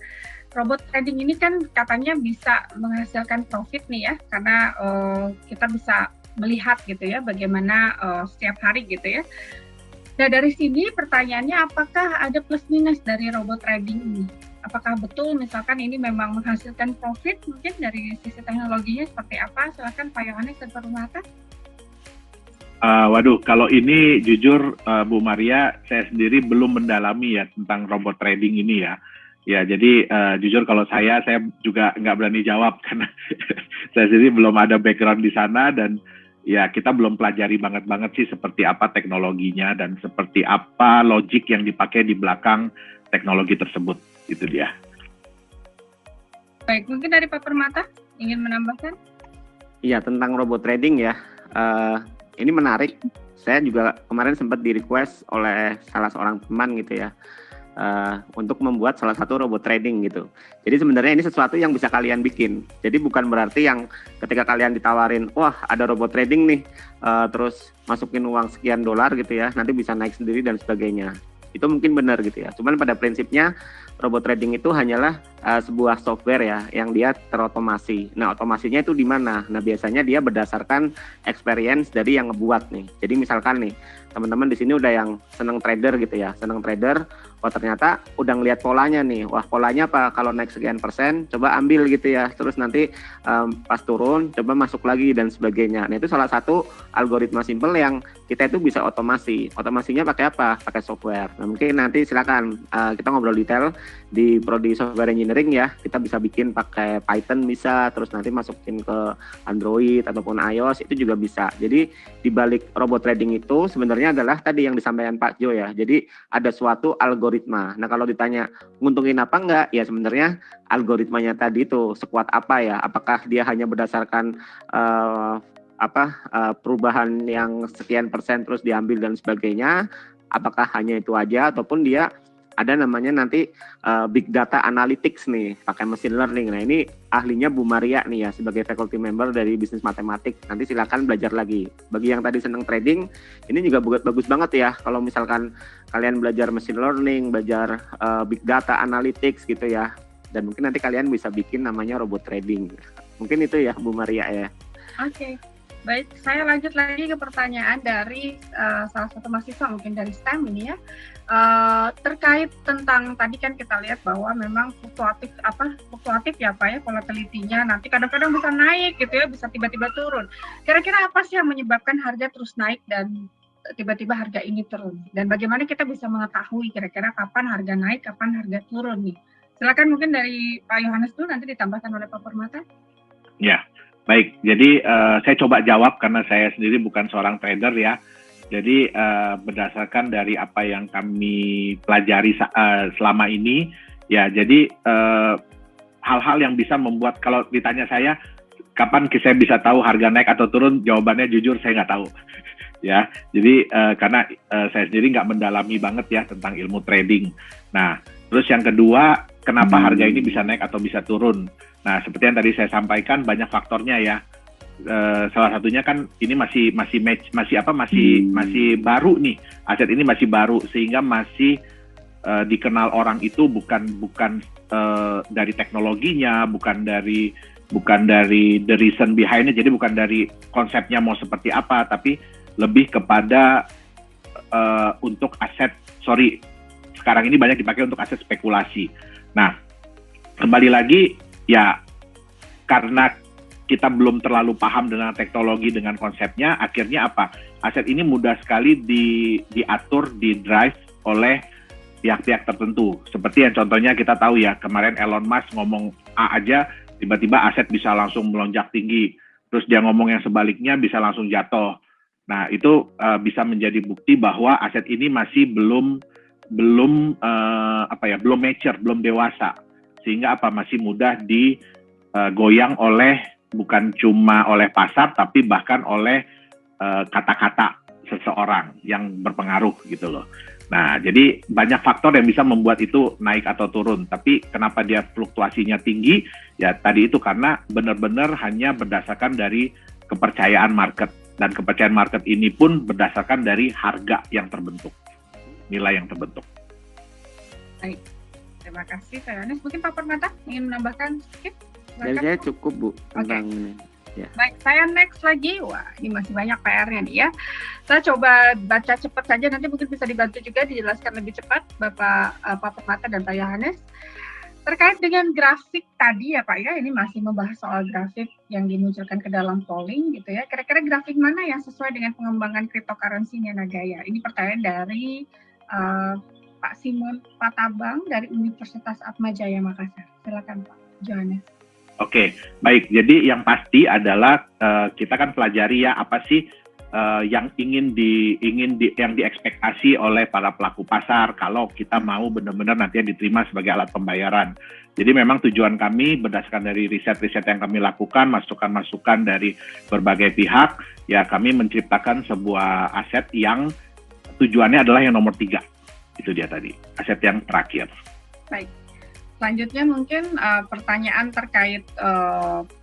robot trading ini kan katanya bisa menghasilkan profit nih ya, karena kita bisa melihat gitu ya bagaimana setiap hari gitu ya. Nah dari sini pertanyaannya, apakah ada plus minus dari robot trading ini? Apakah betul misalkan ini memang menghasilkan profit? Mungkin dari sisi teknologinya seperti apa? Silakan Pak Yohanes dan Pak Permata. Waduh, kalau ini jujur Bu Maria, saya sendiri belum mendalami ya tentang robot trading ini ya. Ya, jadi jujur kalau saya juga nggak berani jawab karena saya sendiri belum ada background di sana, dan ya kita belum pelajari banget sih seperti apa teknologinya dan seperti apa logik yang dipakai di belakang teknologi tersebut. Itu dia. Baik, mungkin dari Pak Permata ingin menambahkan? Iya, tentang robot trading ya. Ini menarik. Saya juga kemarin sempat di-request oleh salah seorang teman gitu ya, untuk membuat salah satu robot trading gitu. Jadi sebenarnya ini sesuatu yang bisa kalian bikin. Jadi bukan berarti yang ketika kalian ditawarin, wah ada robot trading nih, terus masukin uang sekian dolar gitu ya, nanti bisa naik sendiri dan sebagainya. Itu mungkin benar gitu ya. Cuman pada prinsipnya robot trading itu hanyalah sebuah software ya yang dia terotomasi. Nah, otomasinya itu di mana? Nah, biasanya dia berdasarkan experience dari yang ngebuat nih. Jadi misalkan nih, teman-teman di sini udah yang seneng trader gitu ya, seneng trader, oh ternyata udah ngelihat polanya nih, wah polanya apa, kalau naik sekian persen, coba ambil gitu ya, terus nanti pas turun, coba masuk lagi dan sebagainya. Nah itu salah satu algoritma simple yang kita itu bisa otomasi. Otomasinya pakai apa? Pakai software. Nah mungkin nanti silakan kita ngobrol detail di Prodi Software Engineering ya, kita bisa bikin pakai Python bisa, terus nanti masukin ke Android ataupun iOS itu juga bisa. Jadi di balik robot trading itu sebenarnya adalah tadi yang disampaikan Pak Jo ya. Jadi ada suatu algoritma. Nah kalau ditanya nguntungin apa enggak, ya sebenarnya algoritmanya tadi itu sekuat apa ya? Apakah dia hanya berdasarkan perubahan yang sekian persen terus diambil dan sebagainya? Apakah hanya itu aja ataupun dia ada namanya nanti big data analytics nih, pakai machine learning. Nah ini ahlinya Bu Maria nih ya, sebagai faculty member dari bisnis matematik. Nanti silakan belajar lagi. Bagi yang tadi senang trading, ini juga bagus banget ya. Kalau misalkan kalian belajar machine learning, belajar big data analytics gitu ya. Dan mungkin nanti kalian bisa bikin namanya robot trading. Mungkin itu ya Bu Maria ya. Oke. Baik, saya lanjut lagi ke pertanyaan dari salah satu mahasiswa mungkin dari STEM ini ya, terkait tentang tadi kan kita lihat bahwa memang fluktuatif ya Pak ya, volatility-nya nanti kadang-kadang bisa naik gitu ya, bisa tiba-tiba turun. Kira-kira apa sih yang menyebabkan harga terus naik dan tiba-tiba harga ini turun? Dan bagaimana kita bisa mengetahui kira-kira kapan harga naik, kapan harga turun nih? Silakan mungkin dari Pak Yohanes dulu, nanti ditambahkan oleh Pak Permata. Ya. Baik, jadi saya coba jawab karena saya sendiri bukan seorang trader ya. Jadi berdasarkan dari apa yang kami pelajari selama ini, ya jadi hal-hal yang bisa membuat, kalau ditanya saya, kapan saya bisa tahu harga naik atau turun, jawabannya jujur saya nggak tahu. Ya, jadi karena saya sendiri nggak mendalami banget ya tentang ilmu trading. Nah, terus yang kedua, kenapa harga ini bisa naik atau bisa turun? Nah, seperti yang tadi saya sampaikan, banyak faktornya ya. Salah satunya kan ini masih baru nih, aset ini masih baru sehingga masih dikenal orang itu bukan dari teknologinya, bukan dari the reason behind-nya, jadi bukan dari konsepnya mau seperti apa, tapi lebih kepada untuk sekarang ini banyak dipakai untuk aset spekulasi. Nah, kembali lagi ya, karena kita belum terlalu paham dengan teknologi, dengan konsepnya, akhirnya apa? Aset ini mudah sekali diatur, di-drive oleh pihak-pihak tertentu. Seperti yang contohnya kita tahu ya, kemarin Elon Musk ngomong A aja, tiba-tiba aset bisa langsung melonjak tinggi. Terus dia ngomong yang sebaliknya bisa langsung jatuh. Nah, itu bisa menjadi bukti bahwa aset ini masih belum mature, belum dewasa. Sehingga masih mudah digoyang oleh, bukan cuma oleh pasar, tapi bahkan oleh kata-kata seseorang yang berpengaruh gitu loh. Nah, jadi banyak faktor yang bisa membuat itu naik atau turun. Tapi kenapa dia fluktuasinya tinggi? Ya tadi itu karena benar-benar hanya berdasarkan dari kepercayaan market. Dan kepercayaan market ini pun berdasarkan dari harga yang terbentuk, nilai yang terbentuk. Baik. Terima kasih, Pak Yohanes. Mungkin Pak Permata ingin menambahkan sedikit? Dari saya cukup, Bu. Tentang ini. Ya. Baik, saya next lagi. Wah, ini masih banyak PR-nya nih ya. Saya coba baca cepat saja, nanti mungkin bisa dibantu juga dijelaskan lebih cepat, Pak Permata dan Pak Yohanes. Terkait dengan grafik tadi ya Pak ya, ini masih membahas soal grafik yang dimunculkan ke dalam polling gitu ya. Kira-kira grafik mana yang sesuai dengan pengembangan cryptocurrency-nya Nagaya? Ini pertanyaan dari Pak Simon Patabang dari Universitas Atmajaya Makassar. Silakan Pak Yohanes. Oke, baik. Jadi yang pasti adalah kita kan pelajari ya apa sih yang ingin diekspektasi oleh para pelaku pasar kalau kita mau benar-benar nanti diterima sebagai alat pembayaran. Jadi memang tujuan kami berdasarkan dari riset-riset yang kami lakukan, masukan-masukan dari berbagai pihak, ya kami menciptakan sebuah aset yang tujuannya adalah yang nomor 3. Itu dia tadi, aset yang terakhir. Baik. Selanjutnya mungkin pertanyaan terkait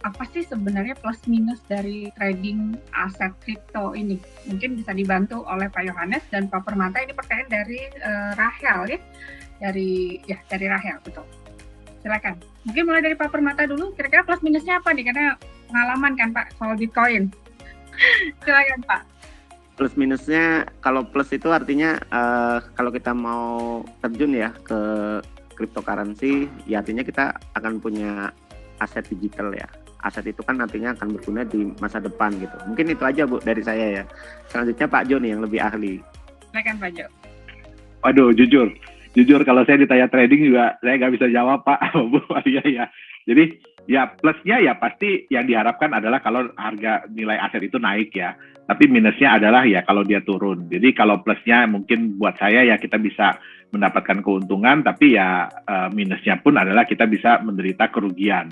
apa sih sebenarnya plus minus dari trading aset kripto ini. Mungkin bisa dibantu oleh Pak Yohanes dan Pak Permata. Ini pertanyaan dari Rahel ya. Dari Rahel, betul. Silakan. Mungkin mulai dari Pak Permata dulu, kira-kira plus minusnya apa nih? Karena pengalaman kan Pak soal Bitcoin. Silakan Pak. Plus minusnya, kalau plus itu artinya kalau kita mau terjun ya ke cryptocurrency, ya artinya kita akan punya aset digital ya. Aset itu kan nantinya akan berguna di masa depan gitu. Mungkin itu aja Bu dari saya ya. Selanjutnya Pak Jo nih yang lebih ahli. Silakan Pak Jo. Waduh, jujur kalau saya ditanya trading juga saya nggak bisa jawab Pak. Bu Maria ya. Jadi ya plusnya ya pasti yang diharapkan adalah kalau harga nilai aset itu naik ya. Tapi minusnya adalah ya kalau dia turun. Jadi kalau plusnya mungkin buat saya ya kita bisa mendapatkan keuntungan, tapi ya minusnya pun adalah kita bisa menderita kerugian.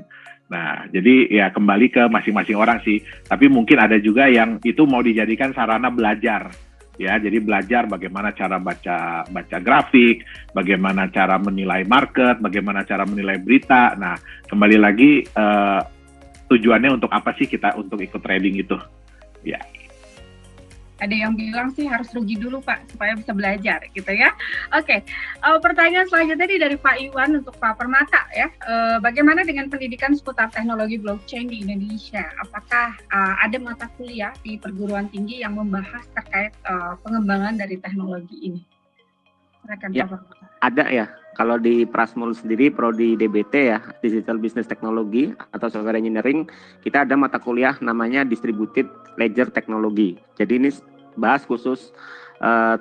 Nah, jadi ya kembali ke masing-masing orang sih. Tapi mungkin ada juga yang itu mau dijadikan sarana belajar. ya. Jadi belajar bagaimana cara baca grafik, bagaimana cara menilai market, bagaimana cara menilai berita. Nah, kembali lagi tujuannya untuk apa sih kita untuk ikut trading itu? Ya. Ada yang bilang sih harus rugi dulu Pak supaya bisa belajar gitu ya. Oke, pertanyaan selanjutnya dari Pak Iwan untuk Pak Permata ya. Bagaimana dengan pendidikan seputar teknologi blockchain di Indonesia? Apakah ada mata kuliah di perguruan tinggi yang membahas terkait pengembangan dari teknologi ini? Silakan Ya, Pak Permata. ada ya. Kalau di Prasmul sendiri, prodi DBT ya, Digital Business Technology atau Software Engineering, kita ada mata kuliah namanya Distributed Ledger Technology. Jadi ini bahas khusus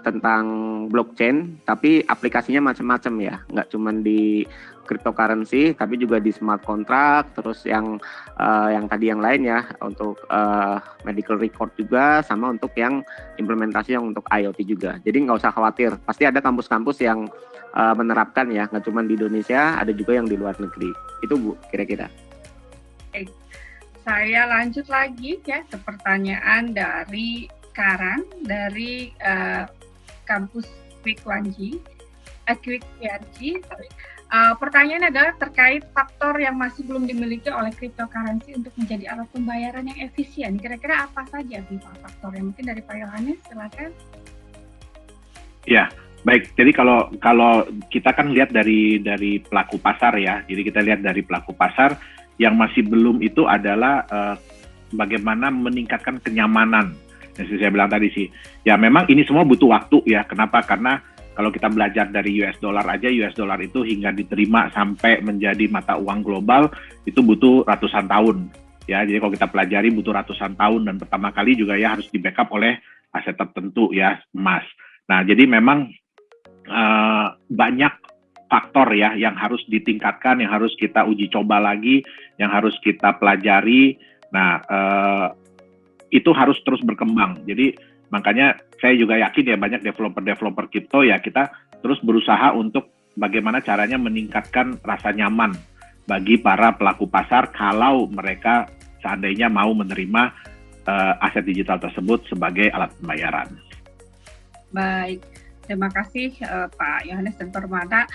tentang blockchain, tapi aplikasinya macam-macam ya, nggak cuma di cryptocurrency, tapi juga di smart contract, terus yang tadi yang lain ya, untuk medical record juga, sama untuk yang implementasi yang untuk IoT juga. Jadi nggak usah khawatir, pasti ada kampus-kampus yang menerapkan ya, nggak cuma di Indonesia, ada juga yang di luar negeri. Itu Bu, kira-kira. Oke. Saya lanjut lagi ya ke pertanyaan dari Karan dari kampus Quick1G. Pertanyaan adalah terkait faktor yang masih belum dimiliki oleh cryptocurrency untuk menjadi alat pembayaran yang efisien. Kira-kira apa saja Pak faktornya? Mungkin dari Pak Yohanes, silakan. Ya, baik. Jadi kalau kita kan lihat dari pelaku pasar ya. Jadi kita lihat dari pelaku pasar yang masih belum itu adalah bagaimana meningkatkan kenyamanan. Yang saya bilang tadi sih, ya memang ini semua butuh waktu ya. Kenapa? Karena kalau kita belajar dari US dollar aja, US dollar itu hingga diterima sampai menjadi mata uang global itu butuh ratusan tahun. Ya, jadi kalau kita pelajari butuh ratusan tahun, dan pertama kali juga ya harus di backup oleh aset tertentu ya, emas. Nah, jadi memang banyak faktor ya yang harus ditingkatkan, yang harus kita uji coba lagi, yang harus kita pelajari. Nah, itu harus terus berkembang. Jadi makanya saya juga yakin ya banyak developer kripto ya, kita terus berusaha untuk bagaimana caranya meningkatkan rasa nyaman bagi para pelaku pasar kalau mereka seandainya mau menerima aset digital tersebut sebagai alat pembayaran. Baik, terima kasih Pak Yohanes dan Permata.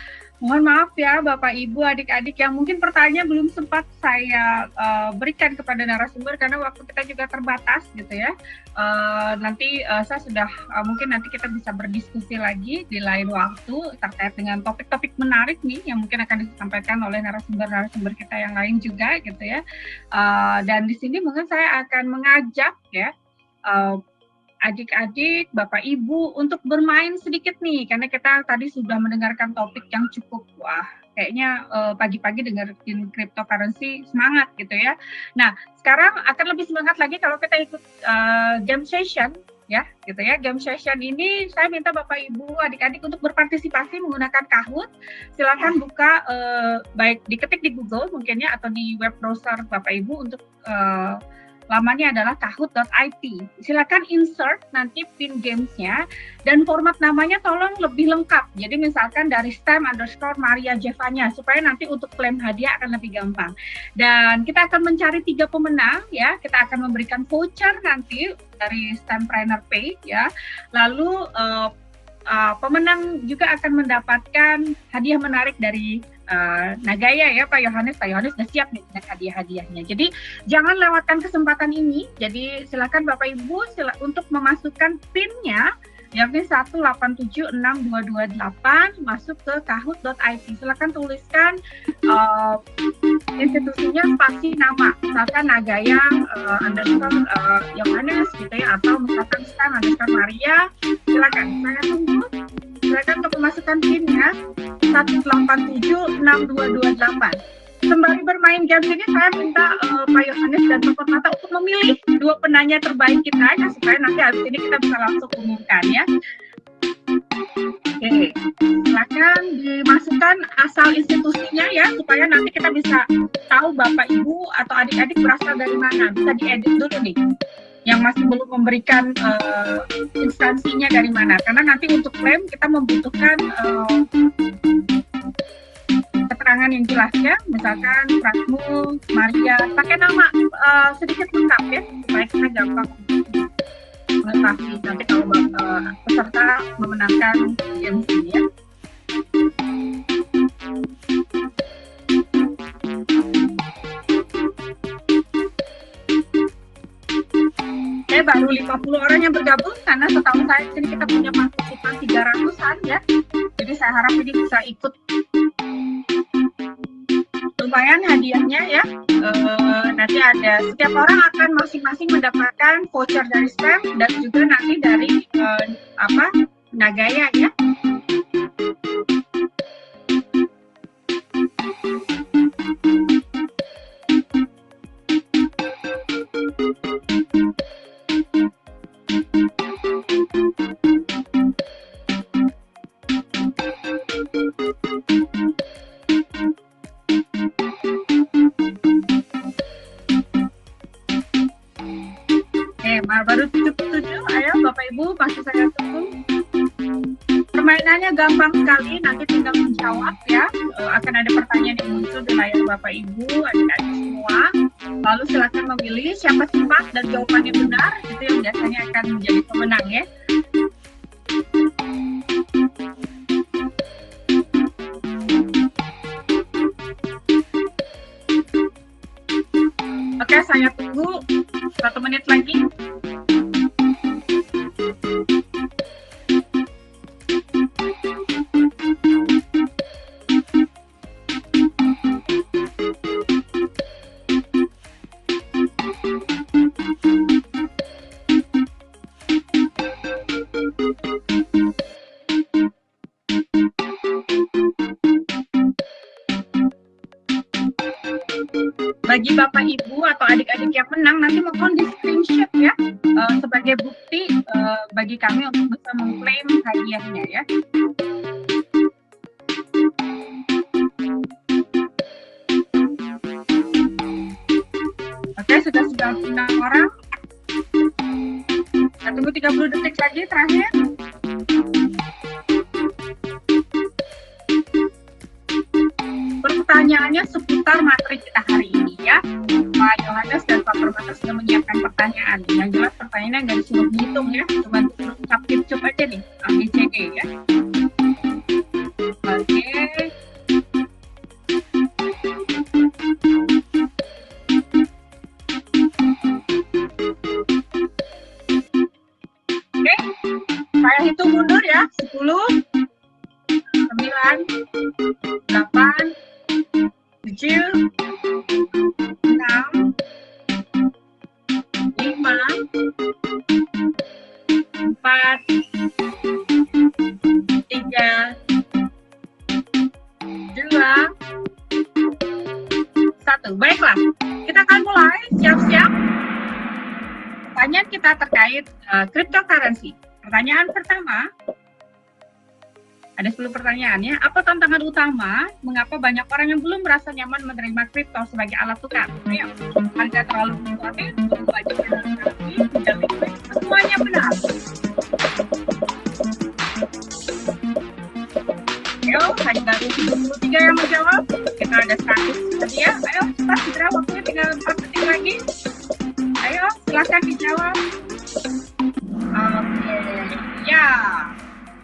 Mohon maaf ya Bapak Ibu, adik-adik yang mungkin pertanyaan belum sempat saya berikan kepada narasumber karena waktu kita juga terbatas gitu ya. Nanti saya sudah mungkin nanti kita bisa berdiskusi lagi di lain waktu terkait dengan topik-topik menarik nih yang mungkin akan disampaikan oleh narasumber kita yang lain juga gitu ya. Dan di sini mungkin saya akan mengajak ya adik-adik, Bapak Ibu untuk bermain sedikit nih, karena kita tadi sudah mendengarkan topik yang cukup kayaknya pagi-pagi dengerin cryptocurrency semangat gitu ya. Nah, sekarang akan lebih semangat lagi kalau kita ikut game session ya, gitu ya. Game session ini saya minta Bapak Ibu, adik-adik untuk berpartisipasi menggunakan Kahoot. Silakan buka baik diketik di Google mungkin ya atau di web browser Bapak Ibu untuk lamanya adalah kahoot.it. Silakan insert nanti pin gamesnya dan format namanya tolong lebih lengkap. Jadi misalkan dari stem_Maria Jevanya supaya nanti untuk klaim hadiah akan lebih gampang. Dan kita akan mencari 3 pemenang ya. Kita akan memberikan voucher nanti dari Stempreneur Pay ya. Lalu pemenang juga akan mendapatkan hadiah menarik dari Nagaya ya Pak Yohanes. Pak Yohanes sudah siap nih dengan hadiah-hadiahnya. Jadi jangan lewatkan kesempatan ini. Jadi silakan Bapak Ibu untuk memasukkan PIN-nya yakni 1876228 masuk ke kahoot.it. Silakan tuliskan institusinya spasi nama. Misalkan Nagaya Yohanes gitu ya, atau misalkan Stem_Maria. Silakan. Saya tunggu. Silakan untuk memasukkan PIN-nya 1876228. Sembari bermain games ini, saya minta Pak Yohanes dan Pak Permata untuk memilih 2 penanya terbaik kita ya, supaya nanti habis ini kita bisa langsung umumkan ya. Oke, silakan dimasukkan asal institusinya ya, supaya nanti kita bisa tahu Bapak Ibu atau adik-adik berasal dari mana. Bisa diedit dulu nih. Yang masih belum memberikan instansinya dari mana, karena nanti untuk klaim kita membutuhkan keterangan yang jelas ya, misalkan Prasmul, Maria, pakai nama sedikit lengkap ya, supaya kita gampang. mengetahui nanti kalau peserta memenangkan games ini ya. Oke, baru 50 orang yang bergabung karena setahu saya sini kita punya partisipan 300-an ya. Jadi saya harap ini bisa ikut. Lumayan hadiahnya ya. Nanti ada setiap orang akan masing-masing mendapatkan voucher dari STEM dan juga nanti dari Nagaya ya. Baru 77, ayo Bapak Ibu masih saya tunggu. Permainannya gampang sekali, nanti tinggal menjawab ya. Akan ada pertanyaan yang muncul di layar Bapak Ibu, adik-adik semua. Lalu silakan memilih siapa simpak dan jawabannya benar, itu yang biasanya akan menjadi pemenang ya. Oke, saya tunggu 1 menit lagi. Bagi Bapak Ibu atau adik-adik yang menang, nanti mohon di screenshot ya sebagai bukti bagi kami untuk bisa mengklaim hadiahnya ya. Oke, sudah 96 orang. Kita tunggu 30 detik lagi terakhir. Pertanyaannya seputar materi kita hari ini ya. Pak Yohanes dan Pak Permata sudah menyiapkan pertanyaan. Yang jelas pertanyaannya nggak disuruh hitung ya, cuma disuruh cap aja nih, ABCD ya. Oke. Oke, saya hitung mundur ya. 10, 9, 8, 7, 6, 5, 4, 3, 2, 1. Baiklah, kita akan mulai. Siap-siap. Pertanyaan kita terkait cryptocurrency. Pertanyaan pertama, ada 10 pertanyaan ya. Apa tantangan utama mengapa banyak orang yang belum merasa nyaman menerima kripto sebagai alat tukar? Ayo, harga terlalu fluktuatif, wajib investasi, tidak liquid, semuanya benar. Ayo, hanya baru 73 yang menjawab. Kita ada 100 tadi ya. Ayo, cepat segera, waktunya tinggal 4 detik lagi. Ayo, silakan dijawab. Oke, ya.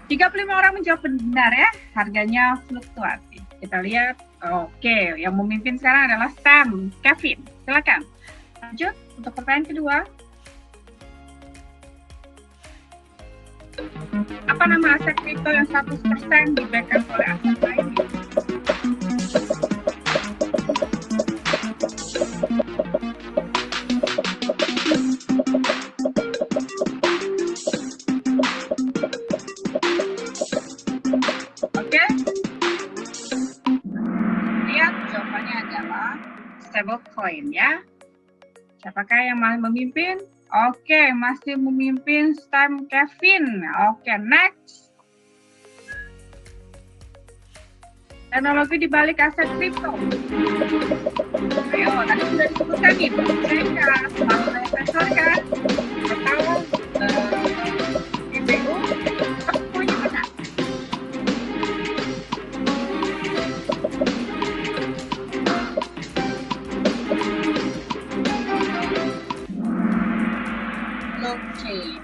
35 orang menjawab benar ya, harganya fluktuatif. Kita lihat, oke, yang memimpin sekarang adalah STEM, Kevin. Silakan. Lanjut untuk pertanyaan kedua. Apa nama aset kripto yang 100% di-backup oleh aset lainnya? Stablecoin ya. Siapakah yang memimpin? Oke, masih memimpin STEM Kevin. Oke, next. Teknologi di balik aset kripto. Ayo, tadi sudah disebutkan nih, mereka selalu investor kan? Atau IPO? Semuanya benar.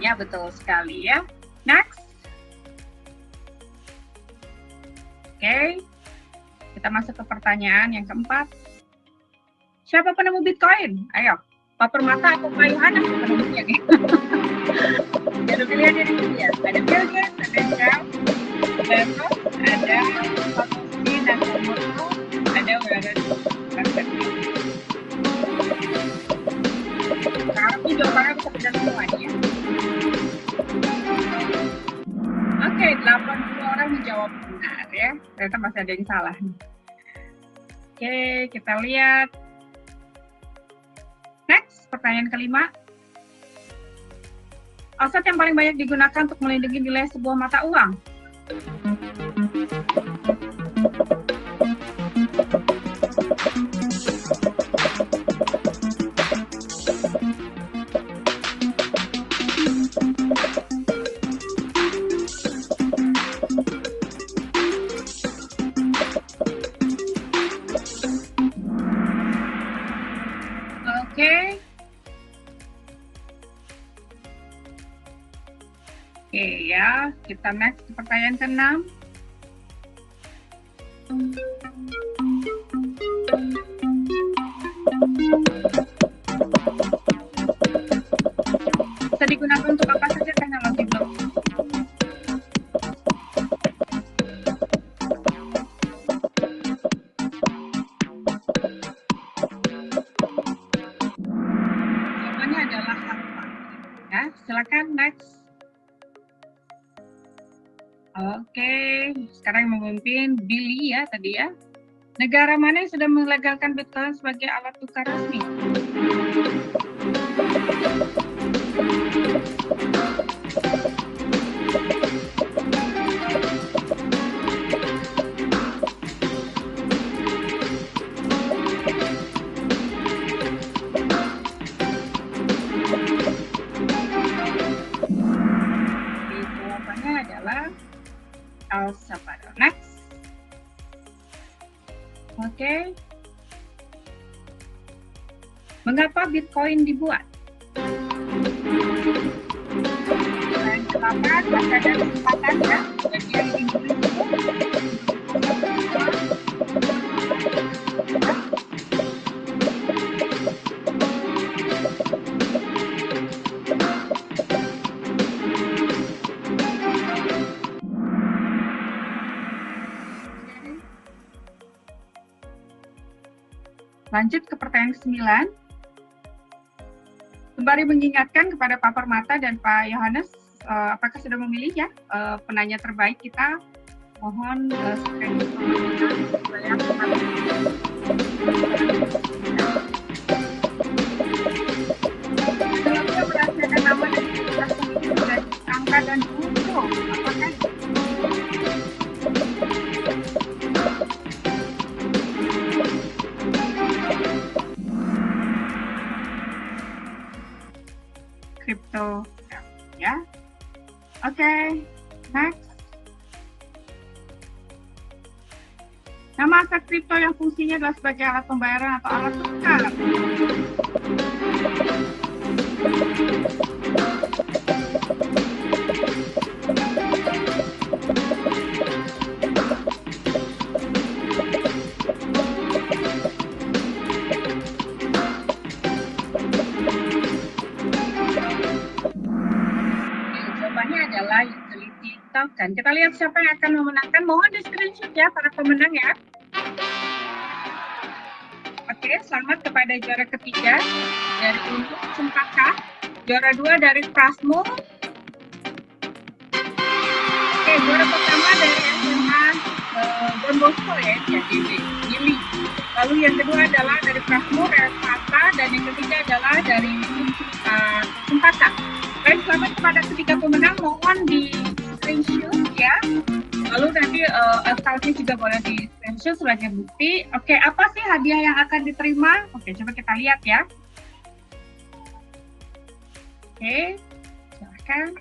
Ya, betul sekali ya. Next. Oke, kita masuk ke pertanyaan yang keempat. Siapa penemu Bitcoin? Ayo, Pak Permata atau Pak Yohanes penemunya nih? Ada pilihan dari dia. Ada Bill Gates, ada Charles, Bezos, ada Satoshi Nakamoto, ada Warren Buffett. Sekarang ini jawabannya bisa benar semua nih ya. Oke, 80 orang menjawab benar ya. Ternyata masih ada yang salah nih. Oke, kita lihat. Next, pertanyaan kelima. Aset yang paling banyak digunakan untuk melindungi nilai sebuah mata uang. Oke ya, kita next ke pertanyaan ke-6. Bisa digunakan untuk apa saja teknologi blockchain? Jawabannya adalah apa? Ya, silakan next. Oke, sekarang yang memimpin Billy ya tadi ya. Negara mana yang sudah melegalkan Bitcoin sebagai alat tukar resmi? Jawabannya adalah El Salvador. Next. Oke. Mengapa Bitcoin dibuat? Dan kenapa masih ada kesempatan ya bagi yang ingin Lanjut ke pertanyaan ke-9. Kembali mengingatkan kepada Pak Permata dan Pak Yohanes, apakah sudah memilih ya penanya terbaik kita? Mohon scan supaya berdasarkan nama dan angka dan huruf. Apakah crypto ya? Oke, next. Nama aset kripto yang fungsinya adalah sebagai alat pembayaran atau alat tukar. Jawabannya adalah utility token. Kita lihat siapa yang akan memenangkan. Mohon di screenshot ya para pemenang ya. Oke, selamat kepada juara ketiga dari Untuk Cempaka, juara 2 dari Prasmo. Oke, juara pertama dari SMA Don Bosco ya, Gili. Lalu yang kedua adalah dari Prasmo, Revata, dan yang ketiga adalah dari Cempaka. Baik, selamat kepada ketiga pemenang, mohon di screenshot ya. Lalu nanti account-nya juga boleh di screenshot sebagai bukti. Oke, apa sih hadiah yang akan diterima? Oke, coba kita lihat ya. Oke, silakan.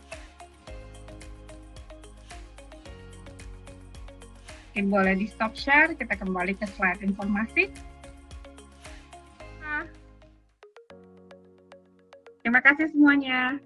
Oke, boleh di stop share. Kita kembali ke slide informasi. Terima kasih semuanya.